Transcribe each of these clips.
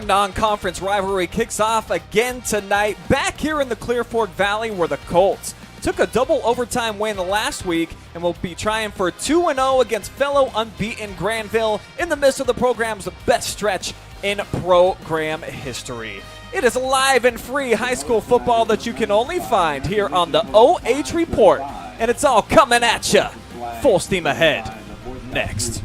non-conference rivalry kicks off again tonight, back here in the Clear Fork Valley where the Colts took a double overtime win last week and will be trying for 2-0 against fellow unbeaten Granville in the midst of the program's best stretch in program history. It is live and free high school football that you can only find here on the OH Report, and it's all coming at you. Full steam ahead. Next.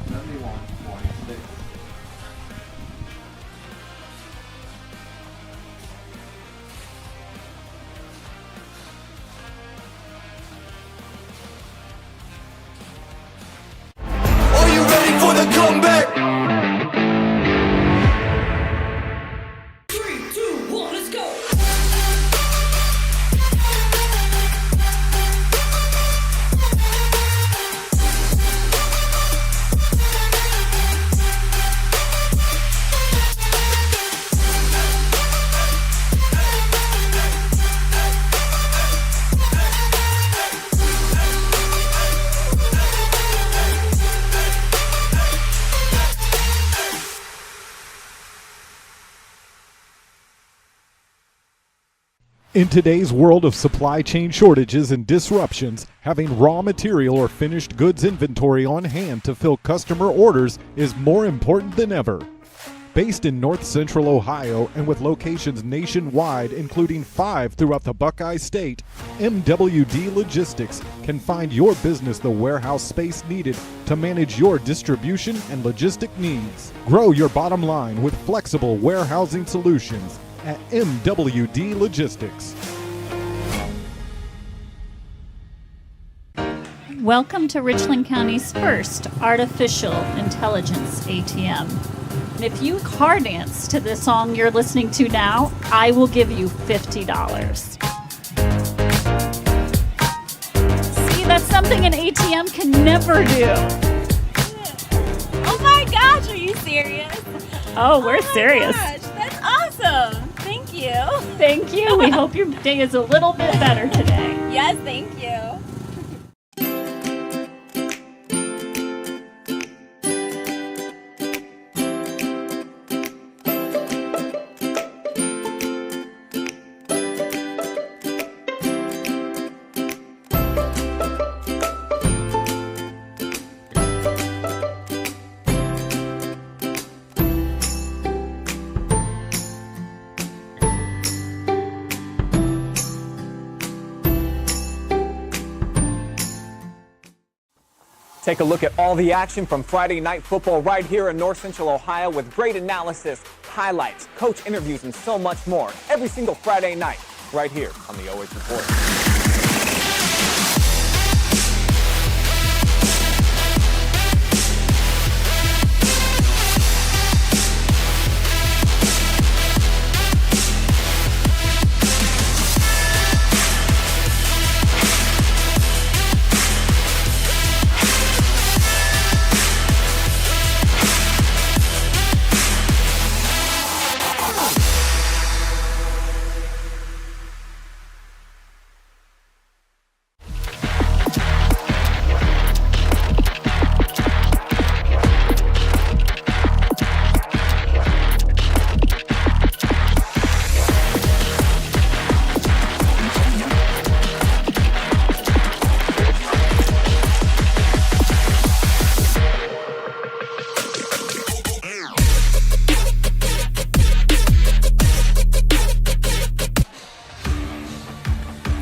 Are you ready for the comeback? 3, 2, 1, let's go! In today's world of supply chain shortages and disruptions, having raw material or finished goods inventory on hand to fill customer orders is more important than ever. Based in North Central Ohio and with locations nationwide, including 5 throughout the Buckeye State, MWD Logistics can find your business the warehouse space needed to manage your distribution and logistic needs. Grow your bottom line with flexible warehousing solutions at MWD Logistics. Welcome to Richland County's first artificial intelligence ATM. And if you car dance to the song you're listening to now, I will give you $50. See, that's something an ATM can never do. Oh my gosh, are you serious? Oh, we're serious. Gosh, that's awesome. Thank you. Thank you. We hope your day is a little bit better today. Yes, thank you. Take a look at all the action from Friday Night Football right here in North Central Ohio with great analysis, highlights, coach interviews, and so much more every single Friday night right here on the OH Report.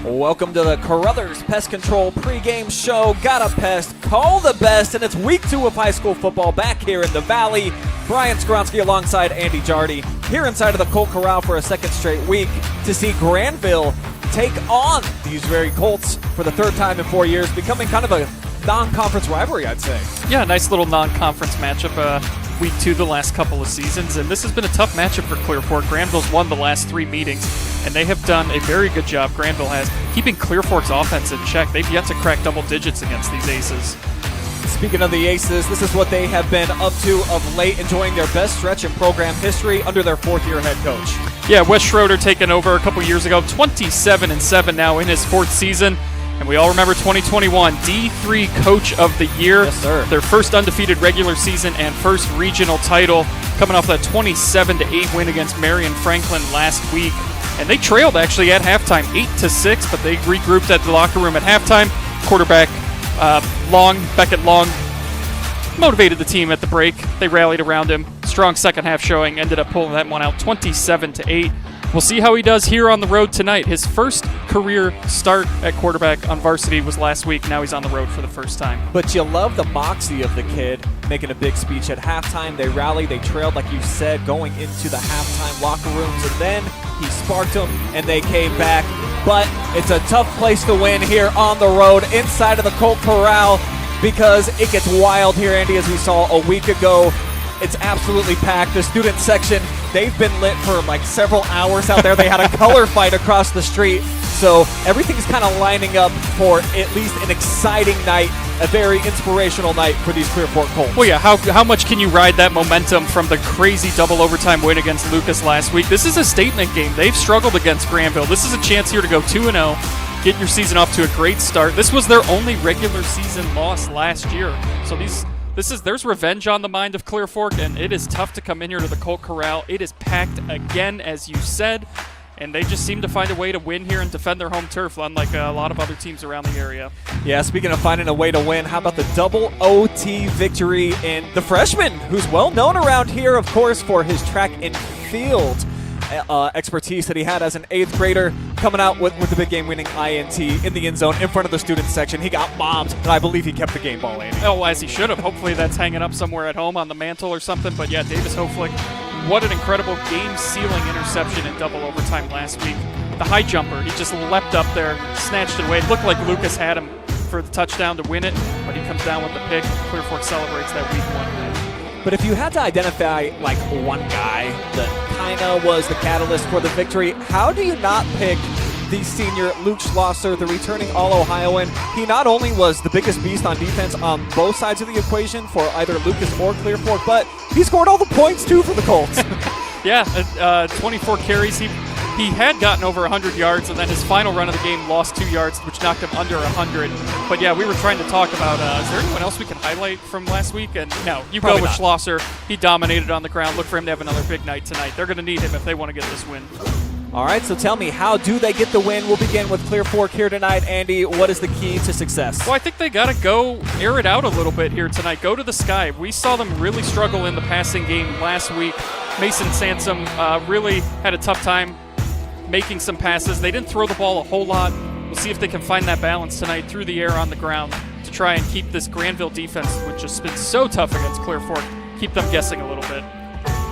Welcome to the Carothers Pest Control pregame show. Got a pest, call the best, and it's week 2 of high school football back here in the Valley. Brian Skronsky alongside Andy Jardy here inside of the Colt Corral for a second straight week to see Granville take on these very Colts for the third time in 4 years, becoming kind of a non-conference rivalry, I'd say. Yeah, nice little non-conference matchup. Week 2 the last couple of seasons, and this has been a tough matchup for Clear Fork. Granville's won the last 3 meetings, and they have done a very good job, Granville has, keeping Clear Fork's offense in check. They've yet to crack double digits against these Aces. Speaking of the Aces, this is what they have been up to of late, enjoying their best stretch in program history under their 4th-year head coach. Yeah, Wes Schroeder taken over a couple years ago, 27-7 now in his 4th season. And we all remember 2021, D3 Coach of the Year. Yes, sir. Their first undefeated regular season and first regional title coming off that 27-8 win against Marion Franklin last week. And they trailed actually at halftime 8-6, but they regrouped at the locker room at halftime. Quarterback Beckett Long, motivated the team at the break. They rallied around him. Strong second half showing, ended up pulling that one out 27-8. We'll see how he does here on the road tonight. His first career start at quarterback on varsity was last week. Now he's on the road for the first time. But you love the moxie of the kid making a big speech at halftime. They rallied, they trailed, like you said, going into the halftime locker rooms, and then he sparked them, and they came back. But it's a tough place to win here on the road inside of the Colt Corral because it gets wild here, Andy, as we saw a week ago. It's absolutely packed. The student section, they've been lit for like several hours out there. They had a color fight across the street. So everything's kind of lining up for at least an exciting night, a very inspirational night for these Clear Fork Colts. Well, yeah, how much can you ride that momentum from the crazy double overtime win against Lucas last week? This is a statement game. They've struggled against Granville. This is a chance here to go 2-0, get your season off to a great start. This was their only regular season loss last year. So there's revenge on the mind of Clear Fork, and it is tough to come in here to the Colt Corral. It is packed again, as you said, and they just seem to find a way to win here and defend their home turf, unlike a lot of other teams around the area. Yeah, speaking of finding a way to win, how about the double OT victory in the freshman, who's well known around here, of course, for his track and field expertise that he had as an 8th grader, coming out with the big game-winning INT in the end zone in front of the student section. He got bombed, and I believe he kept the game ball, Andy. Oh, as he should have. Hopefully that's hanging up somewhere at home on the mantle or something. But yeah, Davis Hoflick, what an incredible game-sealing interception in double overtime last week. The high jumper, he just leapt up there, snatched it away. It looked like Lucas had him for the touchdown to win it, but he comes down with the pick. Clear Fork celebrates that week 1 win. But if you had to identify like one guy that kind of was the catalyst for the victory, how do you not pick the senior Luke Schlosser, the returning All-Ohioan? He not only was the biggest beast on defense on both sides of the equation for either Lucas or Clear Fork, but he scored all the points too for the Colts. Yeah, 24 carries. He had gotten over 100 yards, and then his final run of the game lost 2 yards, which knocked him under 100. But yeah, we were trying to talk about, is there anyone else we can highlight from last week? And no, you Probably go with not. Schlosser. He dominated on the ground. Look for him to have another big night tonight. They're going to need him if they want to get this win. All right, so tell me, how do they get the win? We'll begin with Clear Fork here tonight. Andy, what is the key to success? Well, I think they got to go air it out a little bit here tonight. Go to the sky. We saw them really struggle in the passing game last week. Mason Sansom really had a tough time making some passes. They didn't throw the ball a whole lot. We'll see if they can find that balance tonight through the air on the ground to try and keep this Granville defense, which has been so tough against Clear Fork, keep them guessing a little bit.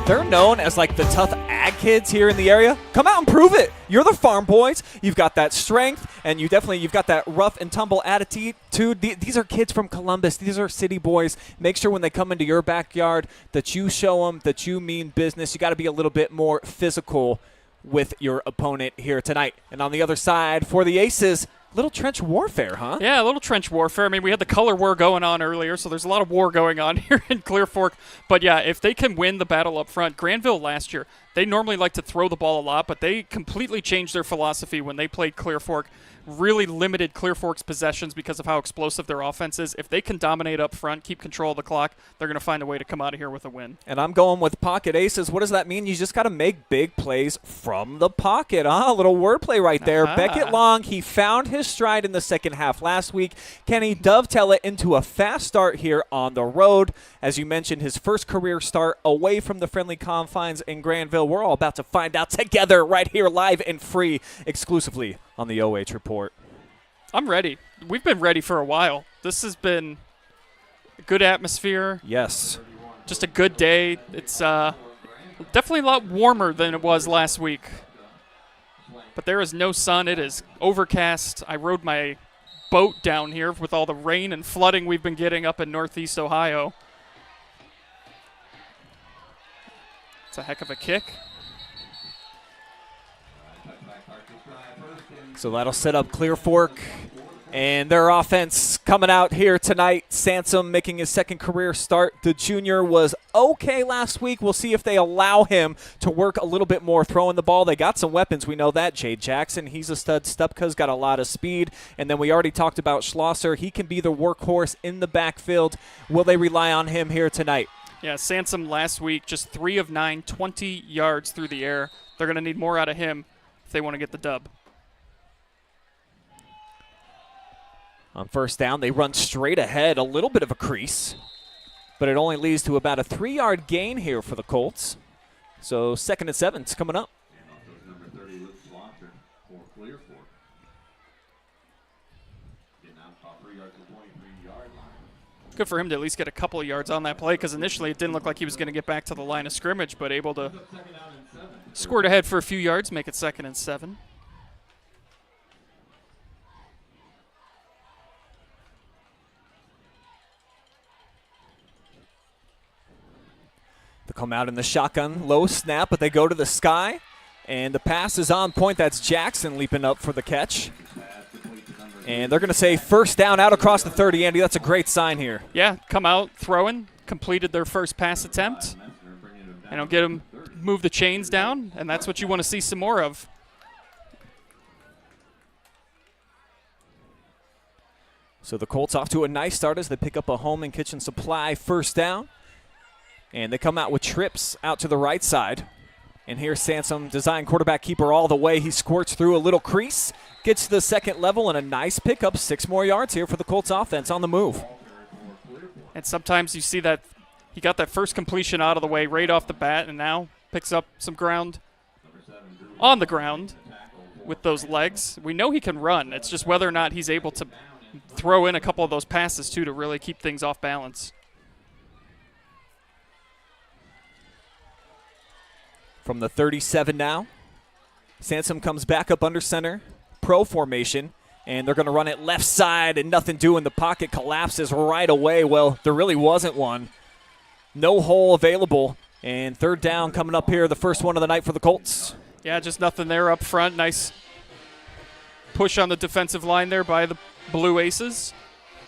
They're known as like the tough ag kids here in the area. Come out and prove it. You're the farm boys. You've got that strength, and you've got that rough and tumble attitude. These are kids from Columbus. These are city boys. Make sure when they come into your backyard that you show them that you mean business. You got to be a little bit more physical with your opponent here tonight. And on the other side for the Aces, little trench warfare, huh? Yeah, a little trench warfare. I mean, we had the color war going on earlier, so there's a lot of war going on here in Clear Fork. But yeah, if they can win the battle up front, Granville last year, they normally like to throw the ball a lot, but they completely changed their philosophy when they played Clear Fork. Really limited Clear Fork's possessions because of how explosive their offense is. If they can dominate up front, keep control of the clock, they're going to find a way to come out of here with a win. And I'm going with pocket aces. What does that mean? You just got to make big plays from the pocket. A little wordplay right there. Beckett Long, he found his stride in the second half last week. Can he dovetail it into a fast start here on the road? As you mentioned, his first career start away from the friendly confines in Granville. We're all about to find out together right here, live and free, exclusively on the OH Report. I'm ready. We've been ready for a while. This has been a good atmosphere. Yes. Just a good day. It's definitely a lot warmer than it was last week. But there is no sun. It is overcast. I rode my boat down here with all the rain and flooding we've been getting up in Northeast Ohio. It's a heck of a kick. So that'll set up Clear Fork and their offense coming out here tonight. Sansom making his second career start. The junior was okay last week. We'll see if they allow him to work a little bit more throwing the ball. They got some weapons. We know that. Jade Jackson, he's a stud. Stupka's got a lot of speed. And then we already talked about Schlosser. He can be the workhorse in the backfield. Will they rely on him here tonight? Yeah, Sansom last week, just 3 of 9, 20 yards through the air. They're going to need more out of him if they want to get the dub. On first down, they run straight ahead, a little bit of a crease, but it only leads to about a 3-yard gain here for the Colts. So 2nd and 7 is coming up. Number 30, Luke Schlosser for Clearfork. Getting out about 3 yards to the 23-yard line. Good for him to at least get a couple of yards on that play, because initially it didn't look like he was going to get back to the line of scrimmage, but able to squirt ahead for a few yards, make it 2nd and 7. They come out in the shotgun, low snap, but they go to the sky, and the pass is on point. That's Jackson leaping up for the catch. And they're going to say first down out across the 30, Andy. That's a great sign here. Yeah, come out throwing, completed their first pass attempt, and it'll get them move the chains down, and that's what you want to see some more of. So the Colts off to a nice start as they pick up a home and kitchen supply first down. And they come out with trips out to the right side. And here's Sansom, design quarterback keeper all the way. He squirts through a little crease, gets to the second level, and a nice pickup. 6 more yards here for the Colts offense on the move. And sometimes you see that he got that first completion out of the way right off the bat, and now picks up some ground on the ground with those legs. We know he can run. It's just whether or not he's able to throw in a couple of those passes, too, to really keep things off balance. From the 37 now, Sansom comes back up under center, pro formation, and they're going to run it left side and nothing doing. The pocket collapses right away. Well, there really wasn't one. No hole available, and 3rd down coming up here, the first one of the night for the Colts. Yeah, just nothing there up front. Nice push on the defensive line there by the Blue Aces.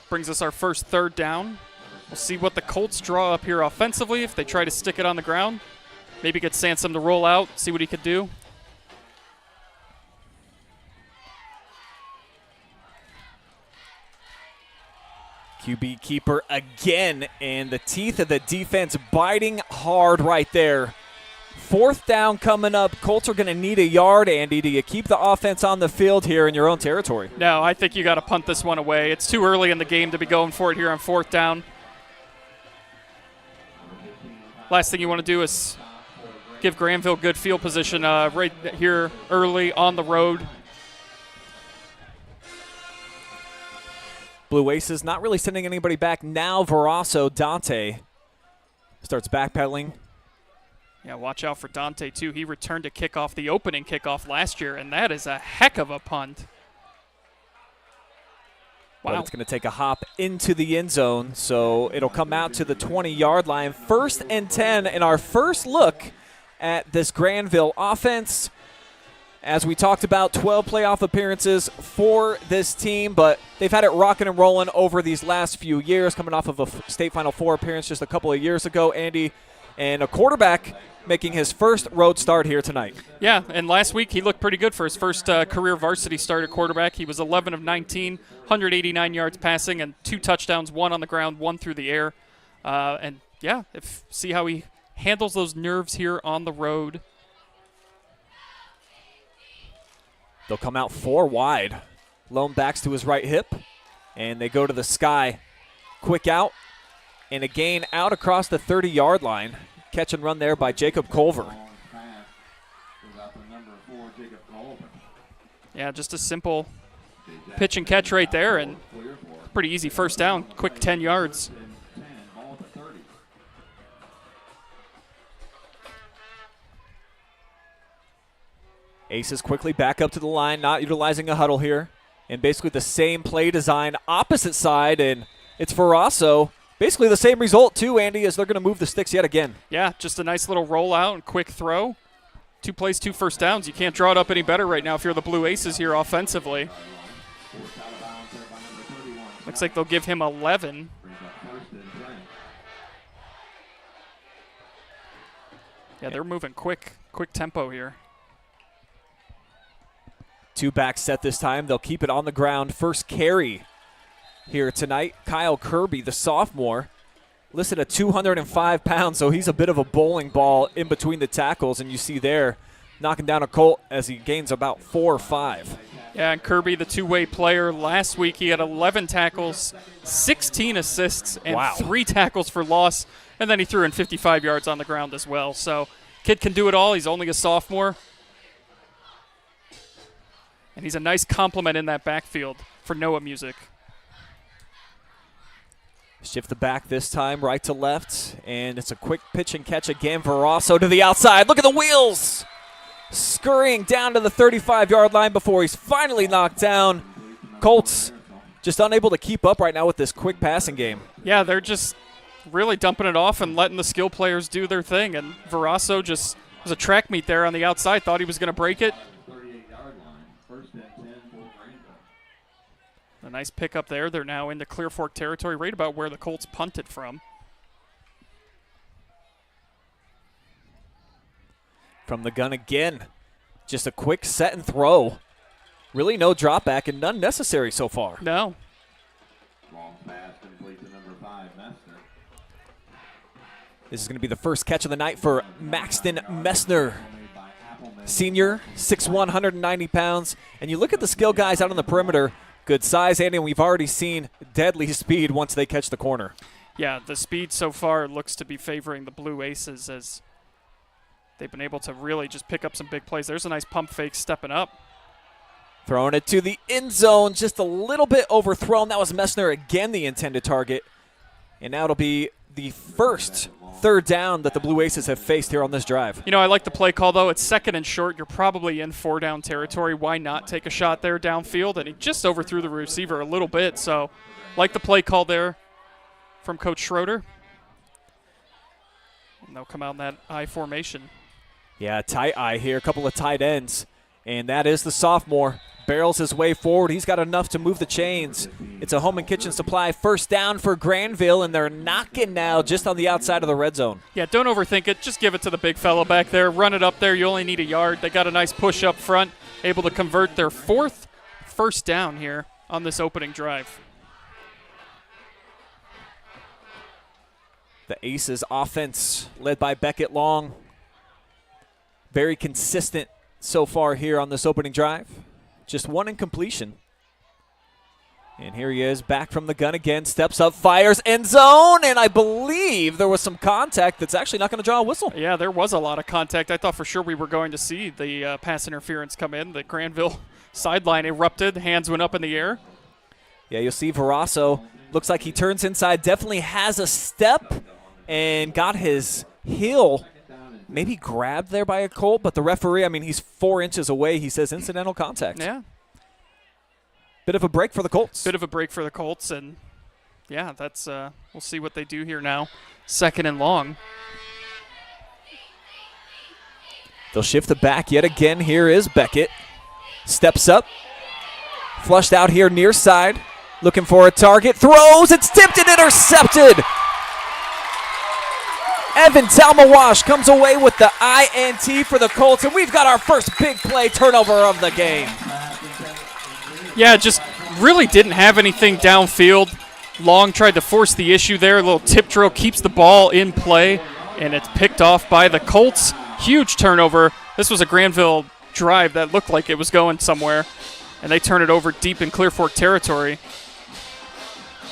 Brings us our first 3rd down. We'll see what the Colts draw up here offensively if they try to stick it on the ground. Maybe get Sansom to roll out, see what he could do. QB keeper again, and the teeth of the defense biting hard right there. 4th down coming up. Colts are going to need a yard, Andy. Do you keep the offense on the field here in your own territory? No, I think you got to punt this one away. It's too early in the game to be going for it here on 4th down. Last thing you want to do is give Granville good field position right here early on the road. Blue Aces not really sending anybody back. Now Verasso, Dante starts backpedaling. Yeah, watch out for Dante, too. He returned a kickoff, the opening kickoff last year, and that is a heck of a punt. Wow. But it's going to take a hop into the end zone, so it'll come out to the 20-yard line. 1st and 10 in our first look at this Granville offense. As we talked about, 12 playoff appearances for this team, but they've had it rocking and rolling over these last few years, coming off of a state Final Four appearance just a couple of years ago, Andy, and a quarterback making his first road start here tonight. Yeah, and last week he looked pretty good for his first career varsity start at quarterback. He was 11 of 19, 189 yards passing, and 2 touchdowns, 1 on the ground, 1 through the air. And, yeah, see how he handles those nerves here on the road. They'll come out 4 wide. Lone backs to his right hip, and they go to the sky. Quick out, and a gain out across the 30-yard line. Catch and run there by Jacob Culver. Yeah, just a simple pitch and catch right there, and pretty easy first down, quick 10 yards. Aces quickly back up to the line, not utilizing a huddle here. And basically the same play design, opposite side, and it's Verasso. Basically the same result, too, Andy, as they're going to move the sticks yet again. Yeah, just a nice little rollout and quick throw. 2 plays, 2 first downs. You can't draw it up any better right now if you're the Blue Aces here offensively. Looks like they'll give him 11. Yeah, they're moving quick tempo here. 2 back set this time. They'll keep it on the ground. First carry here tonight. Kyle Kirby, the sophomore. listed at 205 pounds, so he's a bit of a bowling ball in between the tackles, and you see there knocking down a Colt as he gains about 4 or 5. Yeah, and Kirby, the two-way player, last week he had 11 tackles, 16 assists, and 3 tackles for loss, and then he threw in 55 yards on the ground as well. So kid can do it all. He's only a sophomore. And he's a nice complement in that backfield for Noah Music. Shift the back this time, right to left, and it's a quick pitch and catch again. Verasso to the outside. Look at the wheels! Scurrying down to the 35-yard line before he's finally knocked down. Colts just unable to keep up right now with this quick passing game. Yeah, they're just really dumping it off and letting the skill players do their thing. And Verasso just was a track meet there on the outside, thought he was going to break it. 38-yard line, first and 10 for Granville. A nice pickup there. They're now into Clear Fork territory, right about where the Colts punted from. From the gun again. Just a quick set and throw. Really no drop back and none necessary so far. No. Long pass complete to number 5, Messner. This is going to be the first catch of the night for Maxton Messner. Senior, 6'1", 190 pounds. And you look at the skill guys out on the perimeter. Good size, Andy, and we've already seen deadly speed once they catch the corner. Yeah, the speed so far looks to be favoring the Blue Aces as they've been able to really just pick up some big plays. There's a nice pump fake stepping up. Throwing it to the end zone, just a little bit overthrown. That was Messner again, the intended target. And now it'll be the first third down that the Blue Aces have faced here on this drive. You know, I like the play call, though. It's second and short. You're probably in 4-down territory. Why not take a shot there downfield? And he just overthrew the receiver a little bit. So, like the play call there from Coach Schroeder. And they'll come out in that I formation. Yeah, tight eye here, a couple of tight ends. And that is the sophomore. Barrels his way forward. He's got enough to move the chains. It's a home and kitchen supply first down for Granville, and they're knocking now just on the outside of the red zone. Yeah, don't overthink it. Just give it to the big fellow back there. Run it up there. You only need a yard. They got a nice push up front, able to convert their 4th first down here on this opening drive. The Aces offense led by Beckett Long. Very consistent so far here on this opening drive. Just one incompletion. And here he is back from the gun again. Steps up, fires, end zone. And I believe there was some contact that's actually not going to draw a whistle. Yeah, there was a lot of contact. I thought for sure we were going to see the pass interference come in. The Granville sideline erupted. Hands went up in the air. Yeah, you'll see Verasso. Looks like he turns inside. Definitely has a step and got his heel maybe grabbed there by a Colt, but the referee, I mean, he's 4 inches away. He says incidental contact. Yeah. Bit of a break for the Colts. Bit of a break for the Colts, and yeah, that's we'll see what they do here now. Second and long. They'll shift the back yet again. Here is Beckett. Steps up. Flushed out here near side. Looking for a target. Throws. It's tipped and intercepted. Evan Talmawash comes away with the INT for the Colts, and we've got our first big play turnover of the game. Yeah, just really didn't have anything downfield. Long tried to force the issue there. A little tip drill keeps the ball in play, and it's picked off by the Colts. Huge turnover. This was a Granville drive that looked like it was going somewhere, and they turn it over deep in Clear Fork territory.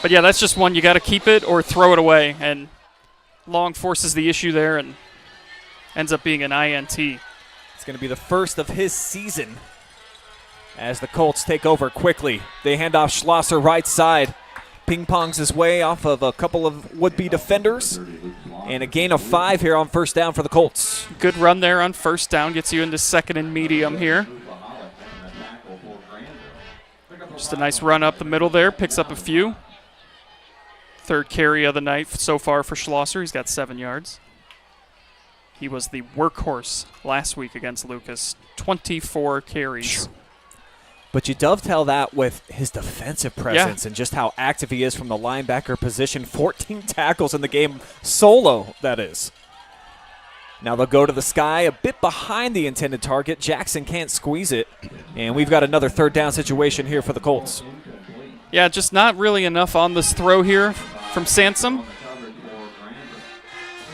But yeah, that's just one. You got to keep it or throw it away, and Long forces the issue there and ends up being an INT. It's going to be the first of his season as the Colts take over quickly. They hand off Schlosser right side. Ping-pongs his way off of a couple of would-be defenders. And a gain of 5 here on first down for the Colts. Good run there on first down. Gets you into second and medium here. Just a nice run up the middle there. Picks up a few. Third carry of the night so far for Schlosser. He's got 7 yards. He was the workhorse last week against Lucas. 24 carries. But you dovetail that with his defensive presence and just how active he is from the linebacker position. 14 tackles in the game, solo, that is. Now they'll go to the sky a bit behind the intended target. Jackson can't squeeze it. And we've got another third down situation here for the Colts. Yeah, just not really enough on this throw here from Sansom.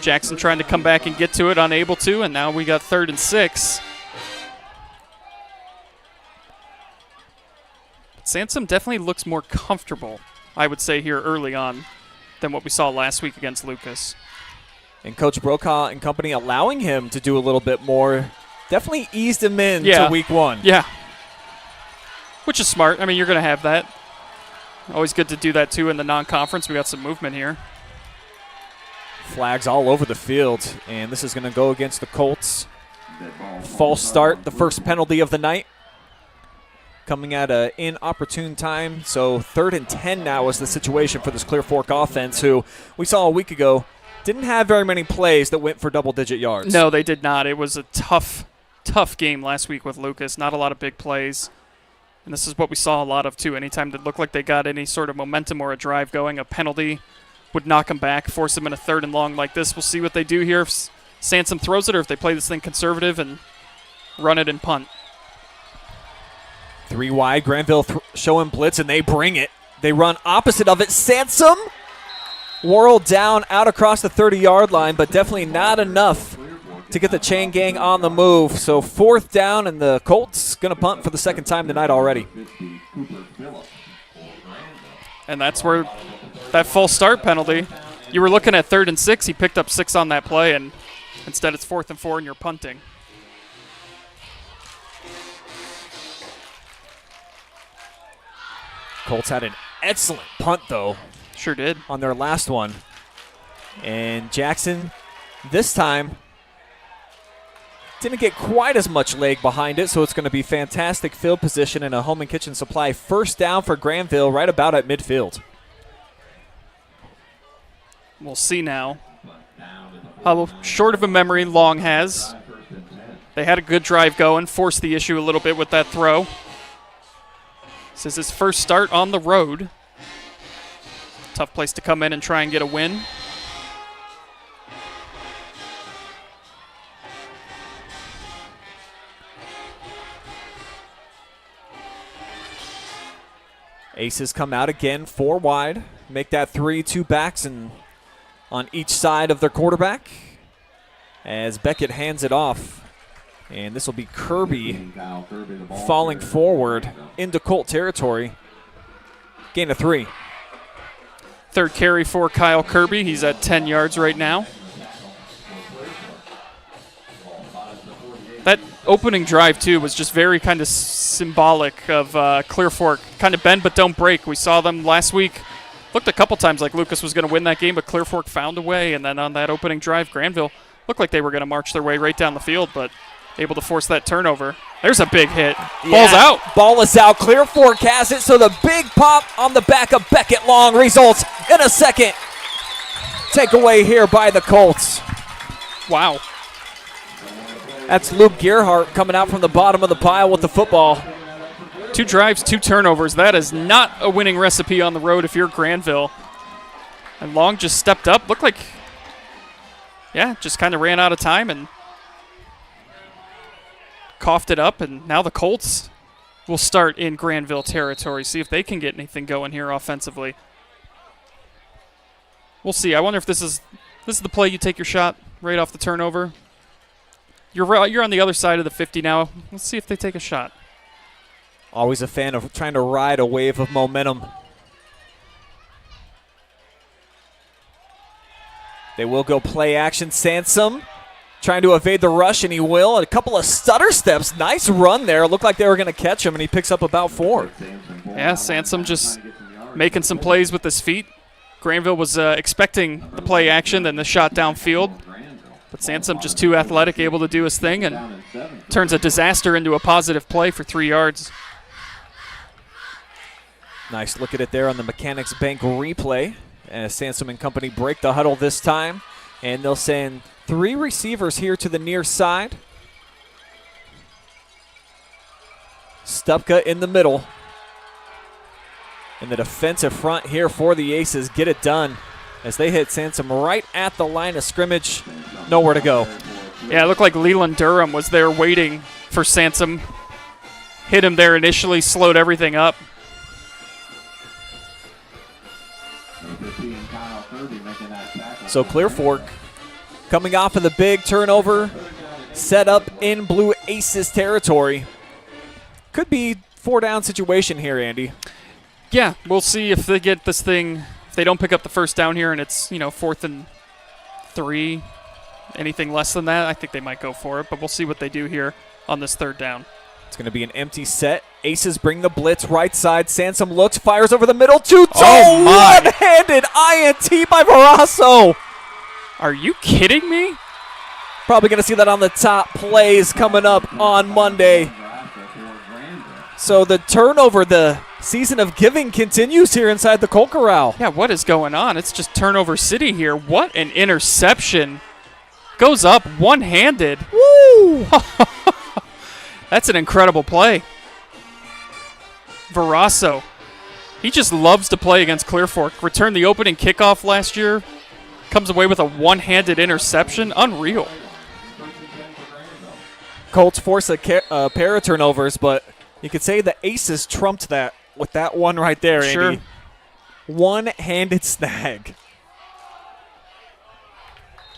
Jackson trying to come back and get to it, unable to, and now we got 3rd and 6. Sansom definitely looks more comfortable, I would say, here early on than what we saw last week against Lucas. And Coach Brokaw and company allowing him to do a little bit more definitely eased him in to week 1. Yeah. Which is smart. I mean, you're going to have that. Always good to do that, too, in the non-conference. We got some movement here. Flags all over the field, and this is going to go against the Colts. False start, the first penalty of the night. Coming at an inopportune time, so 3rd and 10 now is the situation for this Clear Fork offense, who we saw a week ago didn't have very many plays that went for double-digit yards. No, they did not. It was a tough game last week with Lucas. Not a lot of big plays. And this is what we saw a lot of, too. Anytime it looked like they got any sort of momentum or a drive going, a penalty would knock them back, force them in a 3rd and long like this. We'll see what they do here if Sansom throws it or if they play this thing conservative and run it and punt. 3 wide, Granville showing blitz, and they bring it. They run opposite of it. Sansom whirled down out across the 30-yard line, but definitely not enough to get the chain gang on the move. So 4th down, and the Colts going to punt for the 2nd time tonight already. And that's where that false start penalty, you were looking at 3rd and 6. He picked up 6 on that play, and instead it's 4th and 4, and you're punting. Colts had an excellent punt, though. Sure did. On their last one. And Jackson, this time, didn't get quite as much leg behind it, so it's going to be fantastic field position and a home and kitchen supply. 1st down for Granville, right about at midfield. We'll see now how short of a memory Long has. They had a good drive going, forced the issue a little bit with that throw. This is his first start on the road. Tough place to come in and try and get a win. Aces come out again, 4 wide. Make that 3, 2 backs and on each side of their quarterback as Beckett hands it off. And this will be Kirby falling forward into Colt territory. Gain of 3. 3rd carry for Kyle Kirby. He's at 10 yards right now. That opening drive, too, was just very kind of symbolic of Clear Fork. Kind of bend but don't break. We saw them last week. Looked a couple times like Lucas was going to win that game, but Clear Fork found a way. And then on that opening drive, Granville looked like they were going to march their way right down the field, but able to force that turnover. There's a big hit. Ball's out. Ball is out. Clear Fork has it, so the big pop on the back of Beckett Long results in a 2nd takeaway here by the Colts. Wow. That's Luke Gerhardt coming out from the bottom of the pile with the football. 2 drives, 2 turnovers. That is not a winning recipe on the road if you're Granville. And Long just stepped up. Looked like, just kind of ran out of time and coughed it up, and now the Colts will start in Granville territory. See if they can get anything going here offensively. We'll see. I wonder if this is the play you take your shot right off the turnover. You're on the other side of the 50 now. Let's see if they take a shot. Always a fan of trying to ride a wave of momentum. They will go play action. Sansom trying to evade the rush, and he will. A couple of stutter steps. Nice run there. It looked like they were going to catch him, and he picks up about 4. Yeah, Sansom just making some plays with his feet. Granville was expecting the play action, then the shot downfield. But Sansom just too athletic, able to do his thing, and turns a disaster into a positive play for 3 yards. Nice look at it there on the Mechanics Bank replay as Sansom and company break the huddle this time. And they'll send 3 receivers here to the near side. Stupka in the middle. And the defensive front here for the Aces get it done as they hit Sansom right at the line of scrimmage. Nowhere to go. Yeah, it looked like Leland Durham was there waiting for Sansom. Hit him there initially, slowed everything up. So Clear Fork coming off of the big turnover set up in Blue Aces territory. Could be 4-down situation here, Andy. Yeah, we'll see if they get this thing. If they don't pick up the first down here and it's 4th and 3, anything less than that, I think they might go for it. But we'll see what they do here on this 3rd down. It's going to be an empty set. Aces bring the blitz right side. Sansom looks, fires over the middle. Oh, my. One-handed INT by Verasso. Are you kidding me? Probably going to see that on the top plays coming up on Monday. So the turnover, the season of giving continues here inside the Colt Corral. Yeah, what is going on? It's just turnover city here. What an interception. Goes up one-handed. Woo! That's an incredible play. Verasso. He just loves to play against Clear Fork. Returned the opening kickoff last year. Comes away with a one-handed interception. Unreal. Colts force a pair of turnovers, but you could say the Aces trumped that with that one right there, Andy. Sure. One-handed snag.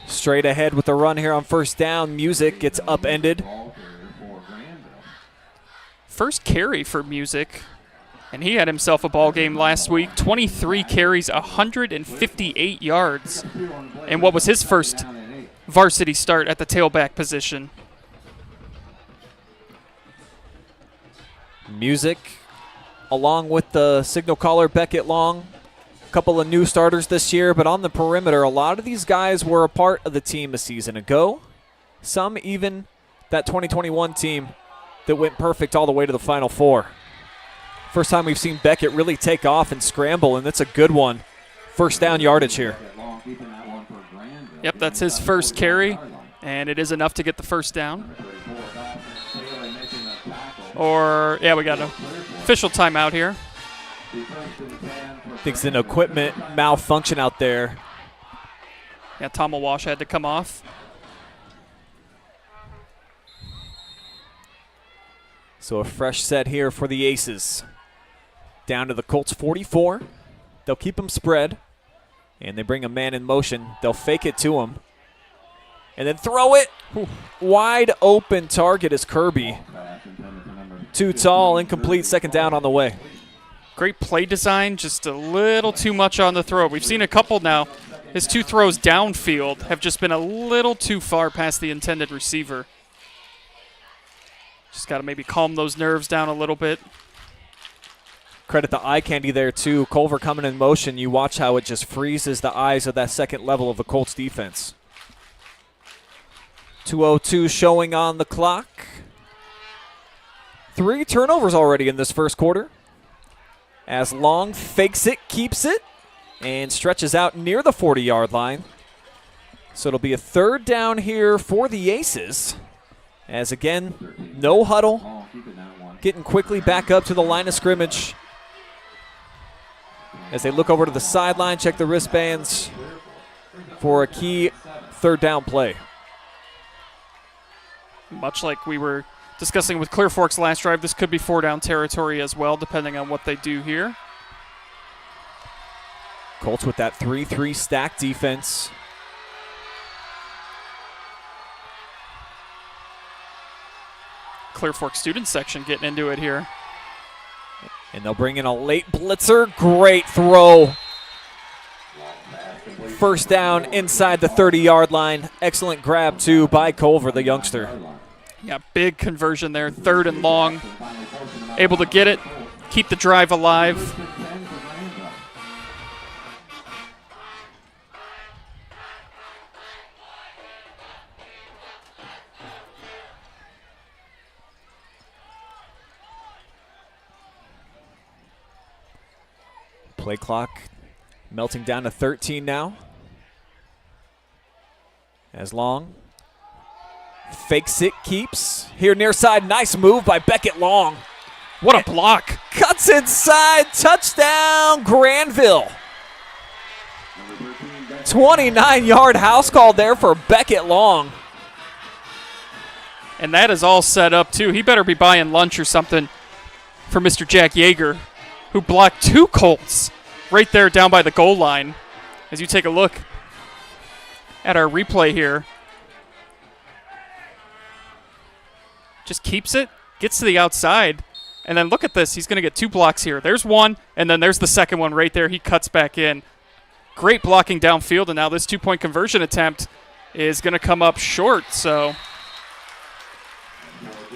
Straight ahead with the run here on first down. Music gets upended. First carry for Music, and he had himself a ball game last week. 23 carries, 158 yards, and what was his first varsity start at the tailback position. Music, along with the signal caller Beckett Long, a couple of new starters this year, but on the perimeter, a lot of these guys were a part of the team a season ago. Some even that 2021 team that went perfect all the way to the Final Four. First time we've seen Beckett really take off and scramble, and that's a good one. First down yardage here. Yep, that's his first carry, and it is enough to get the first down. Or, yeah, we got an official timeout here. I think it's an equipment malfunction out there. Yeah, Tom Walsh had to come off. So a fresh set here for the Aces. Down to the Colts 44. They'll keep him spread. And they bring a man in motion. They'll fake it to him. And then throw it. Wide open target is Kirby. Too tall, incomplete, second down on the way. Great play design, just a little too much on the throw. We've seen a couple now. His 2 throws downfield have just been a little too far past the intended receiver. Just got to maybe calm those nerves down a little bit. Credit the eye candy there, too. Culver coming in motion. You watch how it just freezes the eyes of that second level of the Colts defense. 2:02 showing on the clock. 3 turnovers already in this first quarter. As Long fakes it, keeps it, and stretches out near the 40-yard line. So it'll be a 3rd down here for the Aces. As again, no huddle. Getting quickly back up to the line of scrimmage. As they look over to the sideline, check the wristbands for a key 3rd down play. Much like we were discussing with Clear Fork's last drive, this could be 4-down territory as well, depending on what they do here. Colts with that 3-3 stack defense. Clear Fork student section getting into it here. And they'll bring in a late blitzer. Great throw. First down inside the 30-yard line. Excellent grab, too, by Culver, the youngster. Yeah, big conversion there. 3rd and long. Able to get it, keep the drive alive. Play clock melting down to 13 now. As Long fakes it, keeps. Here near side, nice move by Beckett Long. What a block. Cuts inside, touchdown, Granville. 29-yard house call there for Beckett Long. And that is all set up, too. He better be buying lunch or something for Mr. Jack Yeager, who blocked 2 Colts right there down by the goal line. As you take a look at our replay here. Just keeps it, gets to the outside, and then look at this. He's going to get 2 blocks here. There's one, and then there's the second one right there. He cuts back in. Great blocking downfield, and now this 2-point conversion attempt is going to come up short, so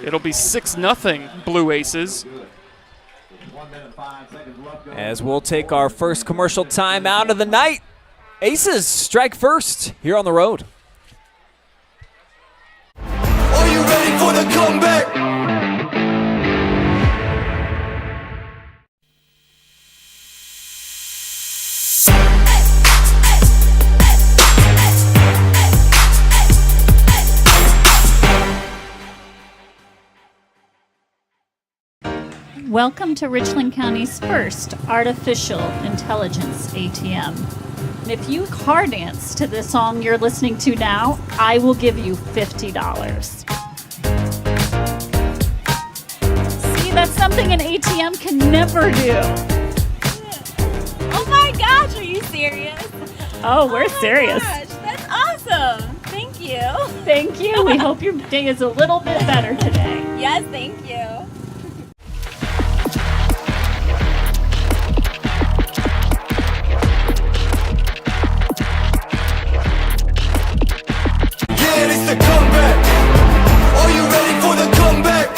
it'll be 6-0 Blue Aces. As we'll take our first commercial time out of the night. Aces strike first here on the road. Are you ready for the comeback? Welcome to Richland County's first artificial intelligence ATM. And if you car dance to this song you're listening to now, I will give you $50. See, that's something an ATM can never do. Oh my gosh, are you serious? Oh, we're serious. Gosh, that's awesome. Thank you. Thank you. We hope your day is a little bit better today. Yes, thank you. Yeah, it's the comeback. Are you ready for the comeback?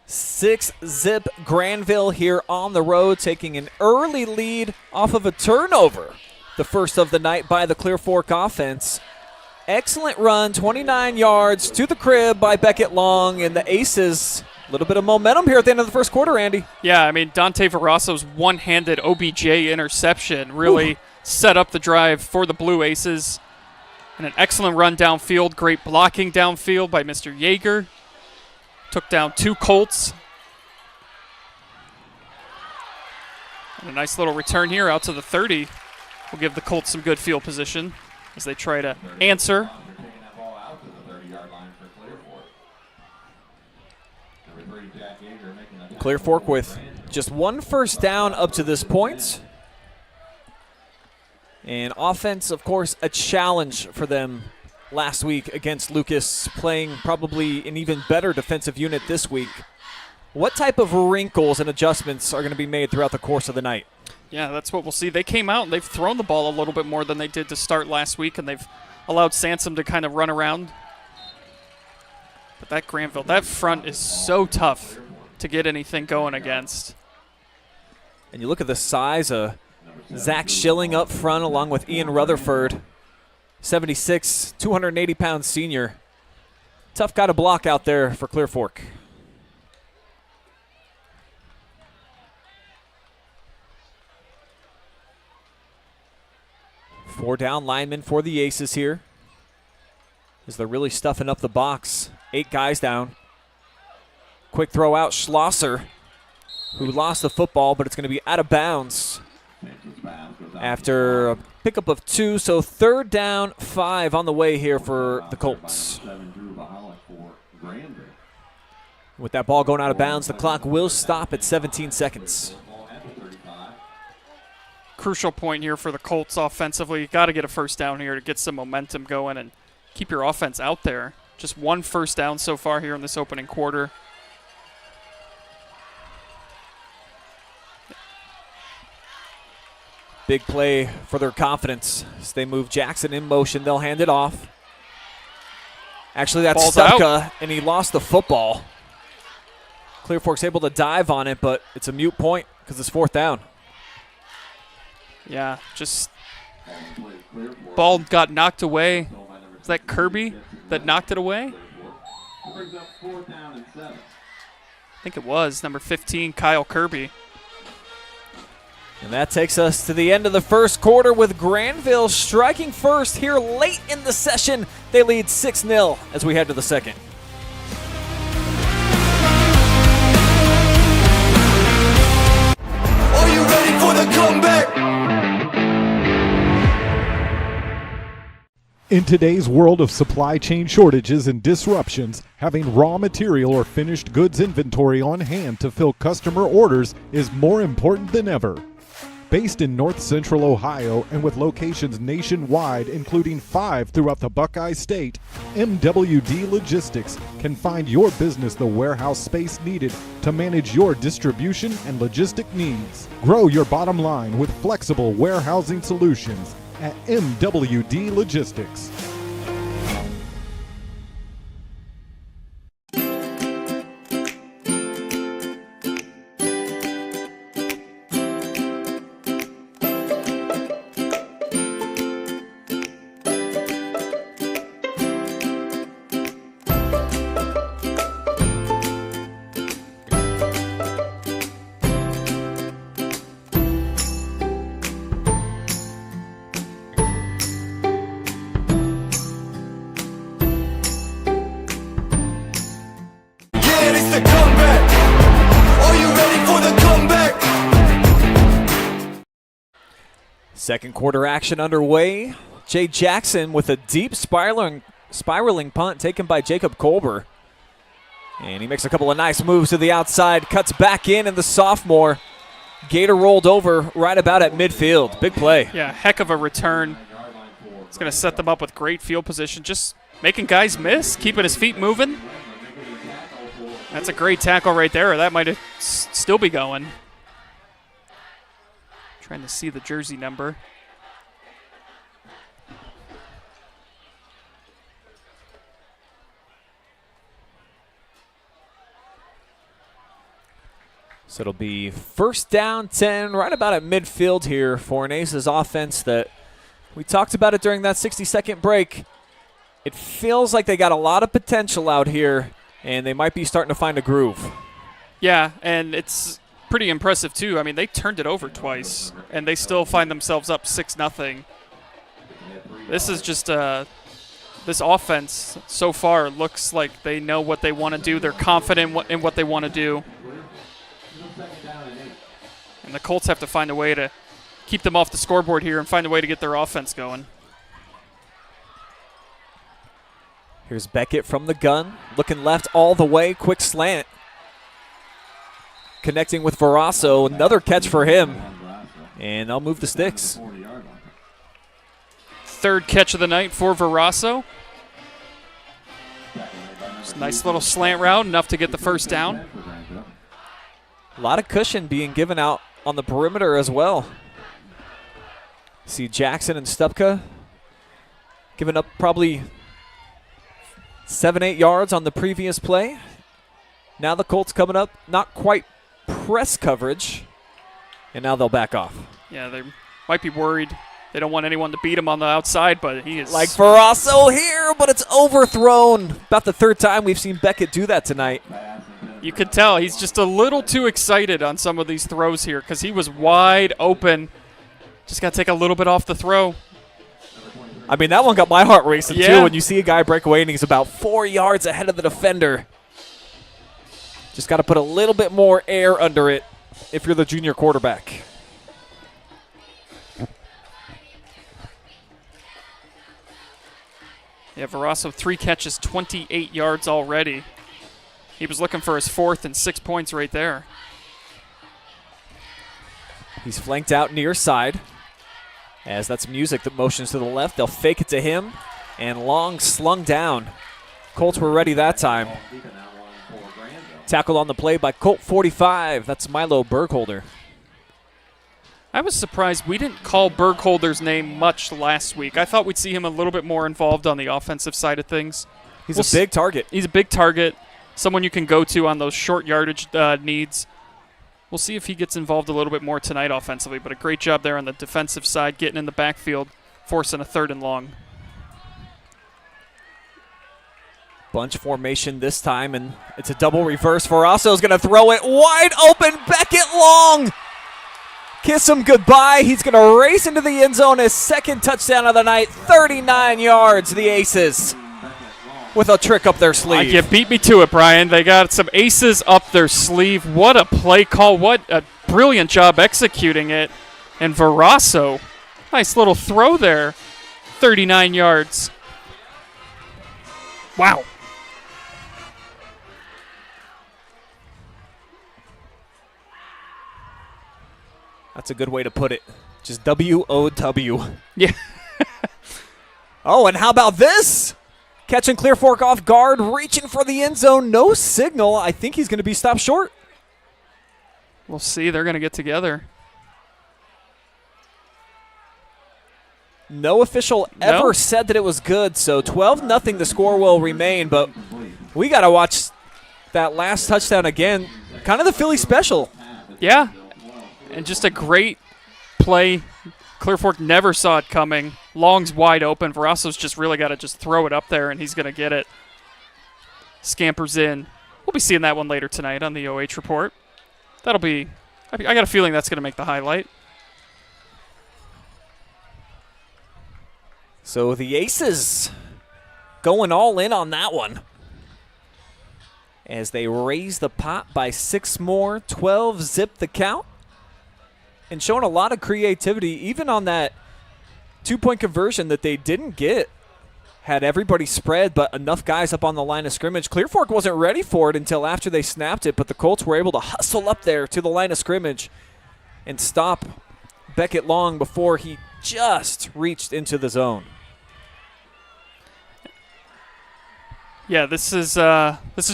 6-zip Granville here on the road, taking an early lead off of a turnover. The first of the night by the Clear Fork offense. Excellent run, 29 yards to the crib by Beckett Long, and the Aces, a little bit of momentum here at the end of the first quarter, Andy. Yeah, I mean, Dante Verasso's one-handed OBJ interception really set up the drive for the Blue Aces. And an excellent run downfield, great blocking downfield by Mr. Yeager. Took down 2 Colts. And a nice little return here out to the 30 will give the Colts some good field position as they try to answer. Clear Fork with just 1 first down up to this point. And offense, of course, a challenge for them last week against Lucas, playing probably an even better defensive unit this week. What type of wrinkles and adjustments are going to be made throughout the course of the night? Yeah, that's what we'll see. They came out and they've thrown the ball a little bit more than they did to start last week, and they've allowed Sansom to kind of run around. But that Granville, that front is so tough to get anything going against. And you look at the size of Zach Schilling up front along with Ian Rutherford, 76, 280-pound senior. Tough guy to block out there for Clear Fork. Four down linemen for the Aces here, as they're really stuffing up the box. 8 guys down. Quick throw out, Schlosser, who lost the football, but it's going to be out of bounds after a pickup of 2. So 3rd down, 5 on the way here for the Colts. With that ball going out of bounds, the clock will stop at 17 seconds. Crucial point here for the Colts offensively. You got to get a first down here to get some momentum going and keep your offense out there. Just 1 first down so far here in this opening quarter. Big play for their confidence. As they move Jackson in motion, they'll hand it off. Actually, that's Ball's Stucca, out. And he lost the football. Clear Fork's able to dive on it, but it's a moot point because it's 4th down. Yeah, just ball got knocked away. Is that Kirby that knocked it away? I think it was number 15, Kyle Kirby. And that takes us to the end of the first quarter with Granville striking first here late in the session. They lead 6-0 as we head to the second. Are you ready for the comeback? In today's world of supply chain shortages and disruptions, having raw material or finished goods inventory on hand to fill customer orders is more important than ever. Based in North Central Ohio and with locations nationwide, including 5 throughout the Buckeye State, MWD Logistics can find your business the warehouse space needed to manage your distribution and logistic needs. Grow your bottom line with flexible warehousing solutions at MWD Logistics. Yeah, it's the comeback. Are you ready for the comeback? Second quarter action underway. Jay Jackson with a deep spiraling punt taken by Jacob Kolber. And he makes a couple of nice moves to the outside, cuts back in, and the sophomore Gator rolled over right about at midfield. Big play. Yeah, heck of a return. It's going to set them up with great field position, just making guys miss, keeping his feet moving. That's a great tackle right there, or that might have still be going. Trying to see the jersey number. So it'll be first down 10, right about at midfield here for an Aces offense that we talked about it during that 60-second break. It feels like they got a lot of potential out here, and they might be starting to find a groove. Yeah, and it's pretty impressive too. I mean, they turned it over twice, and they still find themselves up 6-0. This is just this offense so far looks like they know what they want to do. They're confident in what they want to do. And the Colts have to find a way to keep them off the scoreboard here and find a way to get their offense going. Here's Beckett from the gun, looking left all the way, quick slant. Connecting with Verasso, another catch for him. And they'll move the sticks. Third catch of the night for Verasso. Just a nice little slant route, enough to get the first down. A lot of cushion being given out on the perimeter as well. See Jackson and Stupka giving up probably 7-8 yards on the previous play. Now the Colts coming up, not quite press coverage, and now they'll back off. Yeah, they might be worried. They don't want anyone to beat him on the outside, but he is... Like Verasso here, but it's overthrown. About the third time we've seen Beckett do that tonight. You could tell he's just a little too excited on some of these throws here because he was wide open. Just got to take a little bit off the throw. I mean, that one got my heart racing, Yeah. too, when you see a guy break away and he's about 4 yards ahead of the defender. Just got to put a little bit more air under it if you're the junior quarterback. Yeah, Verasso, 3 catches, 28 yards already. He was looking for his 4th and 6 points right there. He's flanked out near side. As that's Music that motions to the left. They'll fake it to him. And Long slung down. Colts were ready that time. Tackled on the play by Colt 45. That's Milo Bergholder. I was surprised we didn't call Bergholder's name much last week. I thought we'd see him a little bit more involved on the offensive side of things. He's a big target. He's a big target. Someone you can go to on those short yardage needs. We'll see if he gets involved a little bit more tonight offensively, but a great job there on the defensive side, getting in the backfield, forcing a 3rd and long. Bunch formation this time, and it's a double reverse. Verasso's going to throw it wide open. Beckett Long. Kiss him goodbye. He's going to race into the end zone. His 2nd touchdown of the night, 39 yards, the Aces, with a trick up their sleeve. You beat me to it, Brian. They got some aces up their sleeve. What a play call. What a brilliant job executing it. And Verasso, nice little throw there. 39 yards. Wow. That's a good way to put it. Just W-O-W. Yeah. Oh, and how about this? Catching Clear Fork off guard, reaching for the end zone. No signal. I think he's going to be stopped short. We'll see. They're going to get together. No official ever said that it was good, so 12-0 the score will remain, but we got to watch that last touchdown again. Kind of the Philly special. Yeah, and just a great play. Clear Fork never saw it coming. Long's wide open. Veraso's just really got to just throw it up there, and he's going to get it. Scampers in. We'll be seeing that one later tonight on the OH report. That'll be – I got a feeling that's going to make the highlight. So the Aces going all in on that one as they raise the pot by 6 more, 12 zip the count, and showing a lot of creativity even on that 2-point conversion that they didn't get. Had everybody spread, but enough guys up on the line of scrimmage. Clear Fork wasn't ready for it until after they snapped it, but the Colts were able to hustle up there to the line of scrimmage and stop Beckett Long before he just reached into the zone. Yeah, this has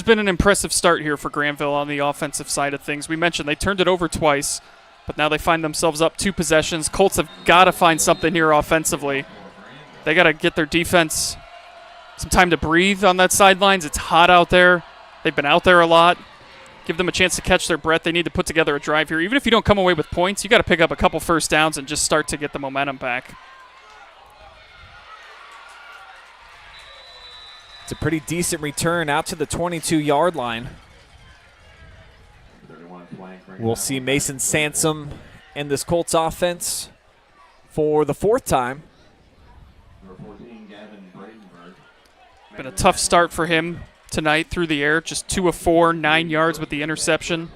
been an impressive start here for Granville on the offensive side of things. We mentioned they turned it over twice, but now they find themselves up 2 possessions. Colts have got to find something here offensively. They got to get their defense some time to breathe on that sidelines. It's hot out there. They've been out there a lot. Give them a chance to catch their breath. They need to put together a drive here. Even if you don't come away with points, you got to pick up a couple first downs and just start to get the momentum back. It's a pretty decent return out to the 22-yard line. We'll see Mason Sansom and this Colts offense for the 4th time. Been a tough start for him tonight through the air. Just 2 of 4, 9 yards with the interception.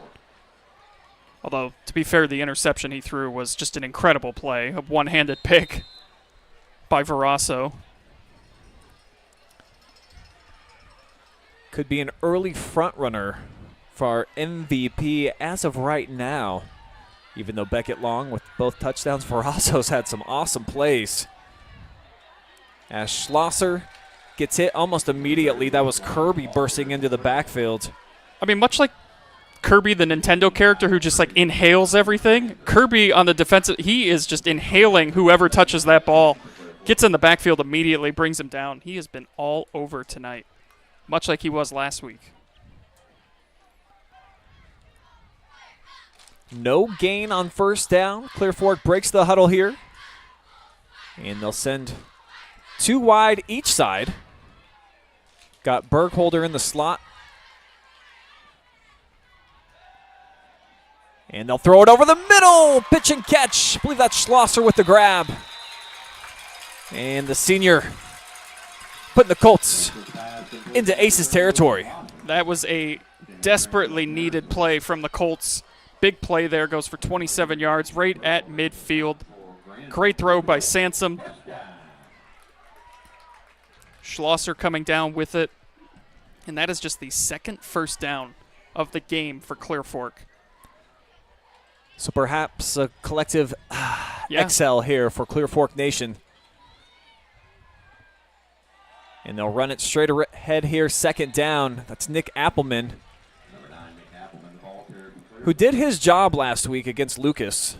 Although, to be fair, the interception he threw was just an incredible play. A one-handed pick by Veraso. Could be an early front runner for our MVP as of right now. Even though Beckett Long with both touchdowns, Veraso's had some awesome plays. As Schlosser gets hit almost immediately. That was Kirby bursting into the backfield. I mean, much like Kirby, the Nintendo character who just like inhales everything, Kirby on the defensive, he is just inhaling whoever touches that ball. Gets in the backfield immediately, brings him down. He has been all over tonight, much like he was last week. No gain on first down. Clear Fork breaks the huddle here. And they'll send 2 wide each side. Got Bergholder in the slot. And they'll throw it over the middle. Pitch and catch. I believe that's Schlosser with the grab. And the senior putting the Colts into Aces territory. That was a desperately needed play from the Colts. Big play there, goes for 27 yards right at midfield. Great throw by Sansom. Schlosser coming down with it. And that is just the 2nd first down of the game for Clear Fork. So perhaps a collective XL here for Clear Fork Nation. And they'll run it straight ahead here, 2nd down. That's Nick Appleman, who did his job last week against Lucas.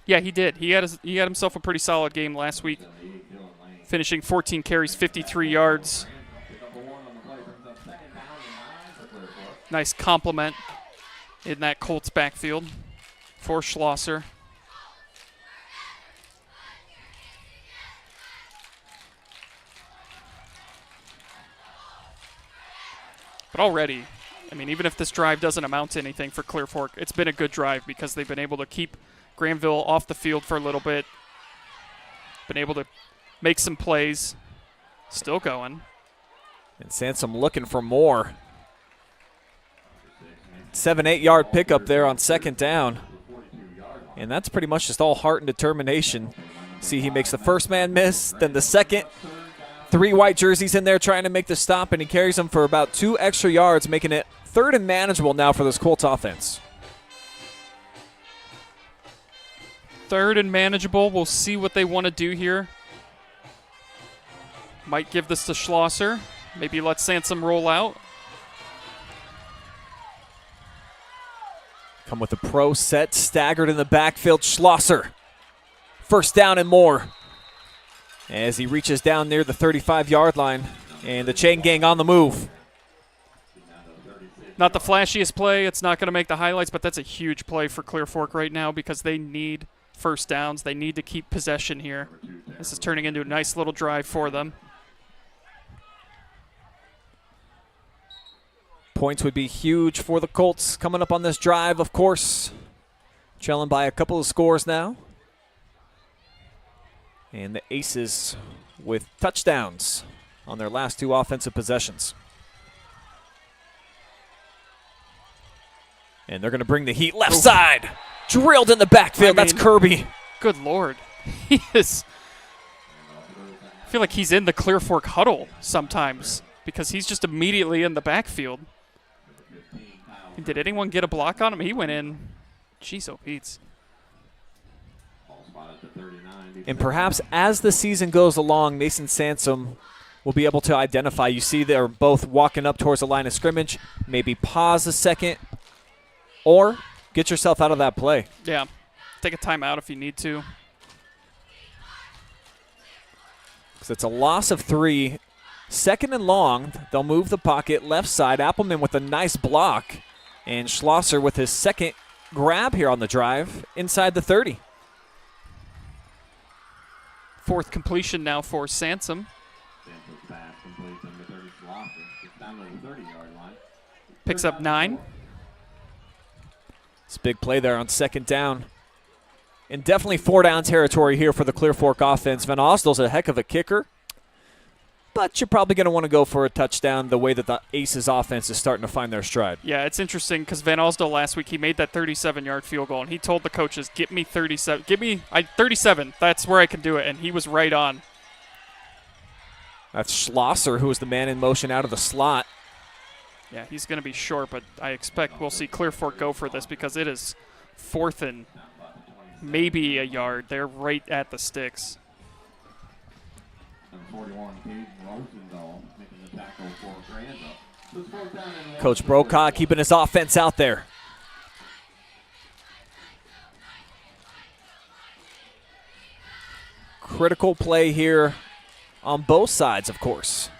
Yeah, he did. He had himself a pretty solid game last week, finishing 14 carries, 53 yards. Nice compliment in that Colts backfield for Schlosser. But already, I mean, even if this drive doesn't amount to anything for Clear Fork, it's been a good drive because they've been able to keep Granville off the field for a little bit. Been able to make some plays. Still going. And Sansom looking for more. 7-8 yard pickup there on 2nd down. And that's pretty much just all heart and determination. See, he makes the first man miss, then the second. 3 white jerseys in there trying to make the stop, and he carries them for about 2 extra yards, making it 3rd and manageable now for this Colts offense. 3rd and manageable. We'll see what they want to do here. Might give this to Schlosser. Maybe let Sansom roll out. Come with a pro set, staggered in the backfield. Schlosser, 1st down and more. As he reaches down near the 35-yard line, and the chain gang on the move. Not the flashiest play. It's not going to make the highlights, but that's a huge play for Clear Fork right now because they need 1st downs. They need to keep possession here. This is turning into a nice little drive for them. Points would be huge for the Colts coming up on this drive, of course. Trailing by a couple of scores now. And the Aces with touchdowns on their last 2 offensive possessions. And they're going to bring the heat left side. Drilled in the backfield. That's Kirby. Good Lord. He is. I feel like he's in the Clear Fork huddle sometimes because he's just immediately in the backfield. Did anyone get a block on him? He went in. Jeez, oh, Pete's. And perhaps as the season goes along, Mason Sansom will be able to identify. You see they're both walking up towards the line of scrimmage. Maybe pause a second or get yourself out of that play. Yeah. Take a timeout if you need to. Because it's a loss of 3. 2nd and long. They'll move the pocket left side. Appleman with a nice block. And Schlosser with his 2nd grab here on the drive inside the 30. 4th completion now for Sansom. Picks up 9. It's a big play there on 2nd down. And definitely 4-down territory here for the Clear Fork offense. Van Osdale's a heck of a kicker. But you're probably going to want to go for a touchdown the way that the Aces offense is starting to find their stride. Yeah, it's interesting because Van Osdale last week, he made that 37-yard field goal, and he told the coaches, get me 37. 37. That's where I can do it, and he was right on. That's Schlosser, who is the man in motion out of the slot. Yeah, he's going to be short, but I expect we'll see Clear Fork go for this because it is 4th and maybe a yard. They're right at the sticks. Coach Brokaw keeping his offense out there. Critical play here on both sides, of course.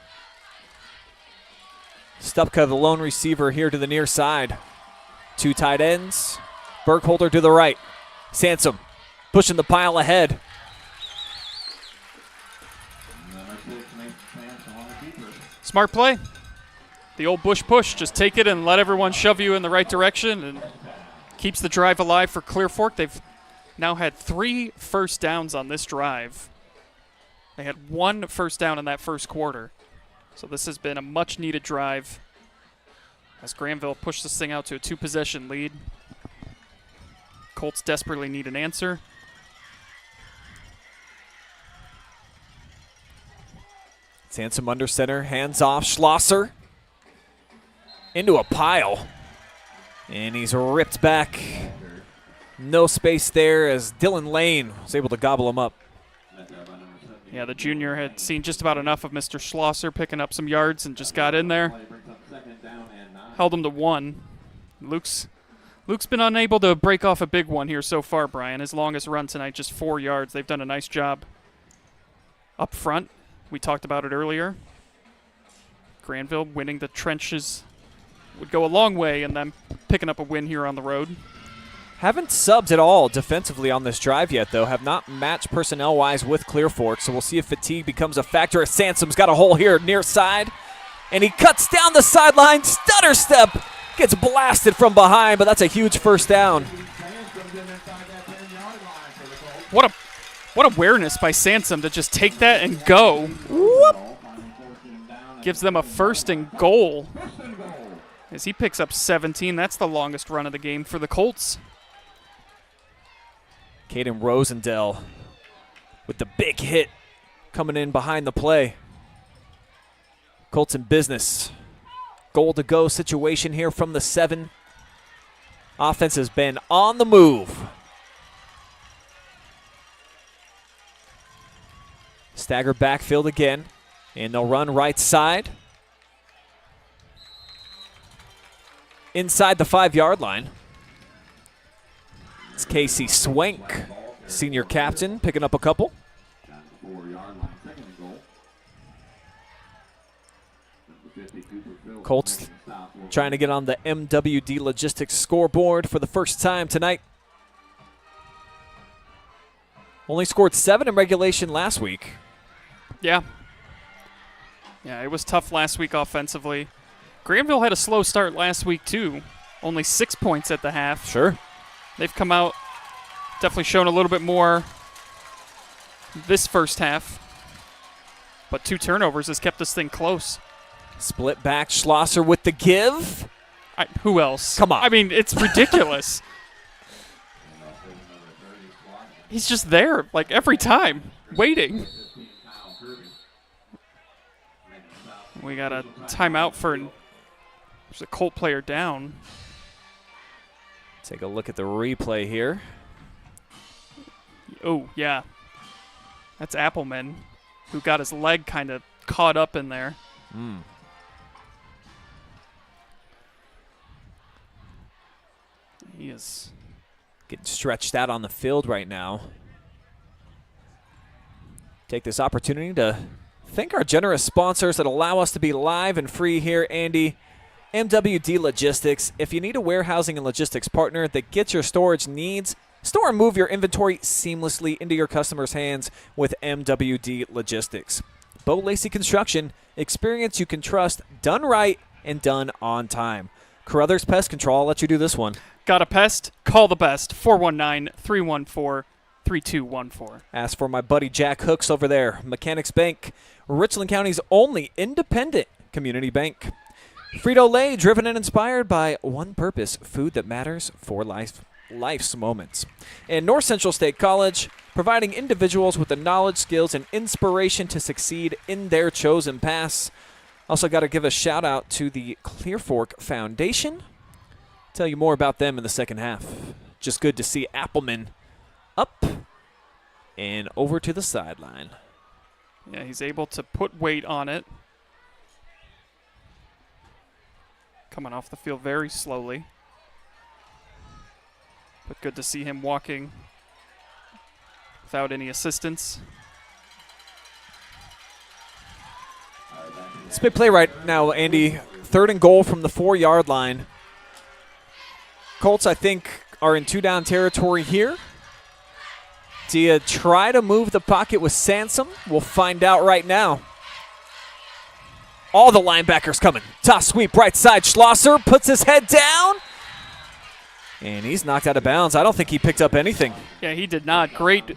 Stupka, the lone receiver, here to the near side. 2 tight ends. Burkholder to the right. Sansom pushing the pile ahead. Smart play. The old Bush push. Just take it and let everyone shove you in the right direction and keeps the drive alive for Clear Fork. They've now had 3 first downs on this drive. They had 1 first down in that first quarter. So this has been a much-needed drive as Granville pushed this thing out to a 2-possession lead. Colts desperately need an answer. Sansom under center, hands off. Schlosser into a pile. And he's ripped back. No space there as Dylan Lane was able to gobble him up. Yeah, the junior had seen just about enough of Mr. Schlosser picking up some yards and just got in there. Held him to 1. Luke's been unable to break off a big one here so far, Brian. His longest run tonight, just 4 yards. They've done a nice job up front. We talked about it earlier. Granville winning the trenches would go a long way in them picking up a win here on the road. Haven't subbed at all defensively on this drive yet, though. Have not matched personnel-wise with Clear Fork, so we'll see if fatigue becomes a factor as Sansom's got a hole here near side. And he cuts down the sideline. Stutter step. Gets blasted from behind, but that's a huge first down. What awareness by Sansom to just take that and go. Whoop. Gives them a 1st and goal. As he picks up 17, that's the longest run of the game for the Colts. Caden Rosendale with the big hit coming in behind the play. Colts in business. Goal-to-go situation here from the 7. Offense has been on the move. Stagger backfield again, and they'll run right side. Inside the 5-yard line. It's Casey Swank, senior captain, picking up a couple. Down to the 4-yard line, second and goal. Number 50, Cooper Phil. Colts trying to get on the MWD Logistics scoreboard for the first time tonight. Only scored 7 in regulation last week. Yeah. Yeah, it was tough last week offensively. Granville had a slow start last week, too. Only 6 points at the half. Sure. They've come out, definitely shown a little bit more this first half. But 2 turnovers has kept this thing close. Split back, Schlosser with the give. Who else? Come on. I mean, it's ridiculous. He's just there, like, every time, waiting. We got a timeout for there's a Colt player down. Take a look at the replay here. Oh, yeah. That's Appleman, who got his leg kind of caught up in there. He is getting stretched out on the field right now. Take this opportunity to thank our generous sponsors that allow us to be live and free here, Andy. MWD Logistics. If you need a warehousing and logistics partner that gets your storage needs, store and move your inventory seamlessly into your customers' hands with MWD Logistics. Lacey Construction. Experience you can trust, done right and done on time. Carothers Pest Control. I'll let you do this one. Got a pest? Call the best. 419-314-3214. Ask for my buddy Jack Hooks over there. Mechanics Bank, Richland County's only independent community bank. Frito-Lay, driven and inspired by one purpose, food that matters for life's moments. And North Central State College, providing individuals with the knowledge, skills, and inspiration to succeed in their chosen paths. Also got to give a shout out to the Clear Fork Foundation. Tell you more about them in the second half. Just good to see Appleman up and over to the sideline. Yeah, he's able to put weight on it. Coming off the field very slowly. But good to see him walking without any assistance. It's a big play right now, Andy. 3rd and goal from the 4-yard line. Colts, I think, are in 2-down territory here. Do you try to move the pocket with Sansom? We'll find out right now. All the linebackers coming. Toss sweep right side. Schlosser puts his head down. And he's knocked out of bounds. I don't think he picked up anything. Yeah, he did not. Great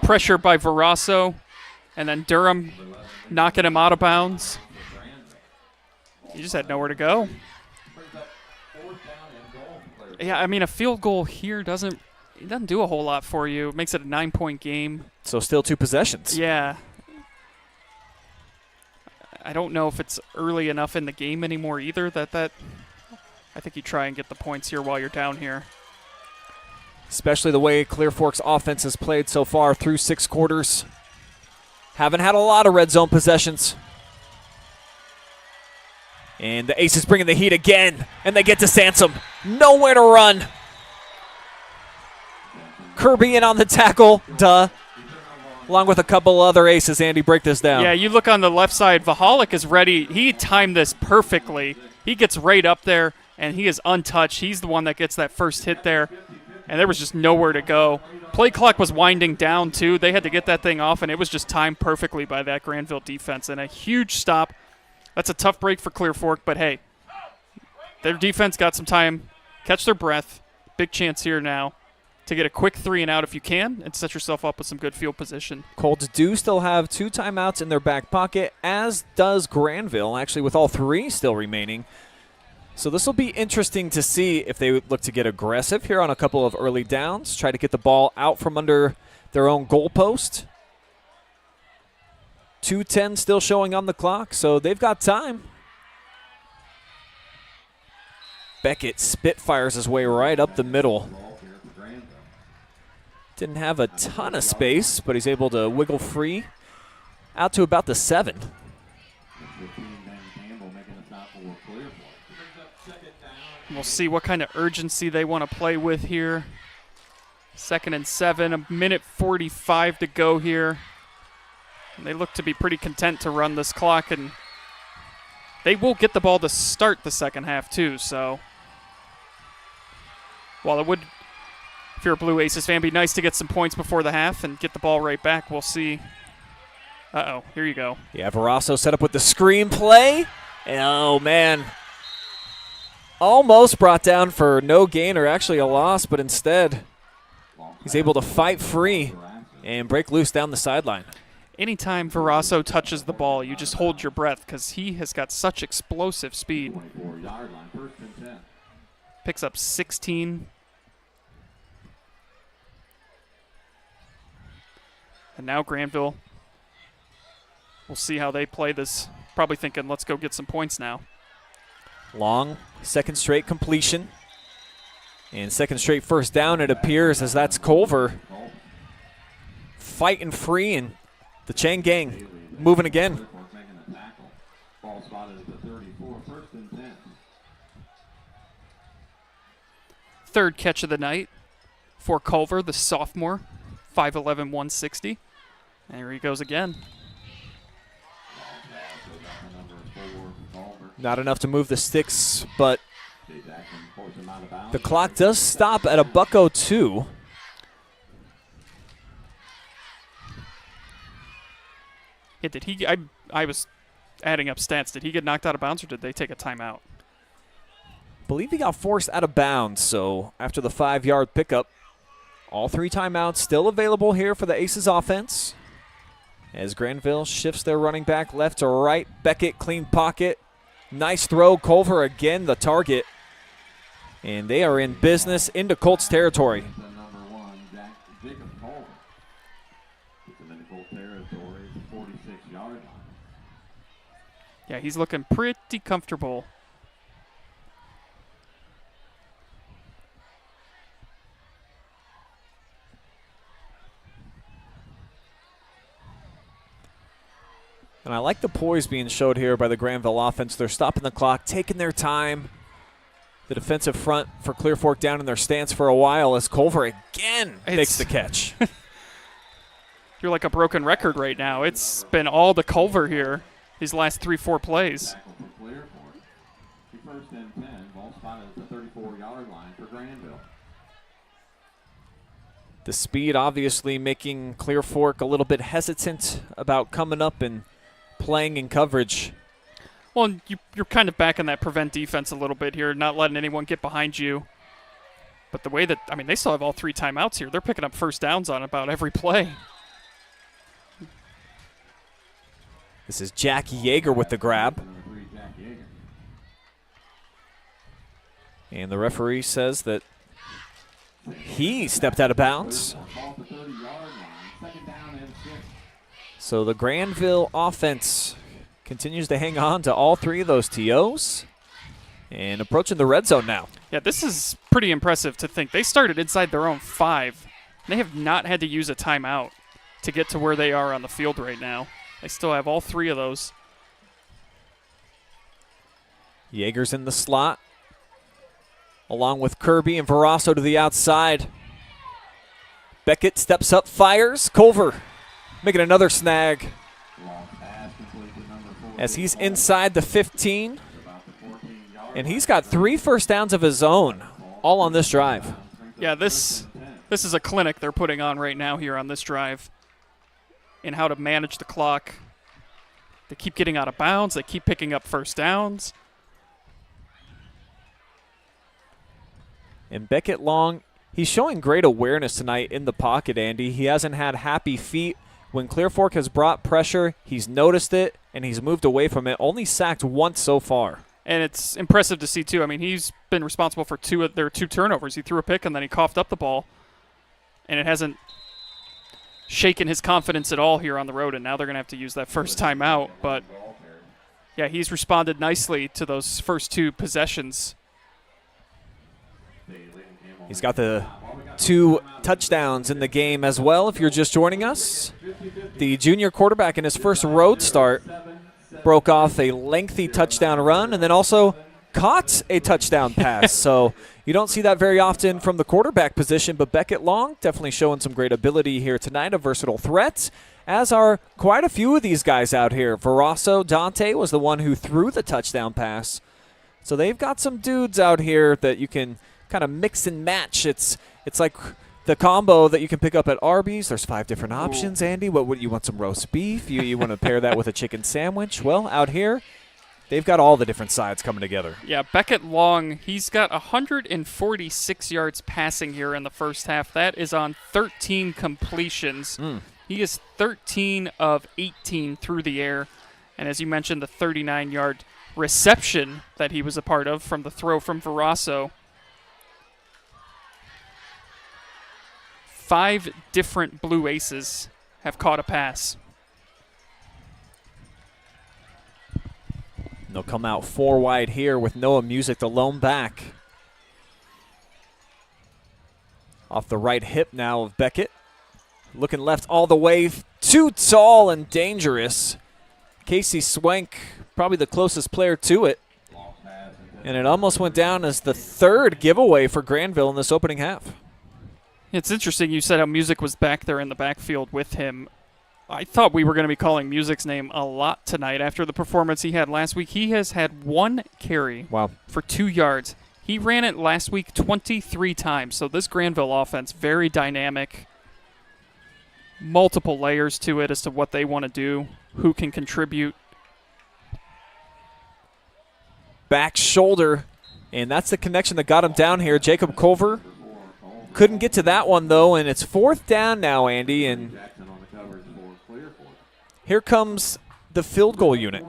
pressure by Verasso. And then Durham knocking him out of bounds. He just had nowhere to go. Yeah, I mean, a field goal here doesn't do a whole lot for you. It makes it a 9-point game. So still 2 possessions. Yeah. I don't know if it's early enough in the game anymore either that I think you try and get the points here while you're down here. Especially the way Clear Fork's offense has played so far through 6 quarters. Haven't had a lot of red zone possessions. And the Aces bringing the heat again, and they get to Sansom. Nowhere to run. Kirby in on the tackle, along with a couple other Aces. Andy, break this down. Yeah, you look on the left side, Vahalik is ready. He timed this perfectly. He gets right up there, and he is untouched. He's the one that gets that first hit there, and there was just nowhere to go. Play clock was winding down, too. They had to get that thing off, and it was just timed perfectly by that Granville defense, and a huge stop. That's a tough break for Clear Fork, but hey, their defense got some time, catch their breath. Big chance here now to get a quick 3 and out if you can and set yourself up with some good field position. Colts do still have 2 timeouts in their back pocket, as does Granville, actually with all 3 still remaining. So this will be interesting to see if they look to get aggressive here on a couple of early downs, try to get the ball out from under their own goalpost. 2:10 still showing on the clock, so they've got time. Beckett spitfires his way right up the middle. Didn't have a ton of space, but he's able to wiggle free out to about the 7. We'll see what kind of urgency they want to play with here. 2nd and 7, a minute 45 to go here. And they look to be pretty content to run this clock, and they will get the ball to start the second half too. So while it would, if you're a Blue Aces fan, be nice to get some points before the half and get the ball right back, we'll see. Uh-oh, here you go. Yeah, Verasso set up with the screen play. Oh, man. Almost brought down for no gain or actually a loss, but instead he's able to fight free and break loose down the sideline. Anytime Verasso touches the ball, you just hold your breath because he has got such explosive speed. Picks up 16. And now Granville. We'll see how they play this. Probably thinking, let's go get some points now. Long, second straight completion. And second straight first down, it appears, as that's Culver fighting free, and the Chang gang moving again. Third catch of the night for Culver, the sophomore, 5'11", 160. And here he goes again. Not enough to move the sticks, but the clock does stop at a $1:02. Yeah, did he? I was adding up stats. Did he get knocked out of bounds, or did they take a timeout? Believe he got forced out of bounds, so after the 5-yard pickup, all 3 timeouts still available here for the Aces offense. As Granville shifts their running back left to right. Beckett, clean pocket. Nice throw. Culver again, the target. And they are in business into Colts territory. Yeah, he's looking pretty comfortable. And I like the poise being showed here by the Granville offense. They're stopping the clock, taking their time. The defensive front for Clear Fork down in their stance for a while as Culver again makes the catch. You're like a broken record right now. It's been all the Culver here these last 3-4 plays. The speed obviously making Clear Fork a little bit hesitant about coming up and playing in coverage. Well, you're kind of back in that prevent defense a little bit here, not letting anyone get behind you. But the way that, I mean, they still have all 3 timeouts here. They're picking up first downs on about every play. This is Jack Yeager with the grab. And the referee says that he stepped out of bounds. So the Granville offense continues to hang on to all 3 of those TOs and approaching the red zone now. Yeah, this is pretty impressive to think. They started inside their own 5. They have not had to use a timeout to get to where they are on the field right now. They still have all 3 of those. Yeager's in the slot, along with Kirby and Verasso to the outside. Beckett steps up, fires. Culver making another snag as he's inside the 15. And he's got 3 first downs of his own, all on this drive. Yeah, this is a clinic they're putting on right now here on this drive in how to manage the clock. They keep getting out of bounds. They keep picking up first downs. And Beckett Long, he's showing great awareness tonight in the pocket, Andy. He hasn't had happy feet. When Clear Fork has brought pressure, he's noticed it, and he's moved away from it. Only sacked once so far. And it's impressive to see, too. I mean, he's been responsible for 2 turnovers. He threw a pick, and then he coughed up the ball. And it hasn't shaken his confidence at all here on the road, and now they're going to have to use that first time out. But, yeah, he's responded nicely to those first 2 possessions. He's got the 2 touchdowns in the game as well. If you're just joining us, the junior quarterback in his first road start broke off a lengthy touchdown run and then also caught a touchdown pass. So you don't see that very often from the quarterback position, but Beckett Long definitely showing some great ability here tonight, a versatile threat, as are quite a few of these guys out here. Verasso Dante was the one who threw the touchdown pass. So they've got some dudes out here that you can kind of mix and match. It's like the combo that you can pick up at Arby's. There's 5 different options, Andy. What would you want? Some roast beef? You want to pair that with a chicken sandwich? Well, out here, they've got all the different sides coming together. Yeah, Beckett Long, he's got 146 yards passing here in the first half. That is on 13 completions. He is 13 of 18 through the air. And as you mentioned, the 39-yard reception that he was a part of from the throw from Verasso. 5 different Blue Aces have caught a pass. They'll come out 4 wide here with Noah Music, the lone back. Off the right hip now of Beckett. Looking left all the way. Too tall and dangerous. Casey Swank, probably the closest player to it. And it almost went down as the 3rd giveaway for Granville in this opening half. It's interesting you said how Music was back there in the backfield with him. I thought we were going to be calling Music's name a lot tonight after the performance he had last week. He has had 1 carry for 2 yards. He ran it last week 23 times. So this Granville offense, very dynamic. Multiple layers to it as to what they want to do, who can contribute. Back shoulder, and that's the connection that got him down here. Jacob Culver couldn't get to that one, though, and it's 4th down now, Andy, and here comes the field goal unit.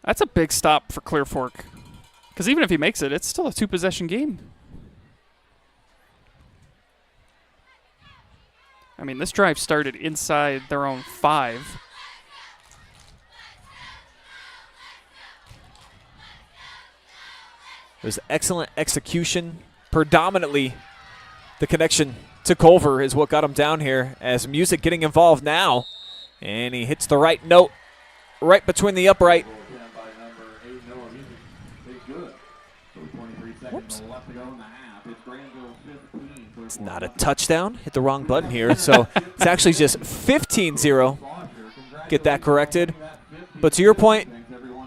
That's a big stop for Clear Fork, because even if he makes it, it's still a 2-possession game. I mean, this drive started inside their own 5. It was excellent execution. Predominantly, the connection to Culver is what got him down here, as Music getting involved now. And he hits the right note right between the upright. Whoops. It's not a touchdown. Hit the wrong button here. So it's actually just 15-0. Get that corrected. But to your point,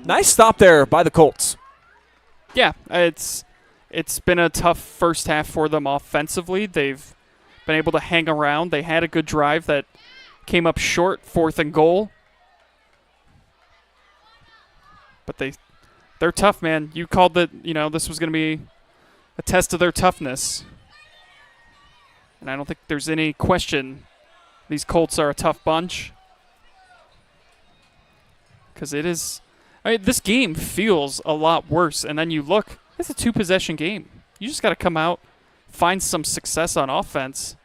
nice stop there by the Colts. Yeah, it's been a tough first half for them offensively. They've been able to hang around. They had a good drive that came up short, 4th and goal. But they're tough, man. You called that, this was going to be a test of their toughness. And I don't think there's any question these Colts are a tough bunch. Because it is, this game feels a lot worse. And then you look, it's a 2-possession game. You just got to come out, find some success on offense.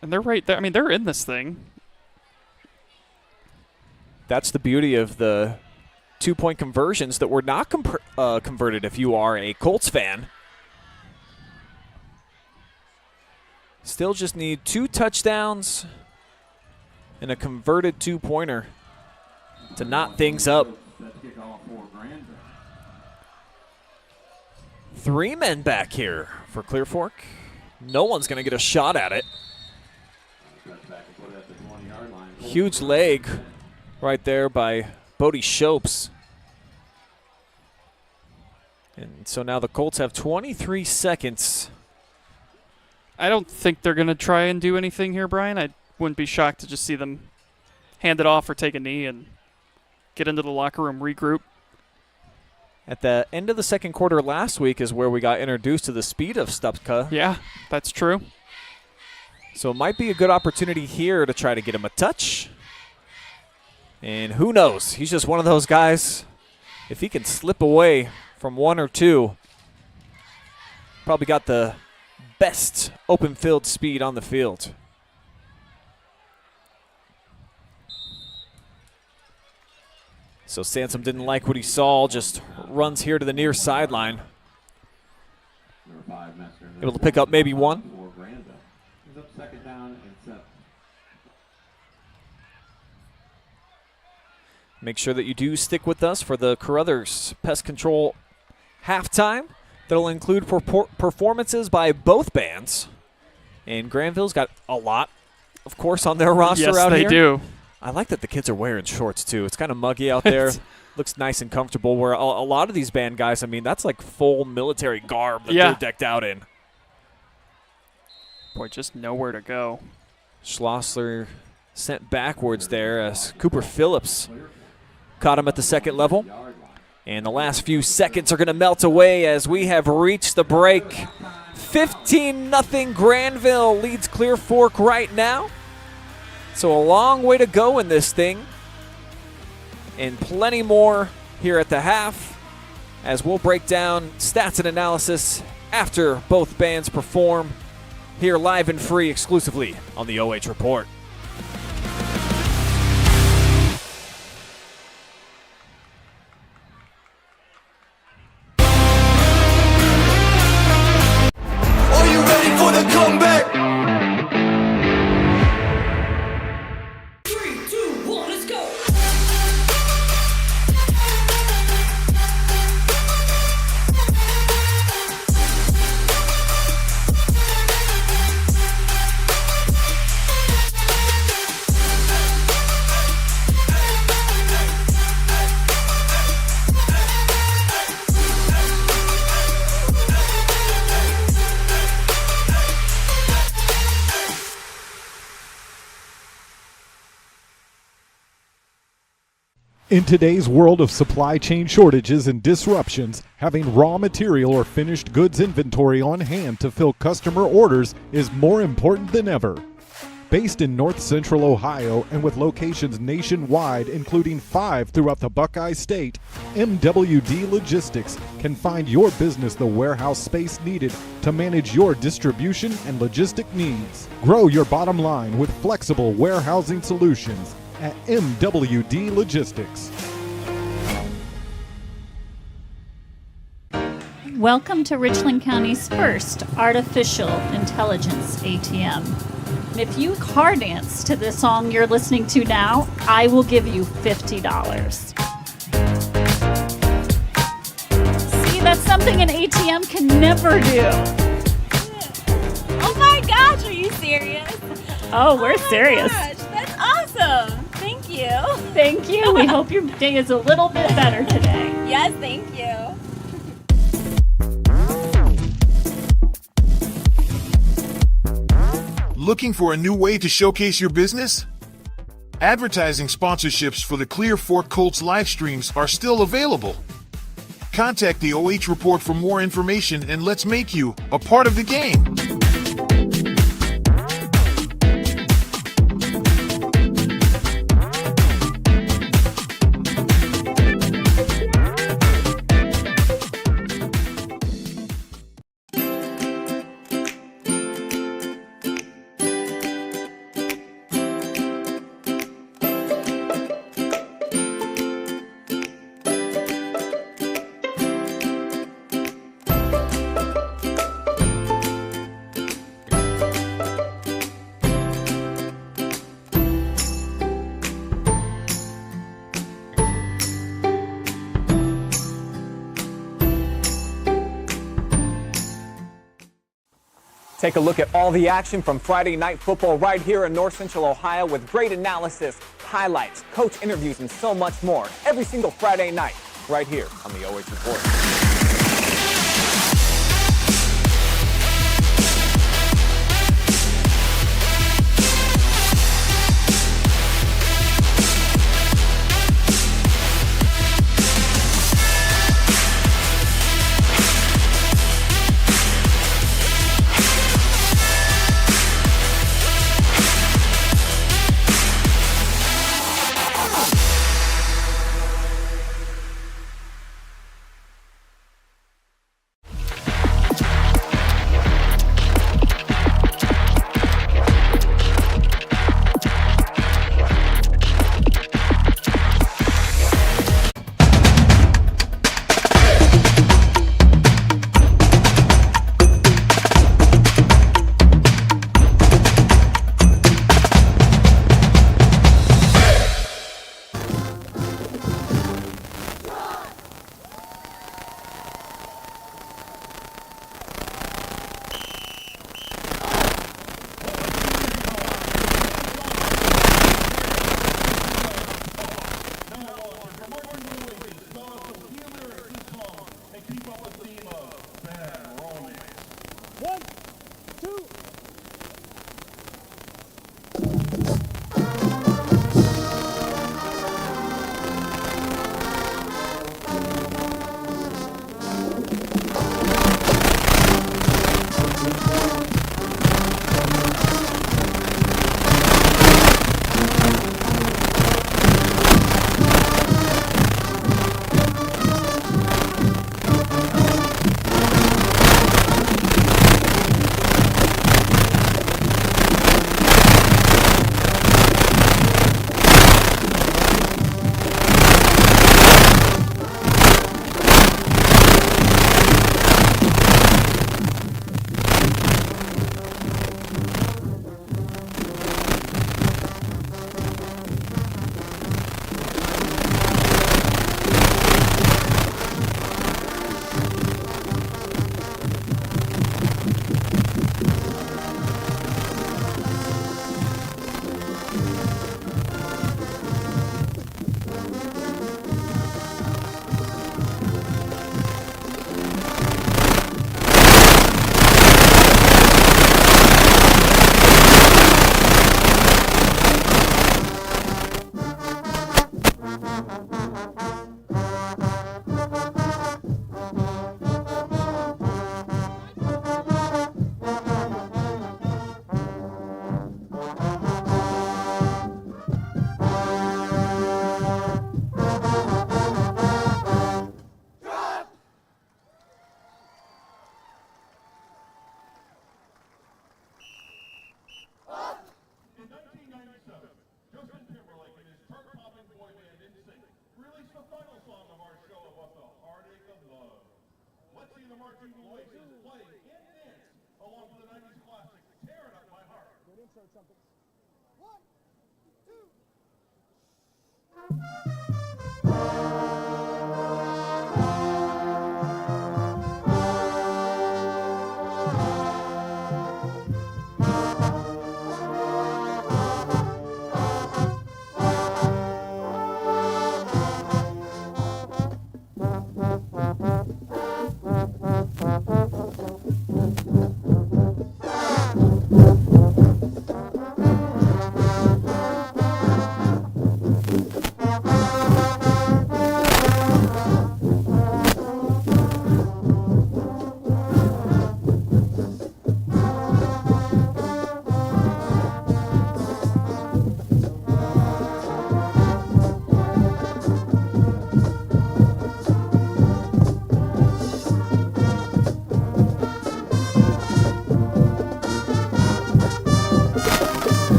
And they're right there. I mean, they're in this thing. That's the beauty of the 2-point conversions that were not converted if you are a Colts fan. Still just need 2 touchdowns and a converted 2-pointer to knot things up. 3 men back here for Clear Fork. No one's going to get a shot at it. Huge leg right there by Bodie Shopes. And so now the Colts have 23 seconds. I don't think they're going to try and do anything here, Brian. I wouldn't be shocked to just see them hand it off or take a knee and get into the locker room, regroup. At the end of the second quarter last week is where we got introduced to the speed of Stupka. Yeah, that's true. So it might be a good opportunity here to try to get him a touch. And who knows? He's just one of those guys. If he can slip away from 1 or 2, probably got the best open field speed on the field. So Sansom didn't like what he saw, just runs here to the near sideline. able to pick up maybe one. For Granville. He's up second down and 7. Make sure that you do stick with us for the Carothers Pest Control halftime. That'll include performances by both bands. And Granville's got a lot, of course, on their roster yes, out they here. do. I like that the kids are wearing shorts, too. It's kind of muggy out there. Looks nice and comfortable, where a lot of these band guys, I mean, that's like full military garb that they're decked out in. Boy, just nowhere to go. Schlosser sent backwards there as Cooper Phillips caught him at the second level. And the last few seconds are going to melt away as we have reached the break. 15-0 Granville leads Clear Fork right now. So a long way to go in this thing. And plenty more here at the half as we'll break down stats and analysis after both bands perform here live and free exclusively on the OH Report. Are you ready for the comeback? 3, 2, 1, let's go. In today's world of supply chain shortages and disruptions, having raw material or finished goods inventory on hand to fill customer orders is more important than ever. Based in North Central Ohio and with locations nationwide, including 5 throughout the Buckeye State, MWD Logistics can find your business the warehouse space needed to manage your distribution and logistic needs. Grow your bottom line with flexible warehousing solutions at MWD Logistics. Welcome to Richland County's first artificial intelligence ATM. And if you car dance to the song you're listening to now, I will give you $50. See, that's something an ATM can never do. Oh my gosh, are you serious? Oh, we're serious. Gosh, that's awesome. Thank you. Thank you. We hope your day is a little bit better today. Yes, thank you. Looking for a new way to showcase your business? Advertising sponsorships for the Clear Fork Colts live streams are still available. Contact the OH Report for more information and let's make you a part of the game. Take a look at all the action from Friday Night Football right here in North Central Ohio with great analysis, highlights, coach interviews, and so much more every single Friday night right here on the OH Report.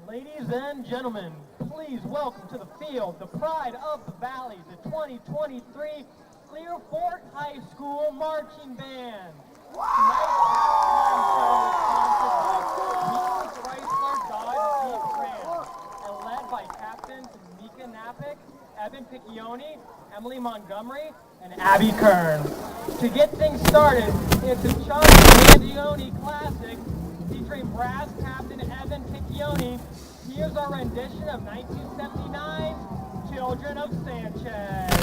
Ladies and gentlemen, please welcome to the field the pride of the Valley, the 2023 Clear Fork High School Marching Band. Tonight's halftime show is sponsored by Chrysler Dodge Jeep Ram and led by Captains Mika Napik, Evan Piccioni, Emily Montgomery, and Abby Kern. To get things started, it's a Chuck Mangione classic featuring brass captain Evan Piccioni. Here's our rendition of 1979's Children of Sanchez.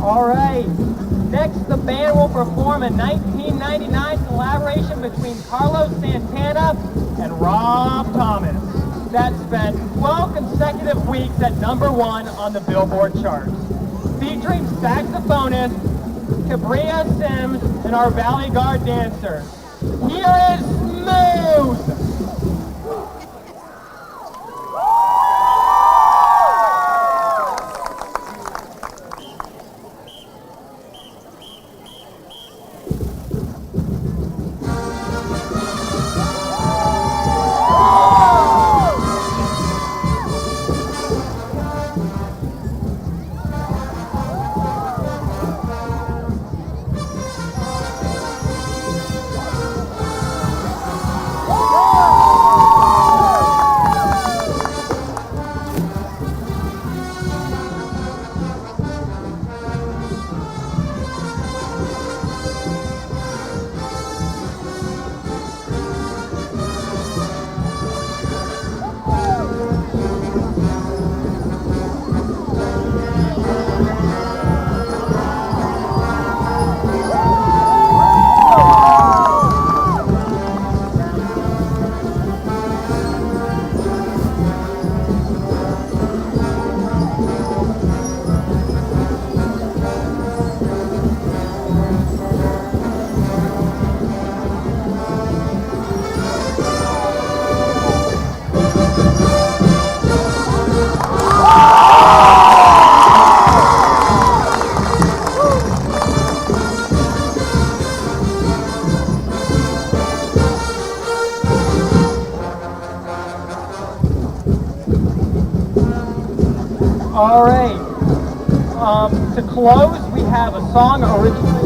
All right. Next, the band will perform a 1999 collaboration between Carlos Santana and Rob Thomas that spent 12 consecutive weeks at #1 on the Billboard charts, featuring saxophonist Cabria Sims and our Valley Guard dancers. Here is Smooth! All right. To close, we have a song originally.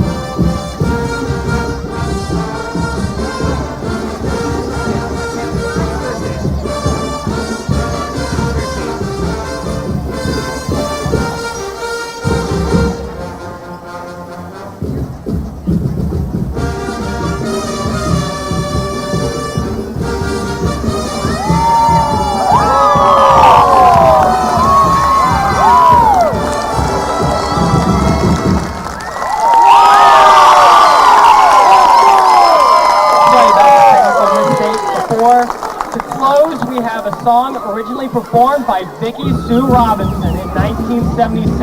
Song originally performed by Vicki Sue Robinson in 1976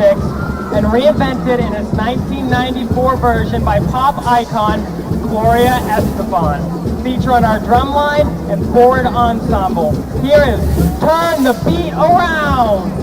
and reinvented in its 1994 version by pop icon Gloria Estefan. Feature on our drumline and forward ensemble. Here is Turn the Beat Around!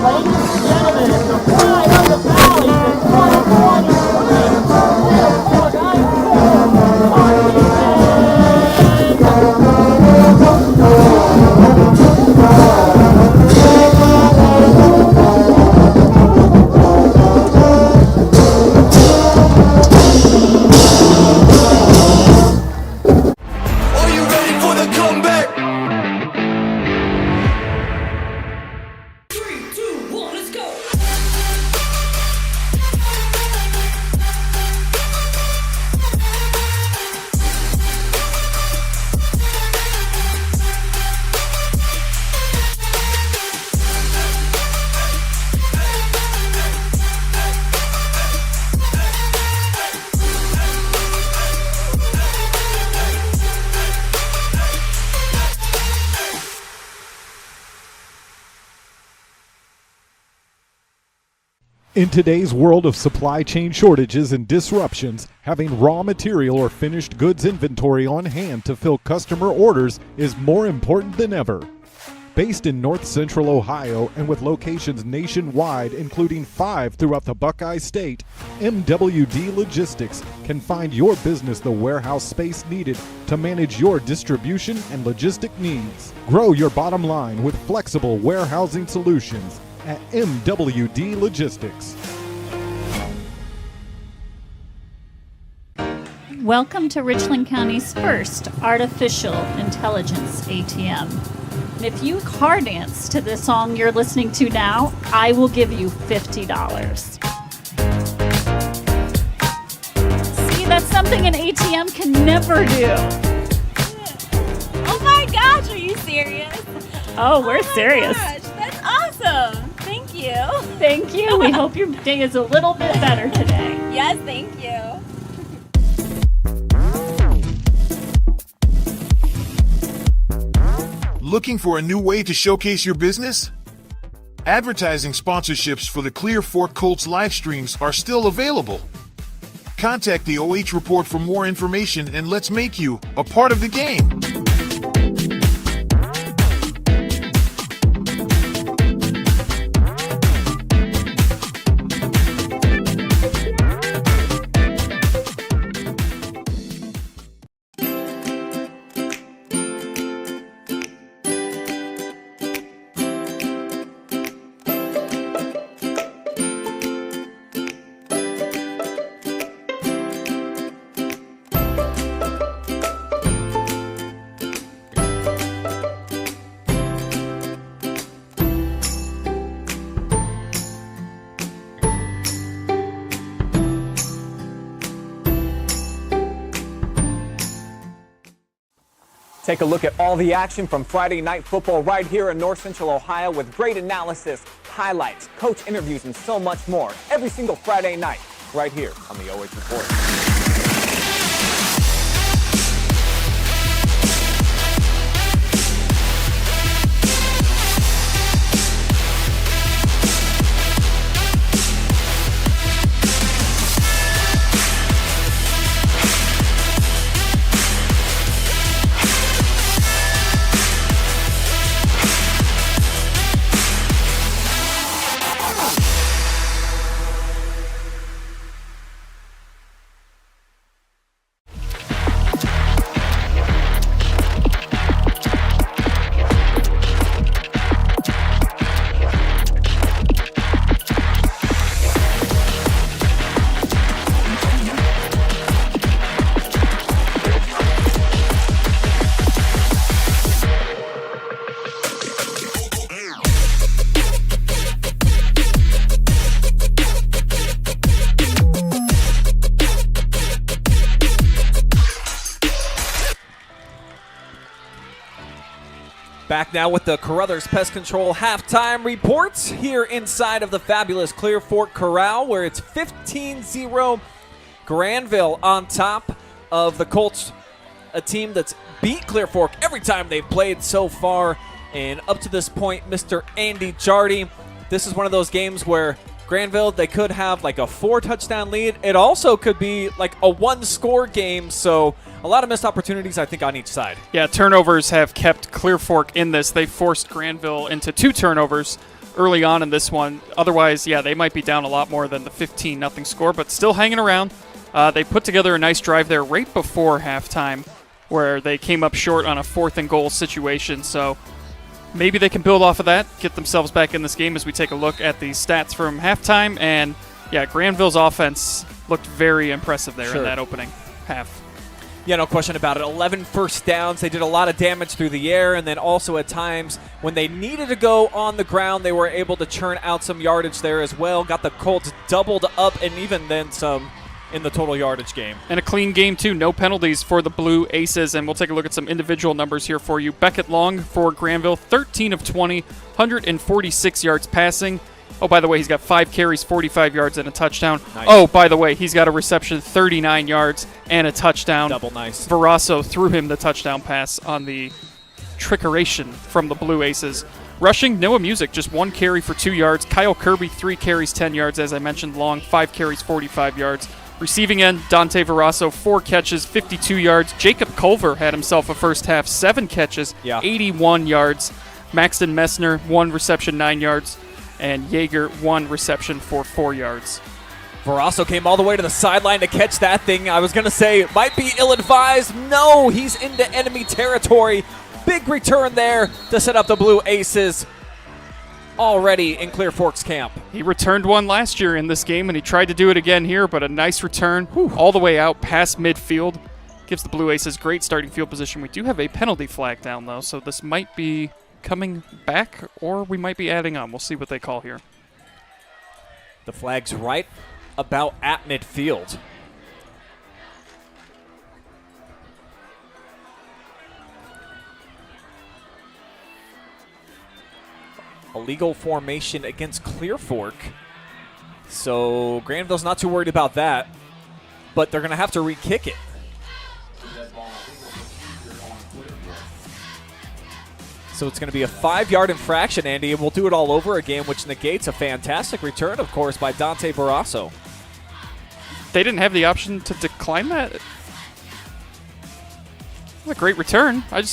Ladies and gentlemen, the pride of the valley, the 2023 Clearfork High School hockey Are you ready for the comeback? 3, 2, 1, let's go! In today's world of supply chain shortages and disruptions, having raw material or finished goods inventory on hand to fill customer orders is more important than ever. Based in North Central Ohio and with locations nationwide, including 5 throughout the Buckeye State, MWD Logistics can find your business the warehouse space needed to manage your distribution and logistic needs. Grow your bottom line with flexible warehousing solutions at MWD Logistics. Welcome to Richland County's first artificial intelligence ATM. And if you car dance to the song you're listening to now, I will give you $50. See, that's something an ATM can never do. Oh my gosh, are you serious? Oh, we're serious. Gosh, that's awesome. Thank you. Thank you. We hope your day is a little bit better today. Yes, thank you. Looking for a new way to showcase your business? Advertising sponsorships for the Clear Fork Colts live streams are still available. Contact the OH Report for more information and let's make you a part of the game. Take a look at all the action from Friday Night Football right here in North Central Ohio with great analysis, highlights, coach interviews, and so much more every single Friday night right here on the OH Report. Back now with the Carothers Pest Control halftime reports here inside of the fabulous Clear Fork Corral, where it's 15-0 Granville on top of the Colts, a team that's beat Clear Fork every time they've played so far. And up to this point, Mr. Andy Jardy, this is one of those games where Granville, they could have like a 4-touchdown lead. It also could be like a 1-score game, so a lot of missed opportunities, I think, on each side. Yeah, turnovers have kept Clear Fork in this. They forced Granville into 2 turnovers. early on in this one. Otherwise, yeah, they might be down a lot more than the 15-0 score, but still hanging around. They put together a nice drive there right before halftime where they came up short on a 4th and goal situation. So maybe they can build off of that, get themselves back in this game as we take a look at the stats from halftime. And, yeah, Granville's offense looked very impressive there in that opening half. Yeah, no question about it. 11 first downs. They did a lot of damage through the air, and then also at times when they needed to go on the ground, they were able to churn out some yardage there as well. Got the Colts doubled up and even then some in the total yardage game. And a clean game, too. No penalties for the Blue Aces, and we'll take a look at some individual numbers here for you. Beckett Long for Granville, 13 of 20, 146 yards passing. Oh, by the way, he's got 5 carries, 45 yards, and a touchdown. Nice. Oh, by the way, he's got a reception, 39 yards, and a touchdown. Double nice. Verasso threw him the touchdown pass on the trickeration from the Blue Aces. Rushing, Noah Music, just 1 carry for 2 yards. Kyle Kirby, 3 carries, 10 yards. As I mentioned, Long, 5 carries, 45 yards. Receiving end, Dante Verasso, 4 catches, 52 yards. Jacob Culver had himself a first half, 7 catches, 81 yards. Maxton Messner, 1 reception, 9 yards. And Yeager, 1 reception for 4 yards. Verasso came all the way to the sideline to catch that thing. I was going to say it might be ill-advised. No, he's into enemy territory. Big return there to set up the Blue Aces already in Clear Forks camp. He returned one last year in this game, and he tried to do it again here, but a nice return all the way out past midfield. Gives the Blue Aces great starting field position. We do have a penalty flag down, though, so this might be coming back, or we might be adding on. We'll see what they call here. The flag's right about at midfield. Illegal formation against Clear Fork. So Granville's not too worried about that, but they're going to have to re-kick it. So it's going to be a 5-yard infraction, Andy, and we'll do it all over again, which negates a fantastic return, of course, by Dante Verasso. They didn't have the option to decline that. It's a great return. I'm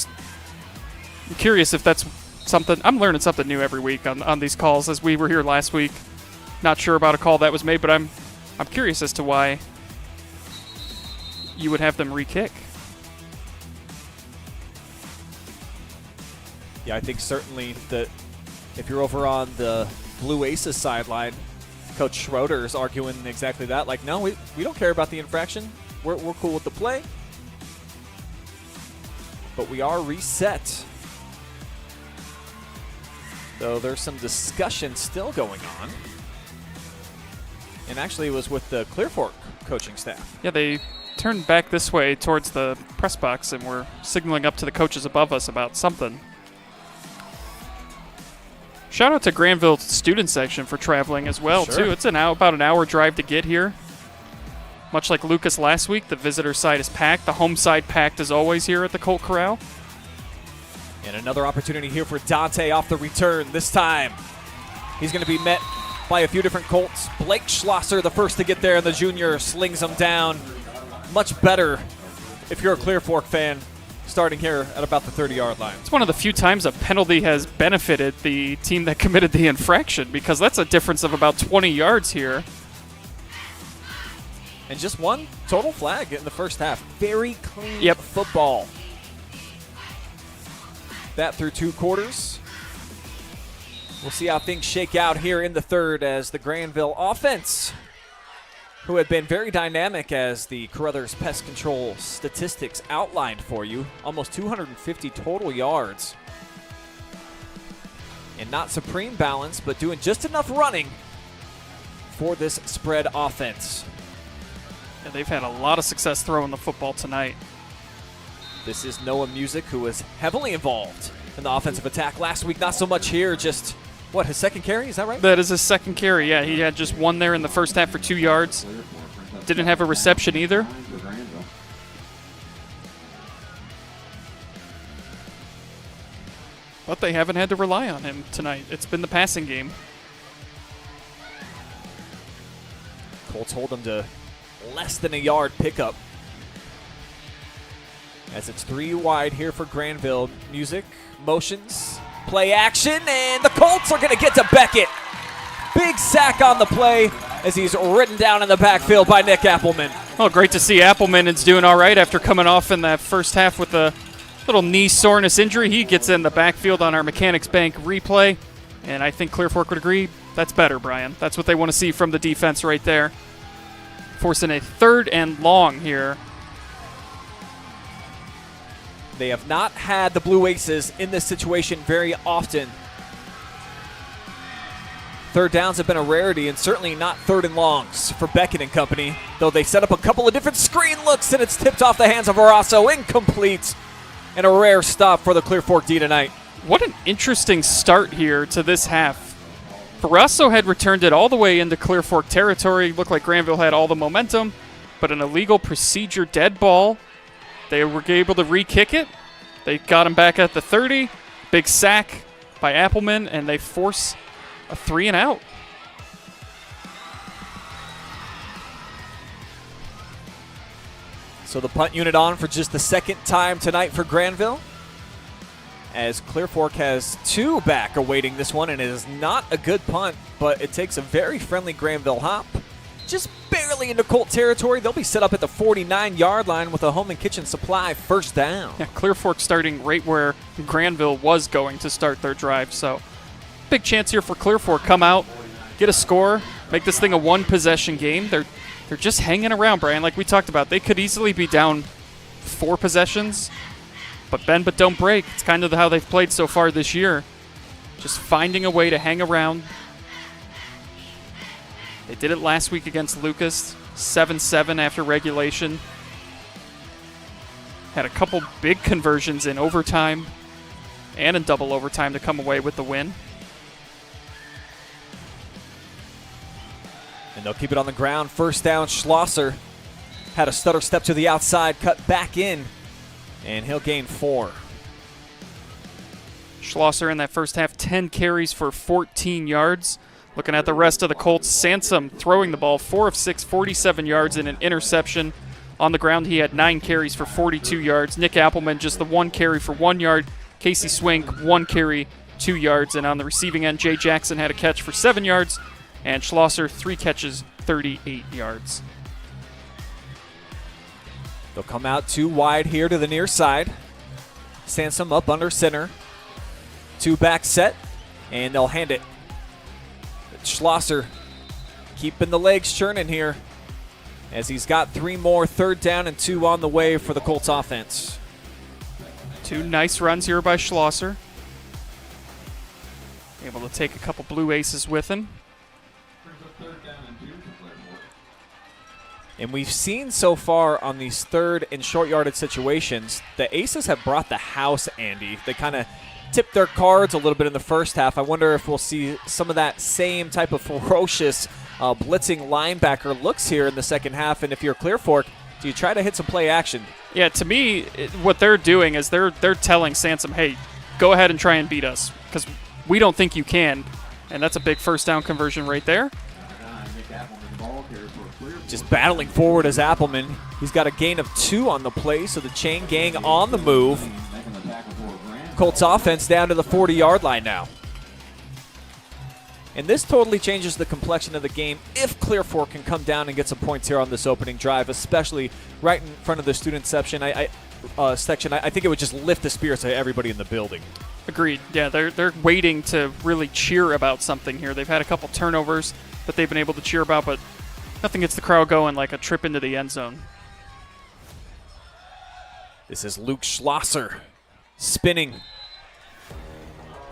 curious if that's something. I'm learning something new every week on these calls as we were here last week. Not sure about a call that was made, but I'm curious as to why you would have them re-kick. Yeah, I think certainly that if you're over on the Blue Aces sideline, Coach Schroeder is arguing exactly that. Like, no, we don't care about the infraction. We're cool with the play. But we are reset. So there's some discussion still going on. And actually it was with the Clear Fork coaching staff. Yeah, they turned back this way towards the press box and were signaling up to the coaches above us about something. Shout out to Granville student section for traveling as well, too. It's about an hour drive to get here. Much like Lucas last week, the visitor side is packed. The home side packed as always here at the Colt Corral. And another opportunity here for Dante off the return. This time, he's going to be met by a few different Colts. Blake Schlosser, the first to get there, and the junior slings him down. Much better if you're a Clear Fork fan, starting here at about the 30-yard line. It's one of the few times a penalty has benefited the team that committed the infraction, because that's a difference of about 20 yards here. And just 1 total flag in the first half. Very clean football. That through 2 quarters. We'll see how things shake out here in the third as the Granville offense, who had been very dynamic as the Carothers pest control statistics outlined for you. Almost 250 total yards. And not supreme balance, but doing just enough running for this spread offense. And they've had a lot of success throwing the football tonight. This is Noah Music, who was heavily involved in the offensive attack last week. Not so much here, just, what, his second carry? Is that right? That is his second carry, yeah. He had just 1 there in the first half for 2 yards. Didn't have a reception either. But they haven't had to rely on him tonight. It's been the passing game. Colts hold them to less than a yard pickup. As it's 3 wide here for Granville. Music, motions, Play action, and the Colts are going to get to Beckett. Big sack on the play as he's ridden down in the backfield by Nick Appleman. Well, great to see Appleman is doing all right after coming off in that first half with a little knee soreness injury. He gets in the backfield on our Mechanics Bank replay, and I think Clear Fork would agree that's better, Brian. That's what they want to see from the defense right there. Forcing a 3rd and long here. They have not had the Blue Aces in this situation very often. 3rd downs have been a rarity, and certainly not 3rd and longs for Beckett and company, though they set up a couple of different screen looks, and it's tipped off the hands of Arasso, incomplete, and a rare stop for the Clear Fork D tonight. What an interesting start here to this half. Arasso had returned it all the way into Clear Fork territory. Looked like Granville had all the momentum, but an illegal procedure dead ball. They were able to re-kick it. They got him back at the 30. Big sack by Appleman, and they force a 3 and out. So the punt unit on for just the 2nd time tonight for Granville, as Clear Fork has 2 back awaiting this one, and it is not a good punt, but it takes a very friendly Granville hop. Just barely into Colt territory. They'll be set up at the 49-yard line with a home and kitchen supply 1st down. Yeah, Clear Fork starting right where Granville was going to start their drive, so big chance here for Clear Fork. Come out, get a score, make this thing a 1-possession game. They're just hanging around, Brian, like we talked about. They could easily be down 4 possessions, but bend but don't break. It's kind of how they've played so far this year. Just finding a way to hang around. They did it last week against Lucas, 7-7 after regulation. Had a couple big conversions in overtime and in double overtime to come away with the win. And they'll keep it on the ground. 1st down, Schlosser had a stutter step to the outside, cut back in, and he'll gain 4. Schlosser in that first half, 10 carries for 14 yards. Looking at the rest of the Colts, Sansom throwing the ball, 4 of 6, 47 yards and an interception. On the ground, he had 9 carries for 42 yards. Nick Appleman just the 1 carry for 1 yard. Casey Swink, 1 carry, 2 yards. And on the receiving end, Jay Jackson had a catch for 7 yards. And Schlosser, 3 catches, 38 yards. They'll come out 2 wide here to the near side. Sansom up under center. 2 back set, and they'll hand it. Schlosser keeping the legs churning here as he's got 3 more 3rd down and 2 on the way for the Colts offense. 2 nice runs here by Schlosser. Able to take a couple Blue Aces with him. And we've seen so far on these 3rd and short yardage situations, the Aces have brought the house, Andy. They kind of tipped their cards a little bit in the first half. I wonder if we'll see some of that same type of ferocious blitzing linebacker looks here in the second half. And if you're Clear Fork, do you try to hit some play action? Yeah, to me, what they're doing is they're telling Sansom, hey, go ahead and try and beat us because we don't think you can. And that's a big 1st down conversion right there. Just battling forward as Appleman. He's got a gain of 2 on the play, so the chain gang on the move. Colts offense down to the 40-yard line now. And this totally changes the complexion of the game if Clear Fork can come down and get some points here on this opening drive, especially right in front of the student section. I think it would just lift the spirits of everybody in the building. Agreed. Yeah, they're waiting to really cheer about something here. They've had a couple turnovers that they've been able to cheer about, but nothing gets the crowd going like a trip into the end zone. This is Luke Schlosser spinning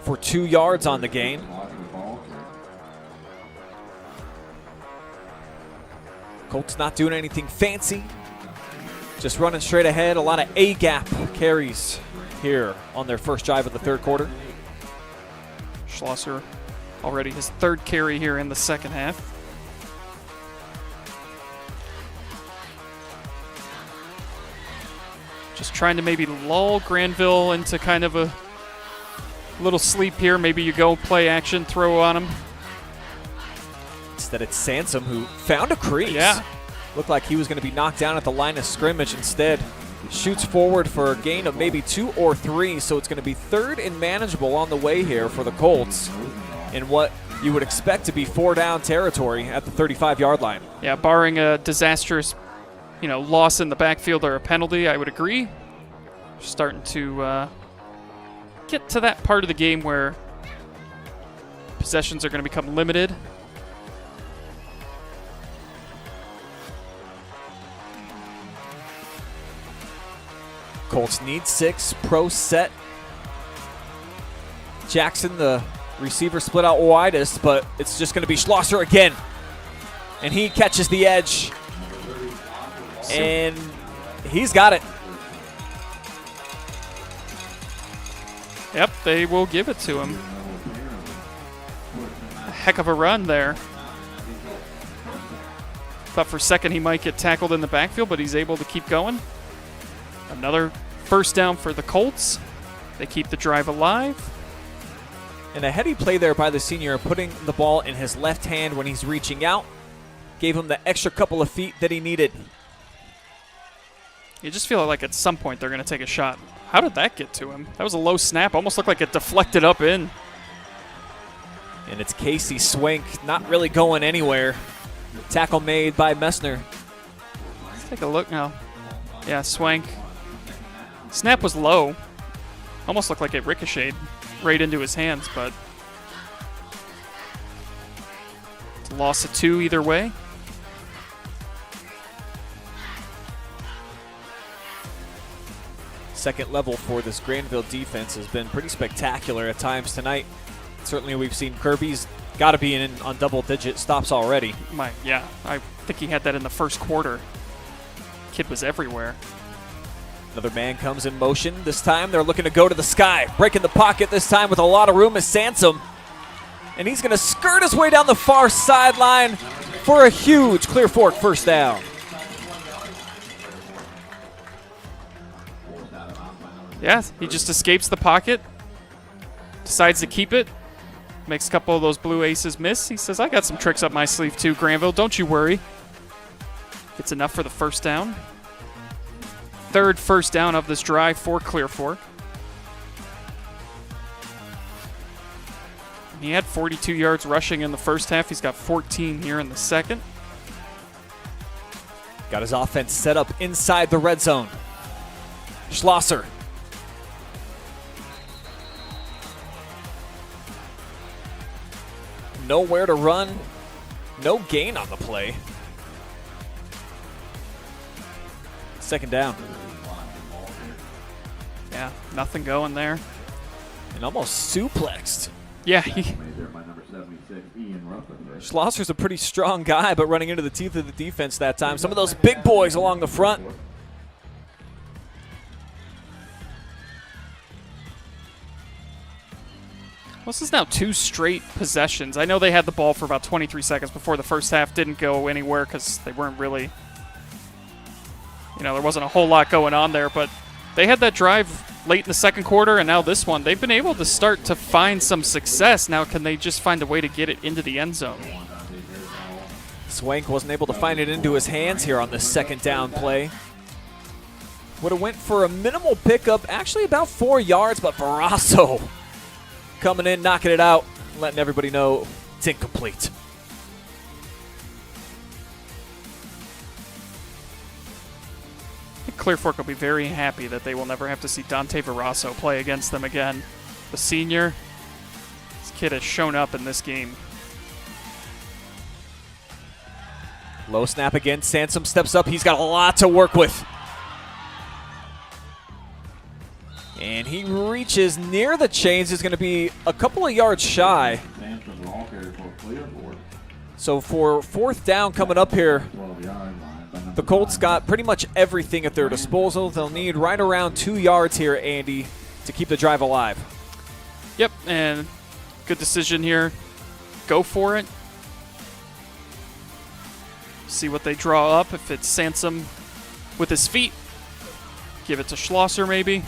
for 2 yards on the gain. Colts not doing anything fancy, just running straight ahead. A lot of A-gap carries here on their first drive of the 3rd quarter. Schlosser already his 3rd carry here in the second half. Just trying to maybe lull Granville into kind of a little sleep here. Maybe you go play action, throw on him. Instead, it's Sansom who found a crease. Yeah. Looked like he was going to be knocked down at the line of scrimmage. Instead, shoots forward for a gain of maybe 2 or 3, so it's going to be 3rd and manageable on the way here for the Colts in what you would expect to be 4-down territory at the 35-yard line. Yeah, barring a disastrous, loss in the backfield or a penalty, I would agree. Starting to get to that part of the game where possessions are going to become limited. Colts need 6, pro set. Jackson, the receiver, split out widest, but it's just going to be Schlosser again. And he catches the edge. And he's got it. Yep, they will give it to him. A heck of a run there. Thought for a second he might get tackled in the backfield, but he's able to keep going. Another first down for the Colts. They keep the drive alive. And a heady play there by the senior, putting the ball in his left hand when he's reaching out. Gave him the extra couple of feet that he needed. You just feel like at some point they're going to take a shot. How did that get to him? That was a low snap. Almost looked like it deflected up in. And it's Casey Swank, not really going anywhere. Tackle made by Messner. Let's take a look now. Yeah, Swank. Snap was low. Almost looked like it ricocheted right into his hands, but it's a loss of 2 either way. Second level for this Granville defense has been pretty spectacular at times tonight. Certainly we've seen Kirby's got to be in on double-digit stops already. Yeah, I think he had that in the first quarter. Kid was everywhere. Another man comes in motion. This time they're looking to go to the sky. Breaking the pocket this time with a lot of room is Sansom. And he's going to skirt his way down the far sideline for a huge Clear Fork first down. Yeah, he just escapes the pocket. Decides to keep it. Makes a couple of those blue aces miss. He says, I got some tricks up my sleeve too, Granville. Don't you worry. Gets enough for the first down. 3rd first down of this drive for Clear Fork. He had 42 yards rushing in the first half. He's got 14 here in the second. Got his offense set up inside the red zone. Schlosser. Nowhere to run. No gain on the play. Second down. Yeah, nothing going there. And almost suplexed. Yeah, Schlosser's a pretty strong guy, but running into the teeth of the defense that time. Some of those big boys along the front. This is now 2 straight possessions. I know they had the ball for about 23 seconds before the first half. Didn't go anywhere because they weren't really, there wasn't a whole lot going on there. But they had that drive late in the second quarter, and now this one. They've been able to start to find some success. Now can they just find a way to get it into the end zone? Swank wasn't able to find it into his hands here on the second down play. Would have went for a minimal pickup, actually about 4 yards, but Barrasso coming in, knocking it out, letting everybody know it's incomplete. I think Clear Fork will be very happy that they will never have to see Dante Barrasso play against them again. The senior, this kid has shown up in this game. Low snap again. Sansom steps up. He's got a lot to work with. And he reaches near the chains. Is going to be a couple of yards shy. So for 4th down coming up here, the Colts got pretty much everything at their disposal. They'll need right around 2 yards here, Andy, to keep the drive alive. Yep, and good decision here. Go for it. See what they draw up. If it's Sansom with his feet, give it to Schlosser maybe.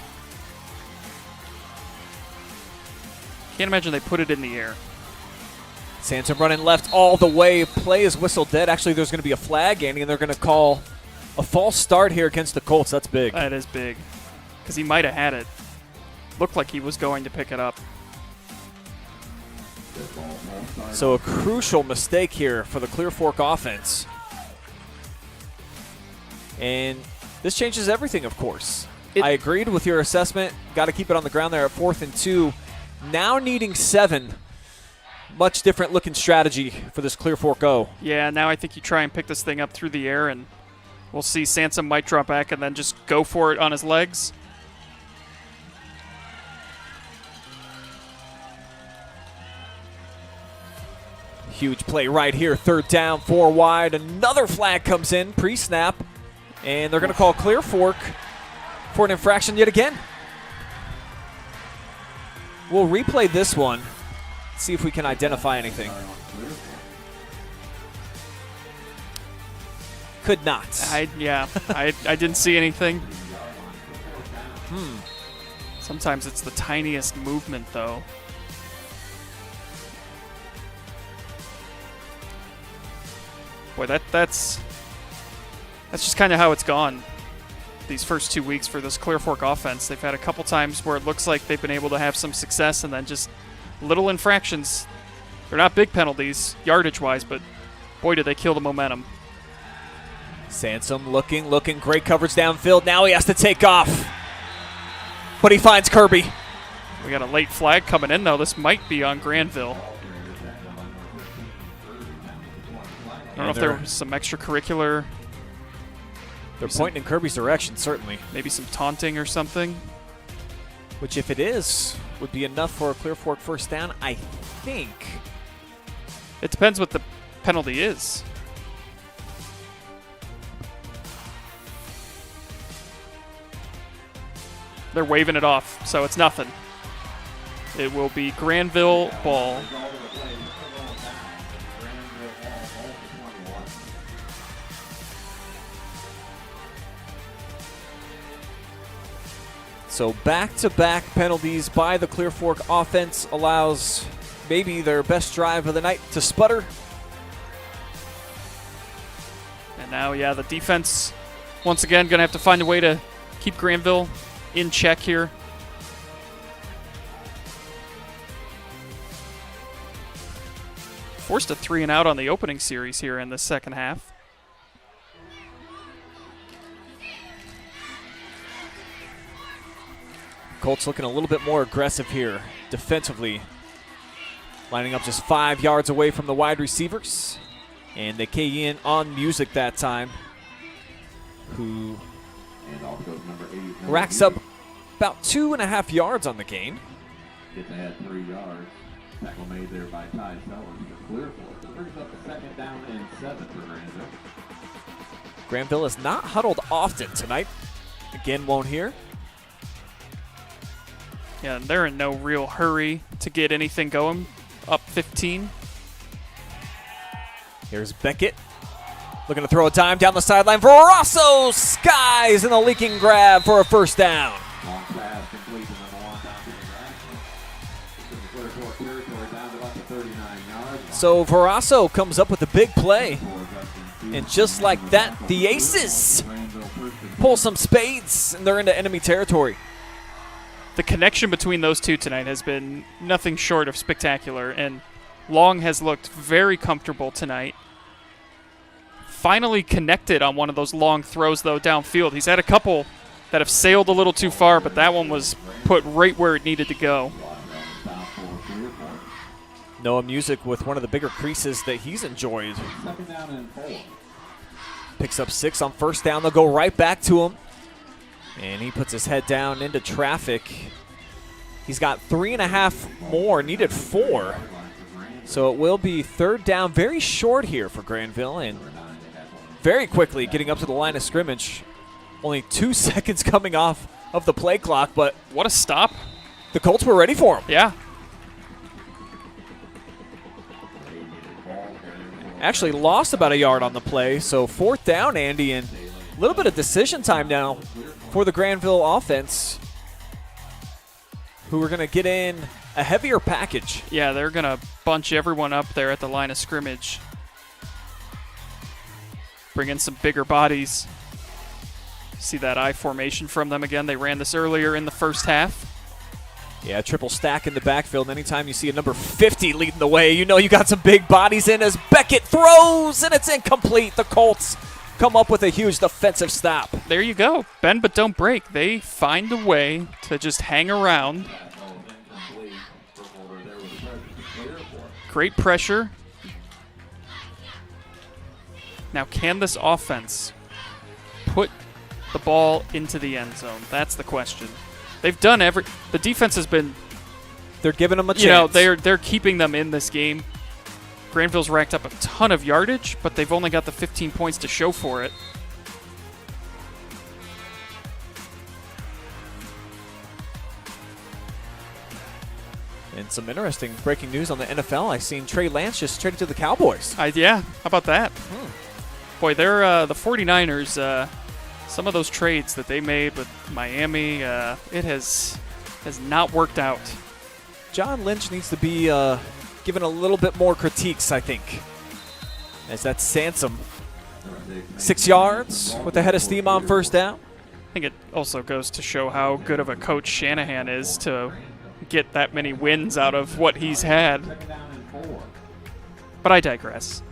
Can't imagine they put it in the air. Sansom running left all the way. Play is whistled dead. Actually, there's going to be a flag, Andy, and they're going to call A false start here against the Colts. That's big. That is big. Because he might have had it. Looked like he was going to pick it up. So a crucial mistake here for the Clear Fork offense. And this changes everything, of course. I agreed with your assessment. Got to keep it on the ground there at 4th and 2. Now needing 7. Much different looking strategy for this Clear Fork O. Yeah, now I think you try and pick this thing up through the air, and we'll see Sansom might drop back and then just go for it on his legs. Huge play right here. 3rd down, 4 wide. Another flag comes in pre-snap, and they're going to call Clear Fork for an infraction yet again. We'll replay this one, see if we can identify anything. Could not. I didn't see anything. Sometimes it's the tiniest movement, though. Boy, that's just kind of how it's gone these first 2 weeks for this Clear Fork offense. They've had a couple times where it looks like they've been able to have some success, and then just little infractions. They're not big penalties, yardage-wise, but boy, did they kill the momentum. Sansom looking, great coverage downfield. Now he has to take off, but he finds Kirby. We got a late flag coming in, though. This might be on Granville. I don't know if there was some extracurricular. They're pointing in Kirby's direction, certainly. Maybe some taunting or something. Which, if it is, would be enough for a Clear Fork first down, I think. It depends what the penalty is. They're waving it off, so it's nothing. It will be Granville ball. So back-to-back penalties by the Clear Fork offense allows maybe their best drive of the night to sputter. And now, yeah, the defense, once again, going to have to find a way to keep Granville in check here. Forced a 3-and-out on the opening series here in the second half. Colts looking a little bit more aggressive here defensively. Lining up just 5 yards away from the wide receivers. And they key in on Music that time, who racks up about 2.5 yards on the gain. Gets ahead 3 yards. Tackle made there by Ty Sellers to Clear Fork. It brings up the 2nd down and 7 for Granville. Granville is not huddled often tonight. Again, won't hear. Yeah, they're in no real hurry to get anything going. Up 15. Here's Beckett. Looking to throw a dime down the sideline. Verasso skies in the leaking grab for a first down. Long pass complete to number 1 down to the grass. This is Clear Fork territory down to about the 39-yard line. So Verasso comes up with a big play. And just like that, the Aces pull some spades, and they're into enemy territory. The connection between those two tonight has been nothing short of spectacular, and Long has looked very comfortable tonight. Finally connected on one of those long throws, though, downfield. He's had a couple that have sailed a little too far, but that one was put right where it needed to go. Noah Music with one of the bigger creases that he's enjoyed. Picks up 6 on first down. They'll go right back to him. And he puts his head down into traffic. He's got 3.5 more, needed 4. So it will be 3rd down, very short here for Granville, and very quickly getting up to the line of scrimmage. Only 2 seconds coming off of the play clock, but what a stop. The Colts were ready for him. Yeah. Actually lost about a yard on the play, so 4th down, Andy, and a little bit of decision time now for the Granville offense, who are going to get in a heavier package. Yeah, they're going to bunch everyone up there at the line of scrimmage. Bring in some bigger bodies. See that I formation from them again. They ran this earlier in the first half. Yeah, triple stack in the backfield. Anytime you see a number 50 leading the way, you know you got some big bodies in as Beckett throws, and it's incomplete. The Colts come up with a huge defensive stop. There you go. Bend but don't break. They find a way to just hang around. Great pressure. Now, can this offense put the ball into the end zone? That's the question. They've done the defense has been, they're giving them a chance. You know, they're keeping them in this game. Granville's racked up a ton of yardage, but they've only got the 15 points to show for it. And some interesting breaking news on the NFL. I've seen Trey Lance just traded to the Cowboys. Yeah, how about that? Boy, they're the 49ers. Some of those trades that they made with Miami, it has not worked out. John Lynch needs to be given a little bit more critiques, I think. As that's Sansom. 6 yards with the head of steam on first down. I think it also goes to show how good of a coach Shanahan is to get that many wins out of what he's had. But I digress.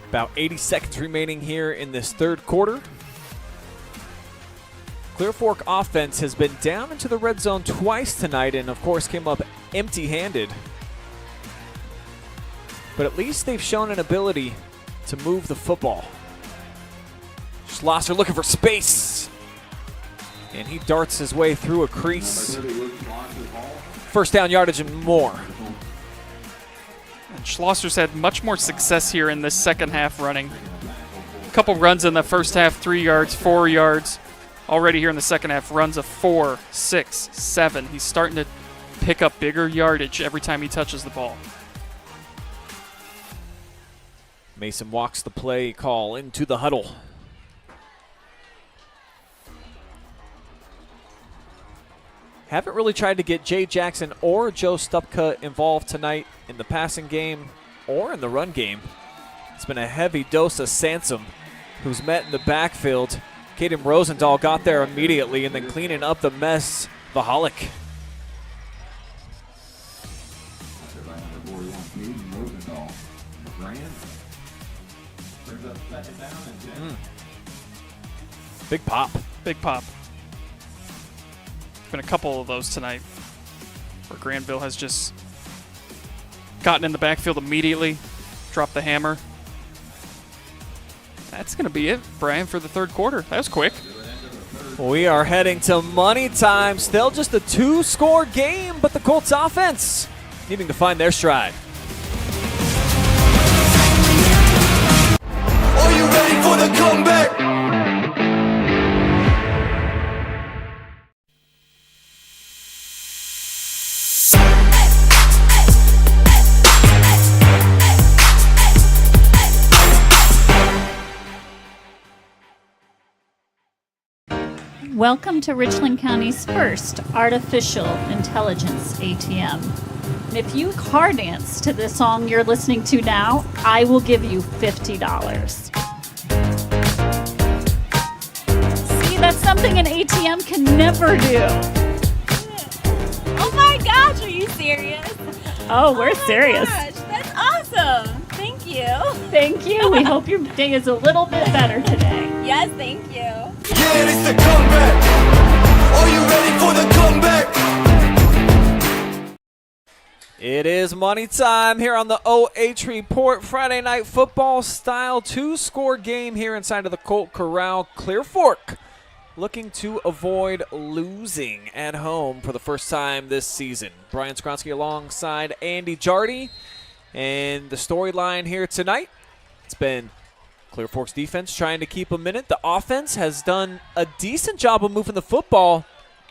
About 80 seconds remaining here in this third quarter. Clear Fork offense has been down into the red zone twice tonight and, of course, came up empty-handed. But at least they've shown an ability to move the football. Schlosser looking for space. And he darts his way through a crease. First down yardage and more. And Schlosser's had much more success here in this second half running. A couple runs in the first half, 3 yards, 4 yards. Already here in the second half, runs of 4, 6, 7. He's starting to pick up bigger yardage every time he touches the ball. Mason walks the play call into the huddle. Haven't really tried to get Jay Jackson or Joe Stupka involved tonight in the passing game or in the run game. It's been a heavy dose of Sansom, who's met in the backfield. Caden Rosendahl got there immediately and then cleaning up the mess, Vahalik. Big pop. Big pop. Been a couple of those tonight where Granville has just gotten in the backfield immediately, dropped the hammer. That's going to be it, Brian, for the third quarter. That was quick. We are heading to money time. Still just a 2-score game, but the Colts offense needing to find their stride. Are you ready for the comeback? Welcome to Richland County's first artificial intelligence ATM. And if you car dance to the song you're listening to now, I will give you $50. See, that's something an ATM can never do. Oh my gosh, are you serious? Oh, we're serious. Gosh, that's awesome. Thank you. Thank you. We hope your day is a little bit better today. Yes, thank you. Yeah, it's the comeback. Are you ready for the comeback? It is money time here on the OH Report. Friday night football style 2-score game here inside of the Colt Corral. Clear Fork looking to avoid losing at home for the first time this season. Brian Skronsky alongside Andy Jardy. And the storyline here tonight, it's been Clear Fork's defense trying to keep them in it. The offense has done a decent job of moving the football,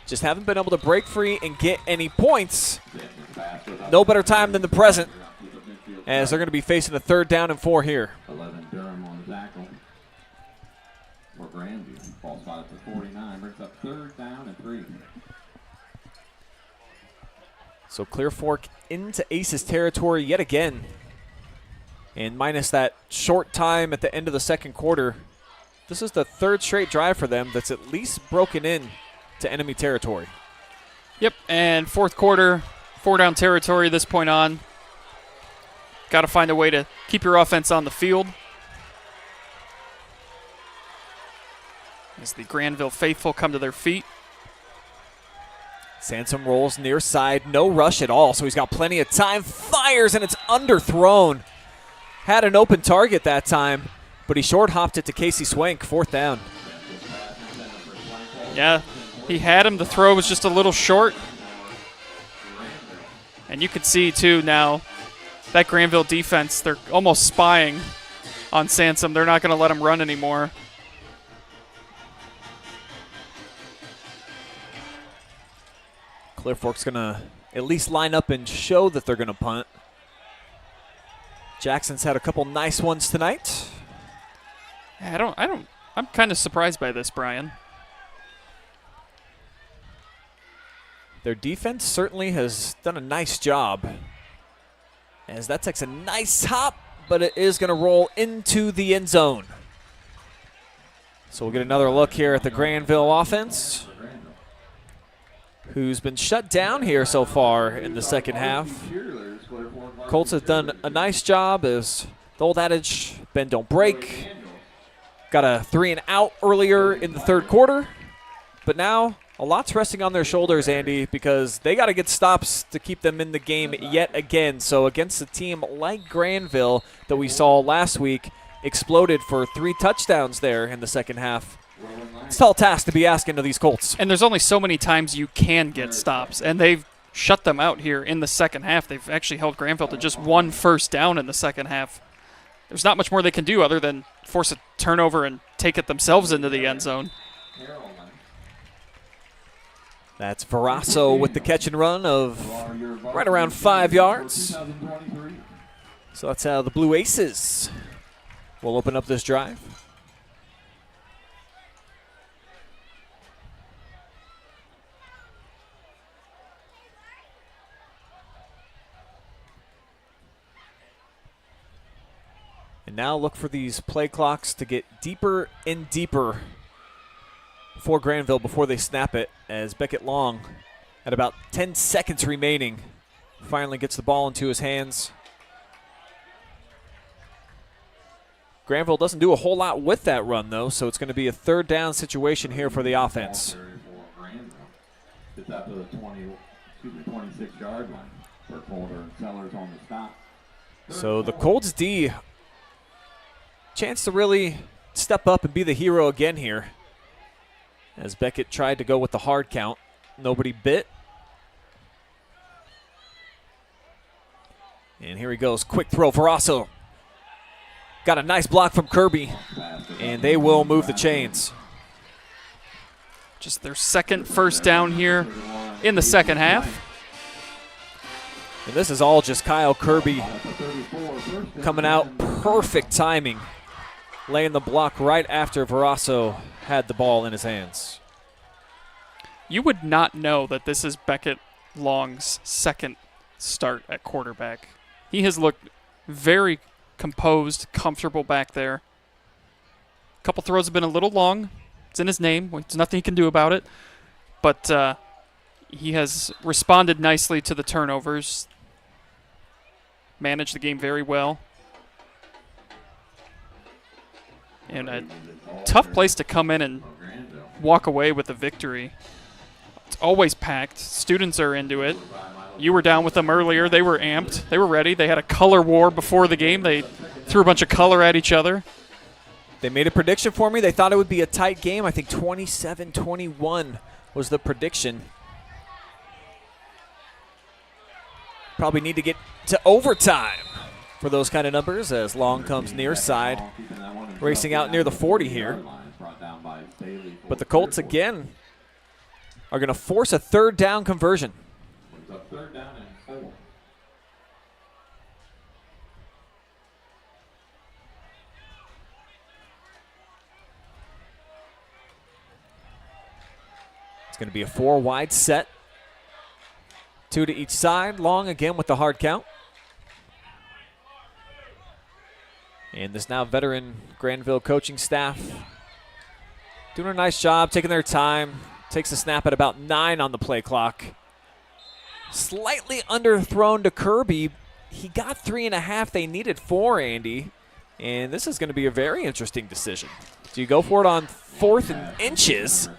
just haven't been able to break free and get any points. No better time than the present, as they're going to be facing a 3rd down and 4 here. 11 Durham on the tackle for Granville. Ball spotted to 49, brings up 3rd down and 3. So Clear Fork into Aces territory yet again. And minus that short time at the end of the second quarter, this is the third straight drive for them that's at least broken in to enemy territory. Yep, and fourth quarter, 4-down territory this point on. Got to find a way to keep your offense on the field. As the Granville faithful come to their feet. Sansom rolls near side, no rush at all, so he's got plenty of time. Fires, and it's underthrown. Had an open target that time, but he short hopped it to Casey Swank, 4th down. Yeah, he had him. The throw was just a little short. And you can see, too, now that Granville defense, they're almost spying on Sansom. They're not going to let him run anymore. Clear Fork's going to at least line up and show that they're going to punt. Jackson's had a couple nice ones tonight. I'm kind of surprised by this, Brian. Their defense certainly has done a nice job. As that takes a nice hop, but it is going to roll into the end zone. So we'll get another look here at the Granville offense, who's been shut down here so far in the second half. Colts have done a nice job, as the old adage, bend don't break. Got a 3-and-out earlier in the third quarter, but now a lot's resting on their shoulders, Andy, because they got to get stops to keep them in the game yet again. So against a team like Granville that we saw last week, exploded for 3 touchdowns there in the second half. It's a tall task to be asking of these Colts. And there's only so many times you can get stops, and they've shut them out here in the second half. They've actually held Granville to just 1 first down in the second half. There's not much more they can do other than force a turnover and take it themselves into the end zone. That's Verasso with the catch and run of right around 5 yards. So that's how the Blue Aces will open up this drive. And now look for these play clocks to get deeper and deeper for Granville before they snap it, as Beckett Long, at about 10 seconds remaining, finally gets the ball into his hands. Granville doesn't do a whole lot with that run, though, so it's going to be a 3rd down situation here for the offense. It's up to the 26-yard line for Colter and Sellers on the stop. So the Colts D, chance to really step up and be the hero again here, as Beckett tried to go with the hard count. Nobody bit. And here he goes. Quick throw. Verasso got a nice block from Kirby, and they will move the chains. Just their 2nd first down here in the second half. And this is all just Kyle Kirby coming out. Perfect timing. Laying the block right after Verasso had the ball in his hands. You would not know that this is Beckett Long's 2nd start at quarterback. He has looked very composed, comfortable back there. A couple throws have been a little long. It's in his name. There's nothing he can do about it. But he has responded nicely to the turnovers. Managed the game very well. And a tough place to come in and walk away with a victory. It's always packed. Students are into it. You were down with them earlier. They were amped. They were ready. They had a color war before the game. They threw a bunch of color at each other. They made a prediction for me. They thought it would be a tight game. I think 27-21 was the prediction. Probably need to get to overtime for those kind of numbers, as Long comes near side, racing out near the 40 here. But the Colts again are going to force a 3rd down conversion. It's going to be a 4 wide set. 2 to each side. Long again with the hard count. And this now veteran Granville coaching staff Doing a nice job, taking their time. Takes a snap at about 9 on the play clock. Slightly underthrown to Kirby. He got 3.5. They needed 4, Andy. And this is going to be a very interesting decision. Do you go for it on 4th and inches?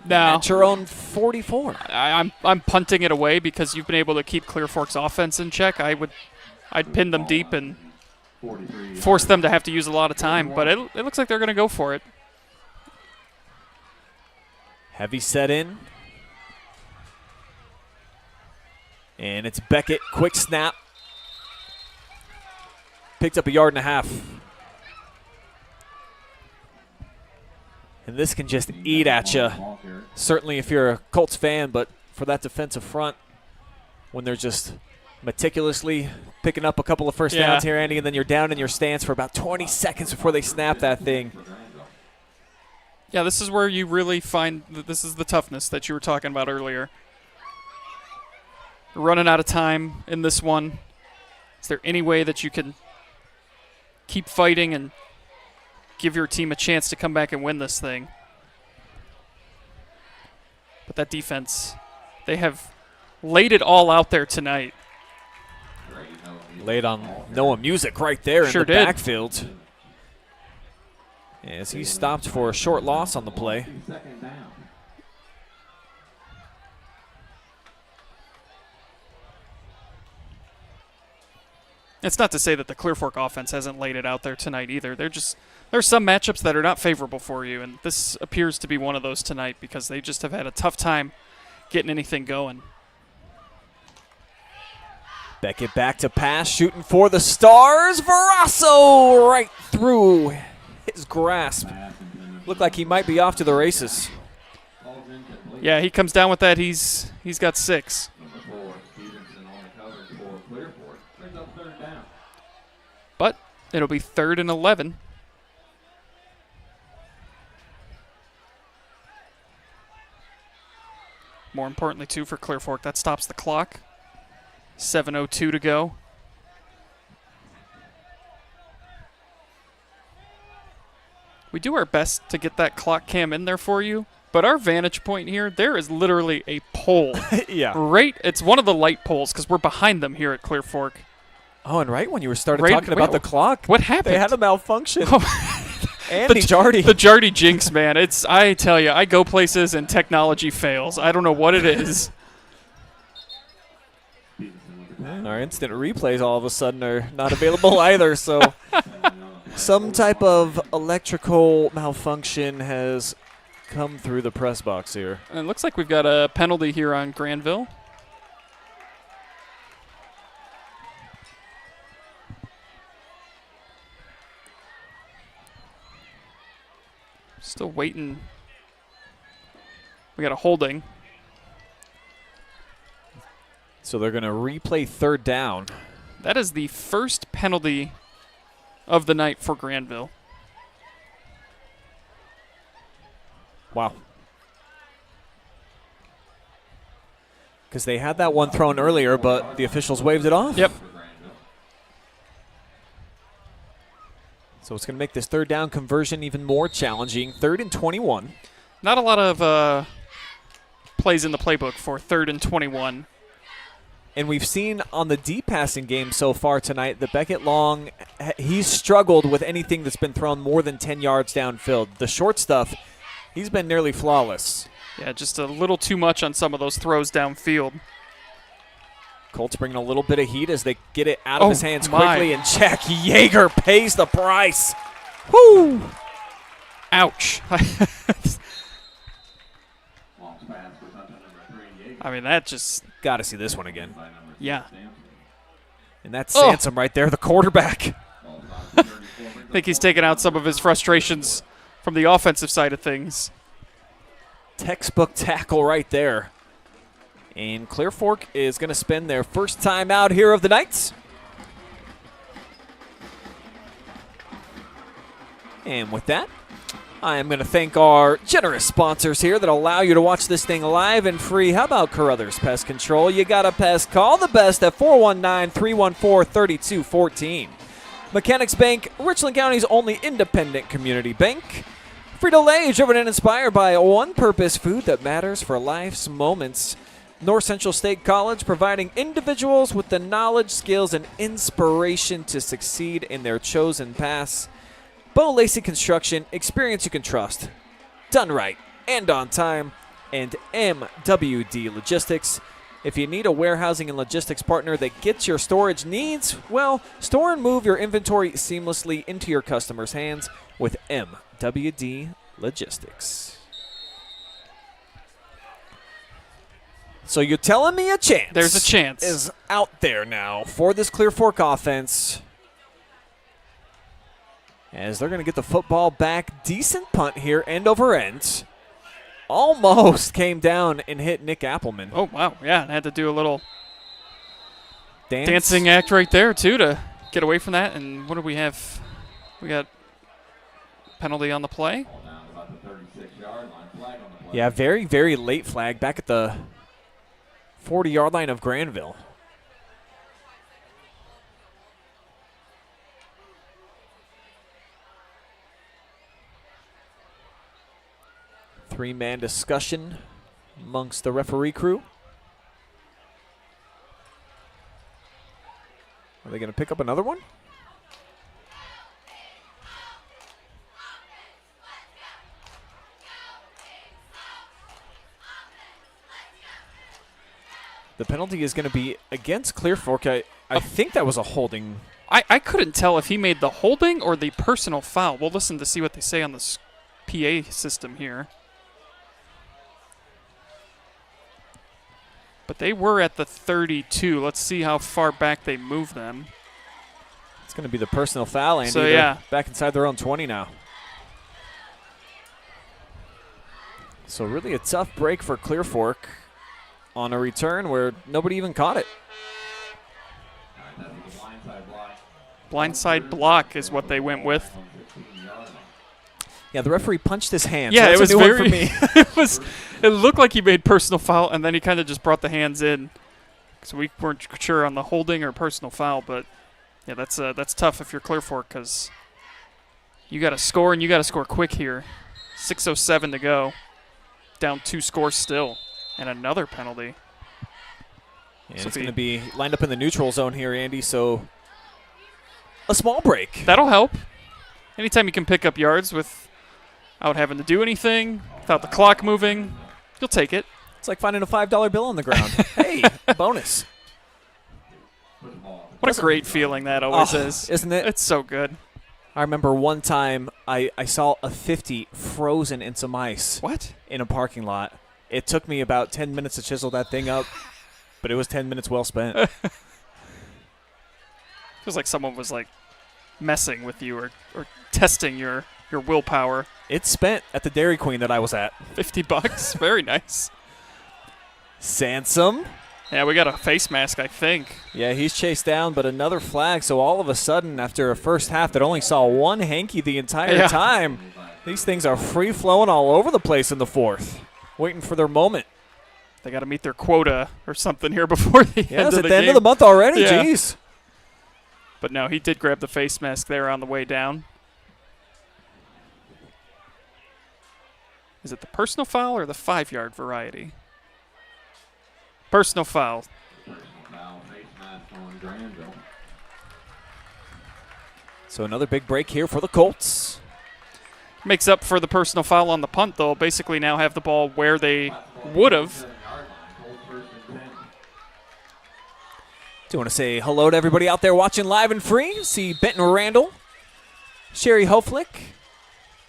No. At your own 44. I'm punting it away because you've been able to keep Clear Fork's offense in check. I'd pin them deep and force them to have to use a lot of time. But it looks like they're going to go for it. Heavy set in. And it's Beckett. Quick snap. Picked up 1.5 yards. And this can just eat at you. Certainly if you're a Colts fan, but for that defensive front, when they're just meticulously picking up a couple of first downs here, Andy, and then you're down in your stance for about 20 seconds before they snap that thing. Yeah, this is where you really find that this is the toughness that you were talking about earlier. You're running out of time in this one. Is there any way that you can keep fighting and give your team a chance to come back and win this thing? But that defense, they have laid it all out there tonight. Laid on Noah Music right there in the backfield. As he stopped for a short loss on the play. It's not to say that the Clear Fork offense hasn't laid it out there tonight either. There's some matchups that are not favorable for you, and this appears to be one of those tonight because they just have had a tough time getting anything going. Beckett back to pass, shooting for the stars. Verasso right through his grasp. Looked like he might be off to the races. Yeah, he comes down with that. He's got 6. But it'll be 3rd and 11. More importantly, too, for Clear Fork, that stops the clock. 7:02 to go. We do our best to get that clock cam in there for you, but our vantage point here, there is literally a pole. Yeah. Right? It's one of the light poles because we're behind them here at Clear Fork. Oh, and right when you were talking about the clock, what happened? They had a malfunction. Andy Jardy. The Jardy jinx, man. I tell you, I go places and technology fails. I don't know what it is. Our instant replays all of a sudden are not available either, so some type of electrical malfunction has come through the press box here. And it looks like we've got a penalty here on Granville. Still waiting. We got a holding. So they're going to replay 3rd down. That is the first penalty of the night for Granville. Wow. Because they had that one thrown earlier, but the officials waved it off. Yep. So it's going to make this 3rd down conversion even more challenging. 3rd and 21. Not a lot of plays in the playbook for 3rd and 21. And we've seen on the deep passing game so far tonight that Beckett Long, he's struggled with anything that's been thrown more than 10 yards downfield. The short stuff, he's been nearly flawless. Yeah, just a little too much on some of those throws downfield. Colts bringing a little bit of heat as they get it out of his hands quickly, and Jack Yeager pays the price. Woo! Ouch. I mean, that just... Got to see this one again. Yeah. And that's Sansom right there, the quarterback. I think he's taken out some of his frustrations from the offensive side of things. Textbook tackle right there. And Clear Fork is going to spend their first time out here of the night. And with that, I am going to thank our generous sponsors here that allow you to watch this thing live and free. How about Carothers Pest Control? You got a pest, call the best at 419-314-3214. Mechanics Bank, Richland County's only independent community bank. Frito-Lay, driven and inspired by one-purpose food that matters for life's moments. North Central State College providing individuals with the knowledge, skills, and inspiration to succeed in their chosen paths. Lacey Construction, experience you can trust. Done right and on time. And MWD Logistics. If you need a warehousing and logistics partner that gets your storage needs, well, store and move your inventory seamlessly into your customers' hands with MWD Logistics. So you're telling me a chance? There's a chance. Is out there now for this Clear Fork offense. As they're going to get the football back. Decent punt here, end over end. Almost came down and hit Nick Appleman. Oh, wow. Yeah, had to do a little dancing act right there, too, to get away from that. And what do we have? We got penalty on the play. Yeah, very, very late flag back at the 40-yard line of Granville. Three-man discussion amongst the referee crew. Are they going to pick up another one? The penalty is going to be against Clear Fork. I think that was a holding. I couldn't tell if he made the holding or the personal foul. We'll listen to see what they say on this PA system here. But they were at the 32. Let's see how far back they move them. It's going to be the personal foul, Andy. So, yeah. They're back inside their own 20 now. So really a tough break for Clear Fork on a return where nobody even caught it. Blindside block is what they went with. Yeah, the referee punched his hand. Yeah, so it was a new very. one for me. It looked like he made personal foul, and then he kind of just brought the hands in. So we weren't sure on the holding or personal foul, but yeah, that's tough if you're Clear Fork because you got to score and you got to score quick here. 6:07 to go, down 2 scores still, and another penalty. And so it's going to be lined up in the neutral zone here, Andy. So a small break. That'll help. Anytime you can pick up yards without having to do anything, without the clock moving, you'll take it. It's like finding a $5 bill on the ground. Hey, bonus. What a great feeling that always is. Isn't it? It's so good. I remember one time I saw a 50 frozen in some ice. What? In a parking lot. It took me about 10 minutes to chisel that thing up, but it was 10 minutes well spent. Feels like someone was like messing with you or testing your willpower. It's spent at the Dairy Queen that I was at. $50. Very nice. Sansom. Yeah, we got a face mask, I think. Yeah, he's chased down, but another flag. So all of a sudden, after a first half that only saw one hanky the entire time, these things are free-flowing all over the place in the fourth, waiting for their moment. They got to meet their quota or something here before the end of the game. Yeah, it's at the end of the month already. Yeah. Jeez. But no, he did grab the face mask there on the way down. Is it the personal foul or the 5-yard variety? Personal foul. So another big break here for the Colts. Makes up for the personal foul on the punt, though. Basically now have the ball where they would have. Do want to say hello to everybody out there watching live and free. See Benton Randall, Sherry Hoflick,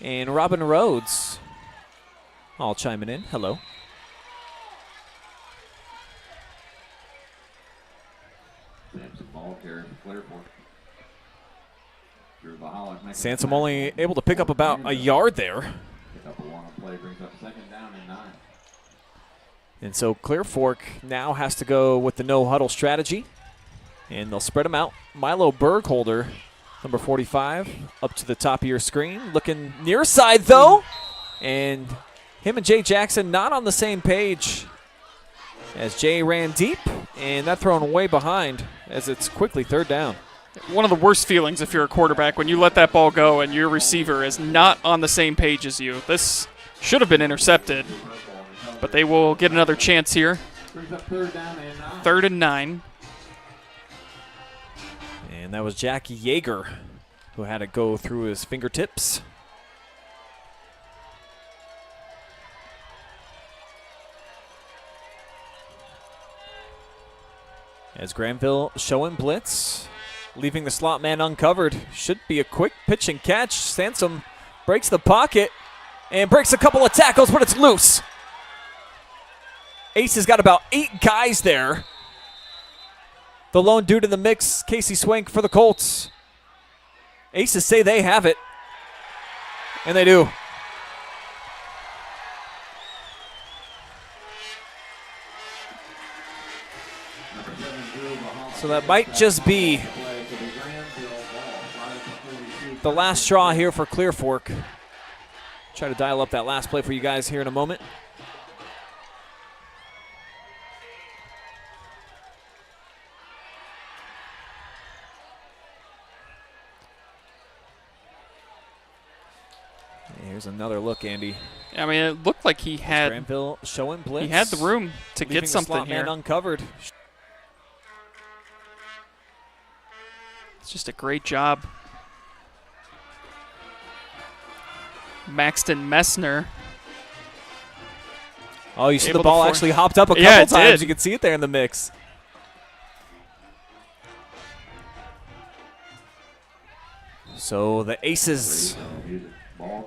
and Robin Rhodes all chiming in. Hello. Sansom only able to pick up about a yard there. And so Clear Fork now has to go with the no-huddle strategy. And they'll spread them out. Milo Bergholder, number 45, up to the top of your screen. Looking near side, though. And him and Jay Jackson not on the same page as Jay ran deep. And that thrown way behind as it's quickly third down. One of the worst feelings if you're a quarterback when you let that ball go and your receiver is not on the same page as you. This should have been intercepted, but they will get another chance here. Third and 9. And that was Jack Yeager who had it go through his fingertips. As Granville showing blitz, leaving the slot man uncovered. Should be a quick pitch and catch. Sansom breaks the pocket and breaks a couple of tackles, but it's loose. Ace has got about 8 guys there. The lone dude in the mix, Casey Swank for the Colts. Aces say they have it, and they do. So that might just be the last straw here for Clear Fork. Try to dial up that last play for you guys here in a moment. Here's another look, Andy. I mean, it looked like he had Granville showing blitz. He had the room to get something the slot here. Man uncovered. It's just a great job. Maxton Messner. Oh, you see the ball actually hopped up a couple times. You can see it there in the mix. So the Aces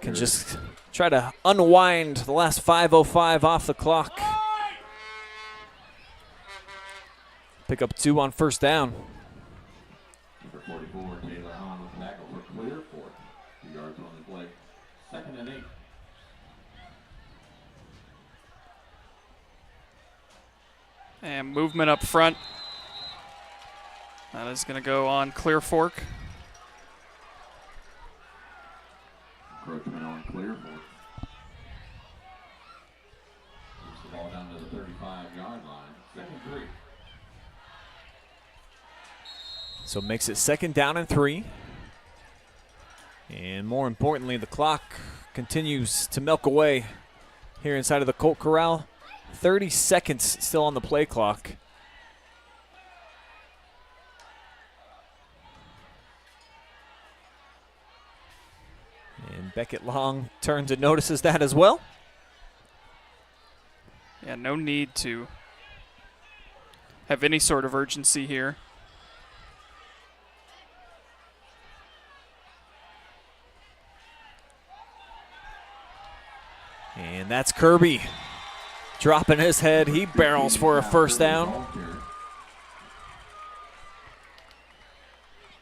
can just try to unwind the last 5:05 off the clock. Pick up 2 on first down. Number 44, Taylor Hahn with tackle for Clear Fork. 2 yards on the play. 2nd and 8. And movement up front. That is going to go on Clear Fork. Encroachment on Clear Fork. Moves the ball down to the 35-yard line. 2nd 3. So makes it 2nd down and 3. And more importantly, the clock continues to milk away here inside of the Colt Corral. 30 seconds still on the play clock. And Beckett Long turns and notices that as well. Yeah, no need to have any sort of urgency here. And that's Kirby dropping his head. He barrels for a first down.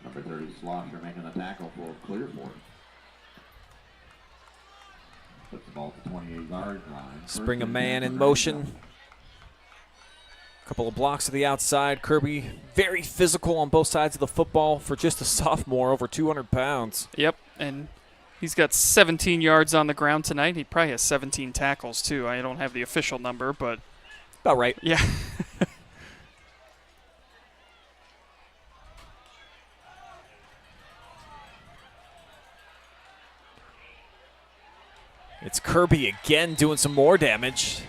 Number 30, Schlosser making the tackle for Clear Fork. Puts the ball to 28-yard line. Spring a man in motion. A couple of blocks to the outside. Kirby very physical on both sides of the football for just a sophomore, over 200 pounds. Yep, and he's got 17 yards on the ground tonight. He probably has 17 tackles, too. I don't have the official number, but about right. Yeah. It's Kirby again doing some more damage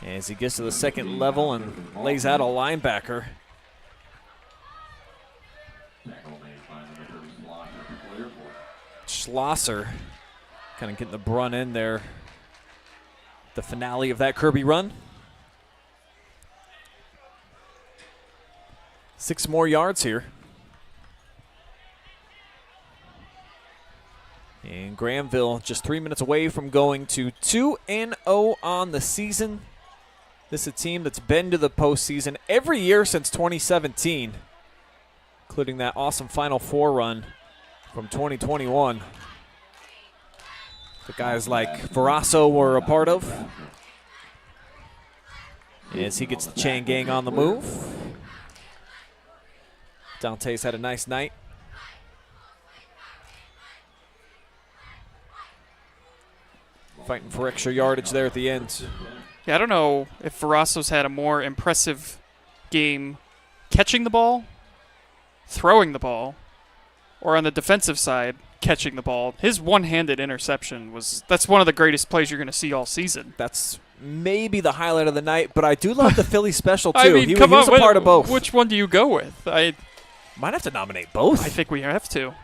as he gets to the 2nd level and lays out a linebacker. Schlosser kind of getting the brunt in there. The finale of that Kirby run. 6 more yards here. And Granville just 3 minutes away from going to 2-0 on the season. This is a team that's been to the postseason every year since 2017, including that awesome Final Four run from 2021. The guys like Verasso were a part of. As he gets the chain gang on the move. Dante's had a nice night. Fighting for extra yardage there at the end. Yeah, I don't know if Verasso's had a more impressive game catching the ball, throwing the ball, or on the defensive side, catching the ball. His one-handed interception that's one of the greatest plays you're going to see all season. That's maybe the highlight of the night, but I do love the Philly special, too. I mean, he come was on, a part of both. Which one do you go with? Might have to nominate both. I think we have to.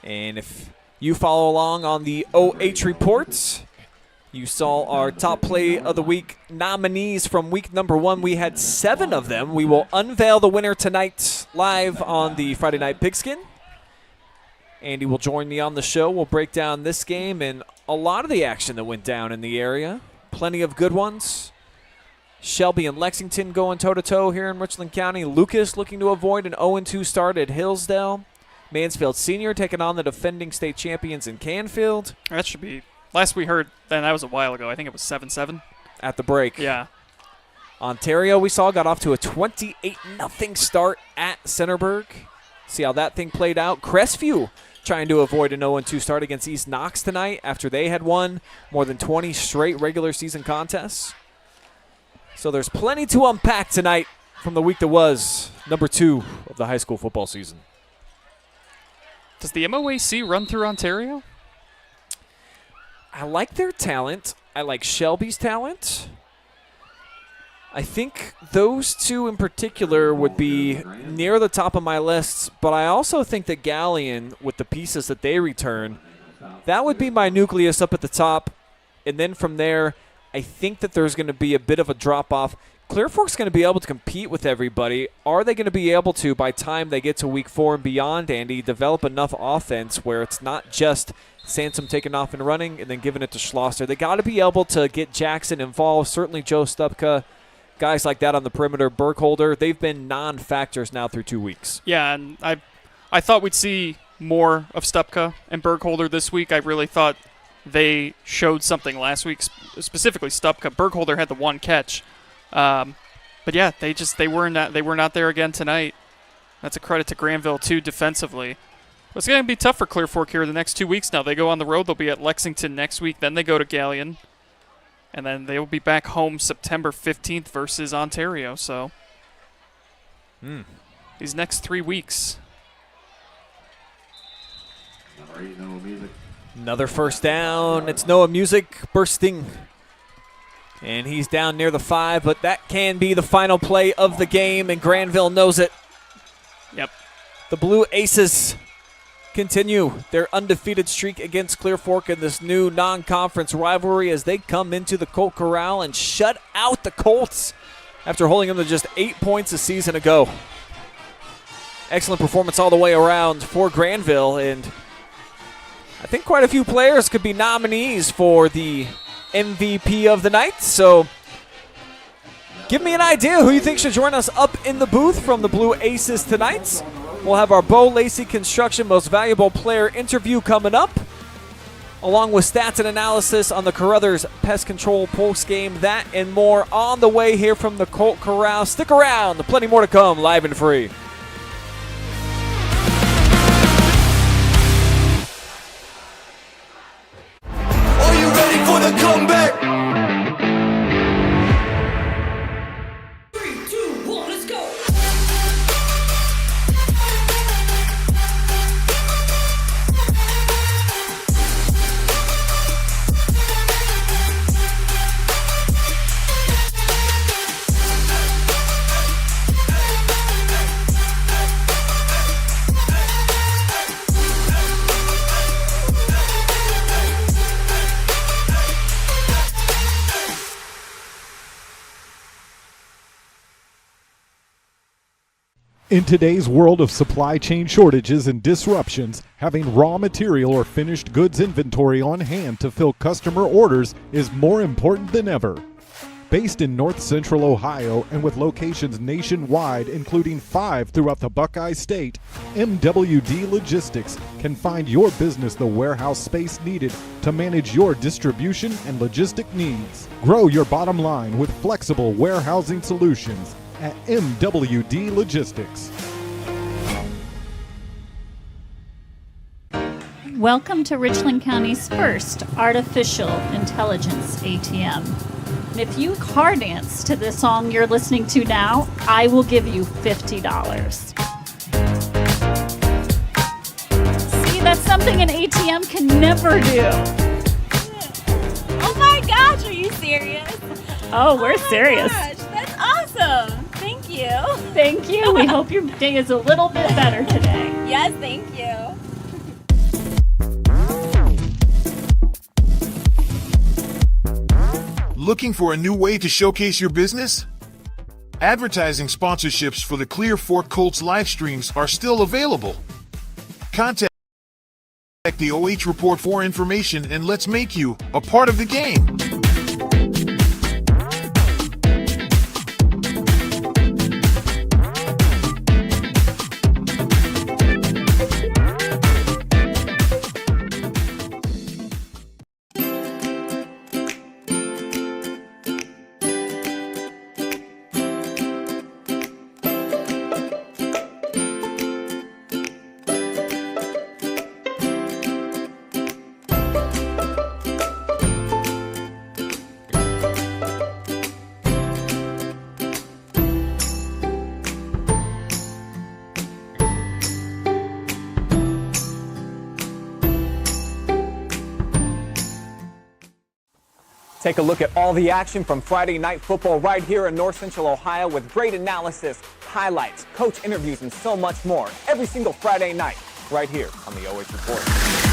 And if you follow along on the OH reports, you saw our top play of the week nominees from week number 1. We had 7 of them. We will unveil the winner tonight live on the Friday Night Pigskin. Andy will join me on the show. We'll break down this game and a lot of the action that went down in the area. Plenty of good ones. Shelby and Lexington going toe-to-toe here in Richland County. Lucas looking to avoid an 0-2 start at Hillsdale. Mansfield Senior taking on the defending state champions in Canfield. That should be, last we heard, then that was a while ago. I think it was 7-7. At the break. Yeah. Ontario, we saw, got off to a 28-0 start at Centerburg. See how that thing played out. Crestview trying to avoid an 0-2 start against East Knox tonight after they had won more than 20 straight regular season contests. So there's plenty to unpack tonight from the week that was number 2 of the high school football season. Does the MOAC run through Ontario? I like their talent. I like Shelby's talent. I think those two in particular would be near the top of my list, but I also think that Galleon, with the pieces that they return, that would be my nucleus up at the top. And then from there, I think that there's going to be a bit of a drop-off. Clear Fork's going to be able to compete with everybody. Are they going to be able to, by time they get to week 4 and beyond, Andy, develop enough offense where it's not just Sansom taking off and running and then giving it to Schlosser? They got to be able to get Jackson involved, certainly Joe Stupka, guys like that on the perimeter, Burkholder. They've been non-factors now through 2 weeks. Yeah, and I thought we'd see more of Stupka and Burkholder this week. I really thought they showed something last week, specifically Stupka. Burkholder had the one catch. But yeah, they were not there again tonight. That's a credit to Granville too defensively. But it's going to be tough for Clear Fork here the next 2 weeks now. They go on the road. They'll be at Lexington next week. Then they go to Galleon. And then they will be back home September 15th versus Ontario. So these next 3 weeks. Another first down. It's Noah Music bursting. And he's down near the 5, but that can be the final play of the game, and Granville knows it. Yep. The Blue Aces continue their undefeated streak against Clear Fork in this new non-conference rivalry as they come into the Colt Corral and shut out the Colts after holding them to just 8 points a season ago. Excellent performance all the way around for Granville, and I think quite a few players could be nominees for the MVP of the night. So give me an idea who you think should join us up in the booth from the Blue Aces tonight. We'll have our Bo Lacey Construction Most Valuable Player interview coming up, along with stats and analysis on the Carothers Pest Control post game. That and more on the way here from the Colt Corral. Stick around. Plenty more to come, live and free. Are you ready for the comeback? 3, 2, 1, let's go. In today's world of supply chain shortages and disruptions, having raw material or finished goods inventory on hand to fill customer orders is more important than ever. Based in North Central Ohio and with locations nationwide, including 5 throughout the Buckeye State, MWD Logistics can find your business the warehouse space needed to manage your distribution and logistic needs. Grow your bottom line with flexible warehousing solutions at MWD Logistics. Welcome to Richland County's first artificial intelligence ATM. And if you car dance to the song you're listening to now, I will give you $50. That's something an ATM can never do. Oh my gosh, are you serious? Oh, we're serious. Gosh, that's awesome. Thank you. Thank you. We hope your day is a little bit better today. Yes, thank you. Looking for a new way to showcase your business? Advertising sponsorships for the Clear Fork Colts live streams are still available. Contact the OH Report for information and let's make you a part of the game. Take a look at all the action from Friday Night Football right here in North Central Ohio with great analysis, highlights, coach interviews, and so much more every single Friday night right here on the OH Report.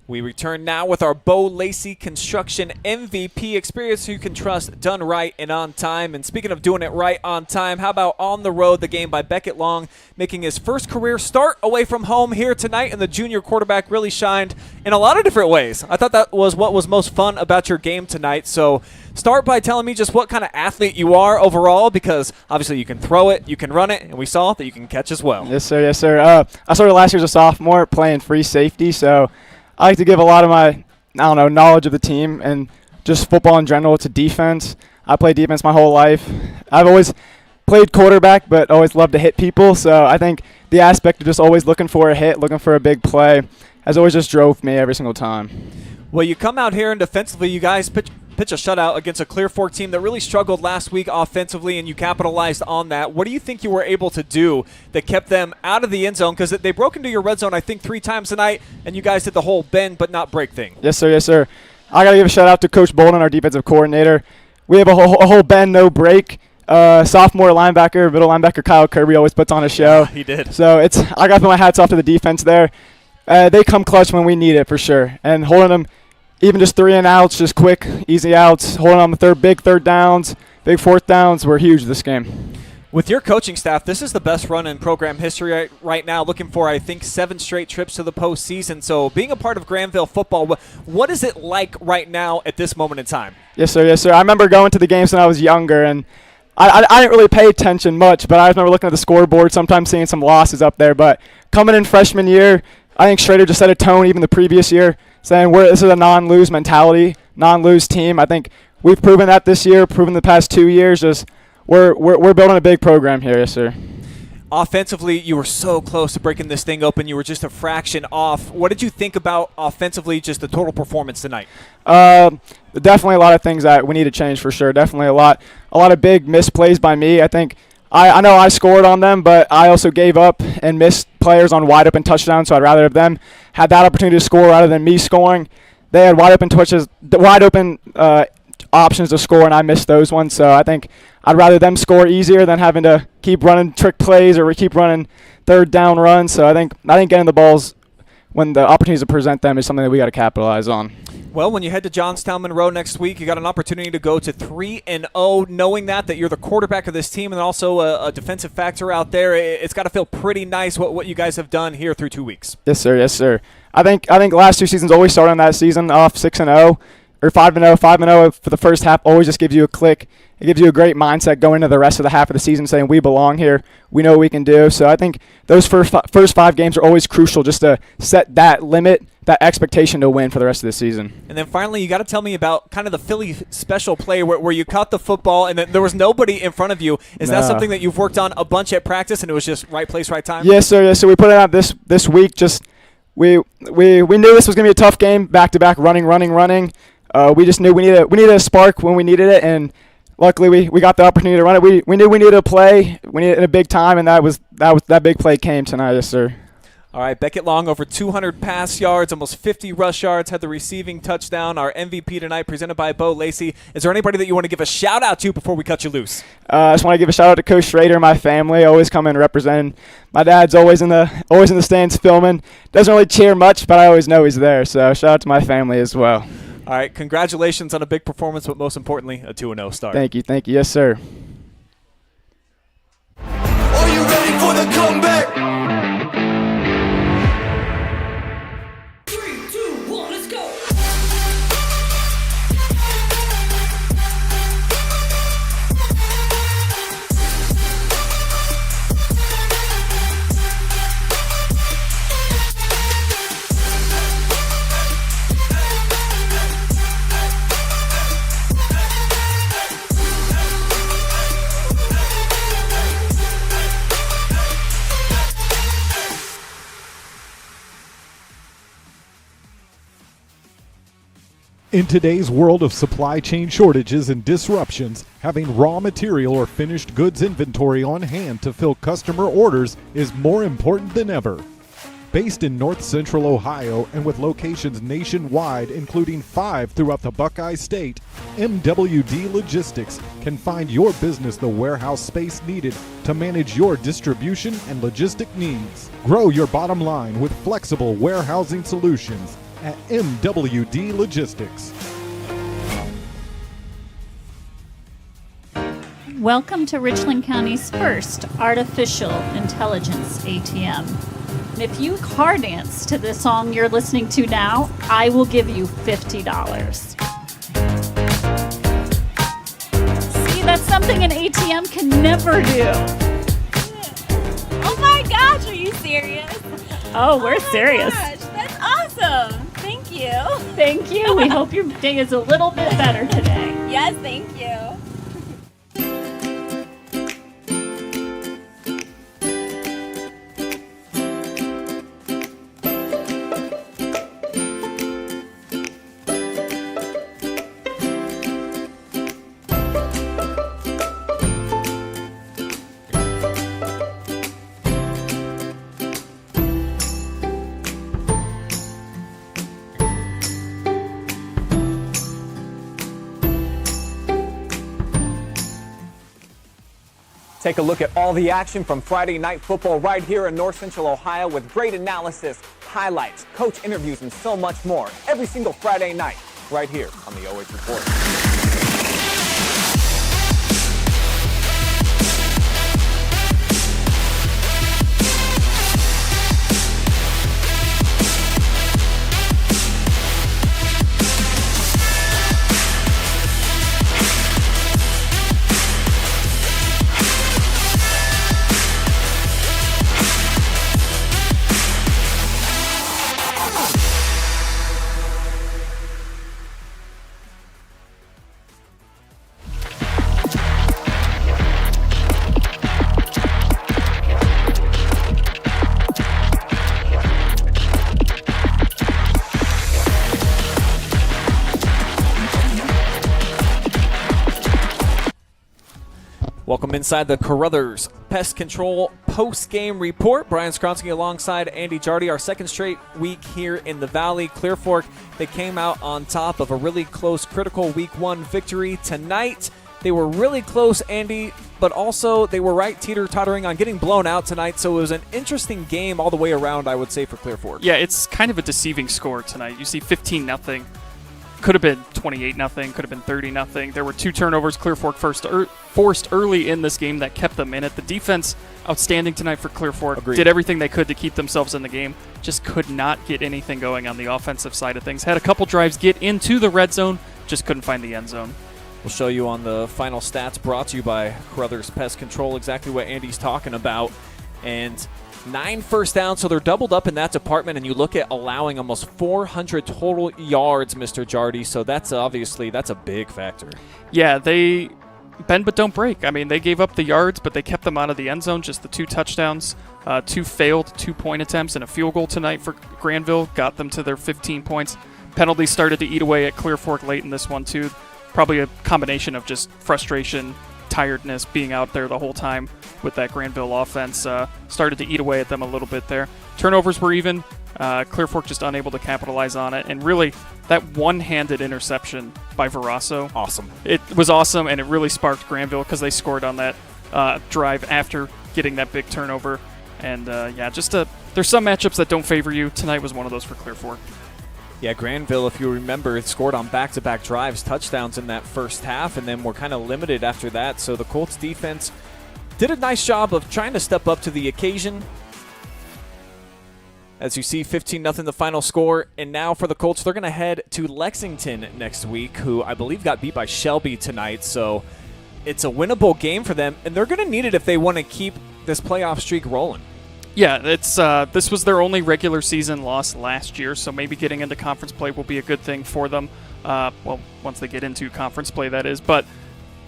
We return now with our Lacey Construction MVP experience you can trust, done right and on time. And speaking of doing it right on time, how about On the Road, the game by Beckett Long, making his first career start away from home here tonight, and the junior quarterback really shined in a lot of different ways. I thought that was what was most fun about your game tonight. So start by telling me just what kind of athlete you are overall, because obviously you can throw it, you can run it, and we saw that you can catch as well. Yes, sir. Yes, sir. I started last year as a sophomore playing free safety, so I like to give a lot of my, knowledge of the team and just football in general to defense. I played defense my whole life. I've always played quarterback, but always loved to hit people. So I think the aspect of just always looking for a hit, looking for a big play, has always just drove me every single time. Well, you come out here and defensively, you guys pitch a shutout against a Clear Fork team that really struggled last week offensively, and you capitalized on that. What do you think you were able to do that kept them out of the end zone? Because they broke into your red zone, I think, 3 times tonight, and you guys did the whole bend but not break thing. Yes, sir. Yes, sir. I got to give a shout-out to Coach Bolden, our defensive coordinator. We have a whole bend, no break. Sophomore linebacker, middle linebacker Kyle Kirby always puts on a show. Yeah, he did. So I got to put my hats off to the defense there. They come clutch when we need it for sure. And holding them, even just 3 and outs, just quick, easy outs, holding on the big third downs, big fourth downs were huge this game. With your coaching staff, this is the best run in program history right now, looking for, I think, 7 straight trips to the postseason. So being a part of Granville football, what is it like right now at this moment in time? Yes, sir. Yes, sir. I remember going to the games when I was younger, and I didn't really pay attention much, but I remember looking at the scoreboard, sometimes seeing some losses up there. But coming in freshman year, I think Schrader just set a tone even the previous year, saying this is a non-lose mentality, non-lose team. I think we've proven that this year, proven the past 2 years. Just we're building a big program here, yes, sir. Offensively, you were so close to breaking this thing open. You were just a fraction off. What did you think about offensively, just the total performance tonight? Definitely a lot of things that we need to change for sure. Definitely a lot of big misplays by me. I think I know I scored on them, but I also gave up and missed players on wide open touchdowns, so I'd rather have them had that opportunity to score rather than me scoring. They had wide open options to score, and I missed those ones. So I think I'd rather them score easier than having to keep running trick plays or keep running third down runs. So I think getting the balls when the opportunities to present them is something that we got to capitalize on. Well, when you head to Johnstown Monroe next week, you got an opportunity to go to 3-0, knowing that you're the quarterback of this team and also a defensive factor out there. It's got to feel pretty nice what you guys have done here through 2 weeks. Yes, sir. Yes, sir. I think last 2 seasons always start on that season off 6-0 or 5-0. 5-0 for the first half always just gives you a click. It gives you a great mindset going into the rest of the half of the season, saying we belong here, we know what we can do. So I think those first 5 games are always crucial, just to set that limit, that expectation to win for the rest of the season. And then finally, you got to tell me about kind of the Philly special play where you caught the football and there was nobody in front of you. Is that something that you've worked on a bunch at practice, and it was just right place, right time? Yes, sir. Yes, so we put it out this week. Just we knew this was going to be a tough game, back-to-back running. We just knew we needed a spark when we needed it, and luckily we got the opportunity to run it. We knew we needed a play. We needed it in a big time, and that big play came tonight, yes, sir. All right, Beckett Long, over 200 pass yards, almost 50 rush yards, had the receiving touchdown. Our MVP tonight, presented by Lacey. Is there anybody that you want to give a shout-out to before we cut you loose? I just want to give a shout-out to Coach Schrader, my family, always coming representing. My dad's always in the stands filming. Doesn't really cheer much, but I always know he's there. So shout-out to my family as well. All right, congratulations on a big performance, but most importantly, a 2-0 start. Thank you. Yes, sir. Are you ready for the comeback? 3, 2, 1, let's go. In today's world of supply chain shortages and disruptions, having raw material or finished goods inventory on hand to fill customer orders is more important than ever. Based in North Central Ohio and with locations nationwide, including 5 throughout the Buckeye State, MWD Logistics can find your business the warehouse space needed to manage your distribution and logistic needs. Grow your bottom line with flexible warehousing solutions. at MWD Logistics. Welcome to Richland County's first artificial intelligence ATM. And if you car dance to the song you're listening to now, I will give you $50. See, that's something an ATM can never do. Oh my gosh, are you serious? Oh, we're serious. Gosh, that's awesome. Thank you. Thank you. We hope your day is a little bit better today. Yes, thank you. Take a look at all the action from Friday Night Football right here in North Central Ohio with great analysis, highlights, coach interviews, and so much more every single Friday night right here on the OH Report. Welcome inside the Carothers Pest Control post-game report. Brian Skronsky alongside Andy Jardy. Our second straight week here in the Valley. Clear Fork, they came out on top of a really close, critical Week 1 victory. Tonight, they were really close, Andy, but also they were right teeter-tottering on getting blown out tonight. So it was an interesting game all the way around, I would say, for Clear Fork. Yeah, it's kind of a deceiving score tonight. You see 15-0. Could have been 28-0, could have been 30-0. There were 2 turnovers Clear Fork forced early in this game that kept them in it. The defense, outstanding tonight for Clear Fork. Agreed. Did everything they could to keep themselves in the game. Just could not get anything going on the offensive side of things. Had a couple drives get into the red zone, just couldn't find the end zone. We'll show you on the final stats brought to you by Carothers Pest Control exactly what Andy's talking about. And 9 first downs, so they're doubled up in that department, and you look at allowing almost 400 total yards, Mr. Jardy, so that's a big factor. Yeah, they bend but don't break. I mean, they gave up the yards, but they kept them out of the end zone, just the 2 touchdowns, 2 failed 2-point attempts, and a field goal tonight for Granville got them to their 15 points. Penalties started to eat away at Clear Fork late in this one, too. Probably a combination of just frustration, tiredness, being out there the whole time with that Granville offense started to eat away at them a little bit there. Turnovers were even. Clear Fork just unable to capitalize on it. And really, that one-handed interception by Verasso. Awesome. It was awesome, and it really sparked Granville because they scored on that drive after getting that big turnover. And, there's some matchups that don't favor you. Tonight was one of those for Clear Fork. Yeah, Granville, if you remember, it scored on back-to-back drives, touchdowns in that first half, and then were kind of limited after that. So the Colts defense did a nice job of trying to step up to the occasion. As you see, 15-0 the final score. And now for the Colts, they're going to head to Lexington next week, who I believe got beat by Shelby tonight. So it's a winnable game for them, and they're going to need it if they want to keep this playoff streak rolling. Yeah, it's this was their only regular season loss last year, so maybe getting into conference play will be a good thing for them. Once they get into conference play, that is. But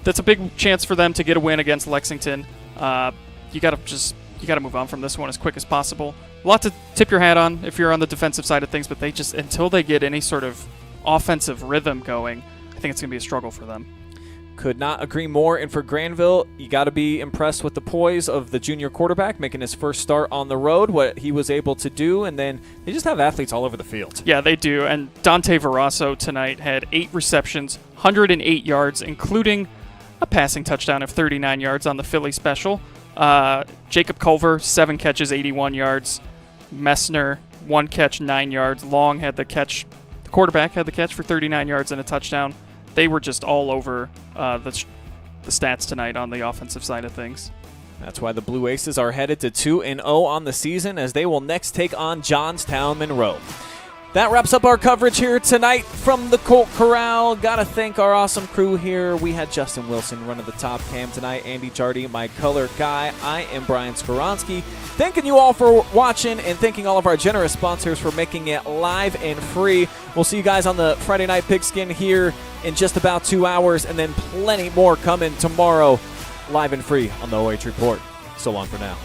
that's a big chance for them to get a win against Lexington. You got to move on from this one as quick as possible. A lot to tip your hat on if you're on the defensive side of things, but they just, until they get any sort of offensive rhythm going, I think it's going to be a struggle for them. Could not agree more. And for Granville, you got to be impressed with the poise of the junior quarterback making his first start on the road, what he was able to do, and then they just have athletes all over the field. Yeah, they do. And Dante Verasso tonight had 8 receptions, 108 yards, including a passing touchdown of 39 yards on the Philly special. Jacob Culver, 7 catches, 81 yards. Messner, 1 catch, 9 yards. Long had the catch. The quarterback had the catch for 39 yards and a touchdown. They were just all over the stats tonight on the offensive side of things. That's why the Blue Aces are headed to 2-0 on the season as they will next take on Johnstown Monroe. That wraps up our coverage here tonight from the Colt Corral. Gotta thank our awesome crew here. We had Justin Wilson running the top cam tonight, Andy Jardy, my color guy. I am Brian Skoronsky. Thanking you all for watching and thanking all of our generous sponsors for making it live and free. We'll see you guys on the Friday Night Pigskin here in just about 2 hours, and then plenty more coming tomorrow live and free on the OH Report. So long for now.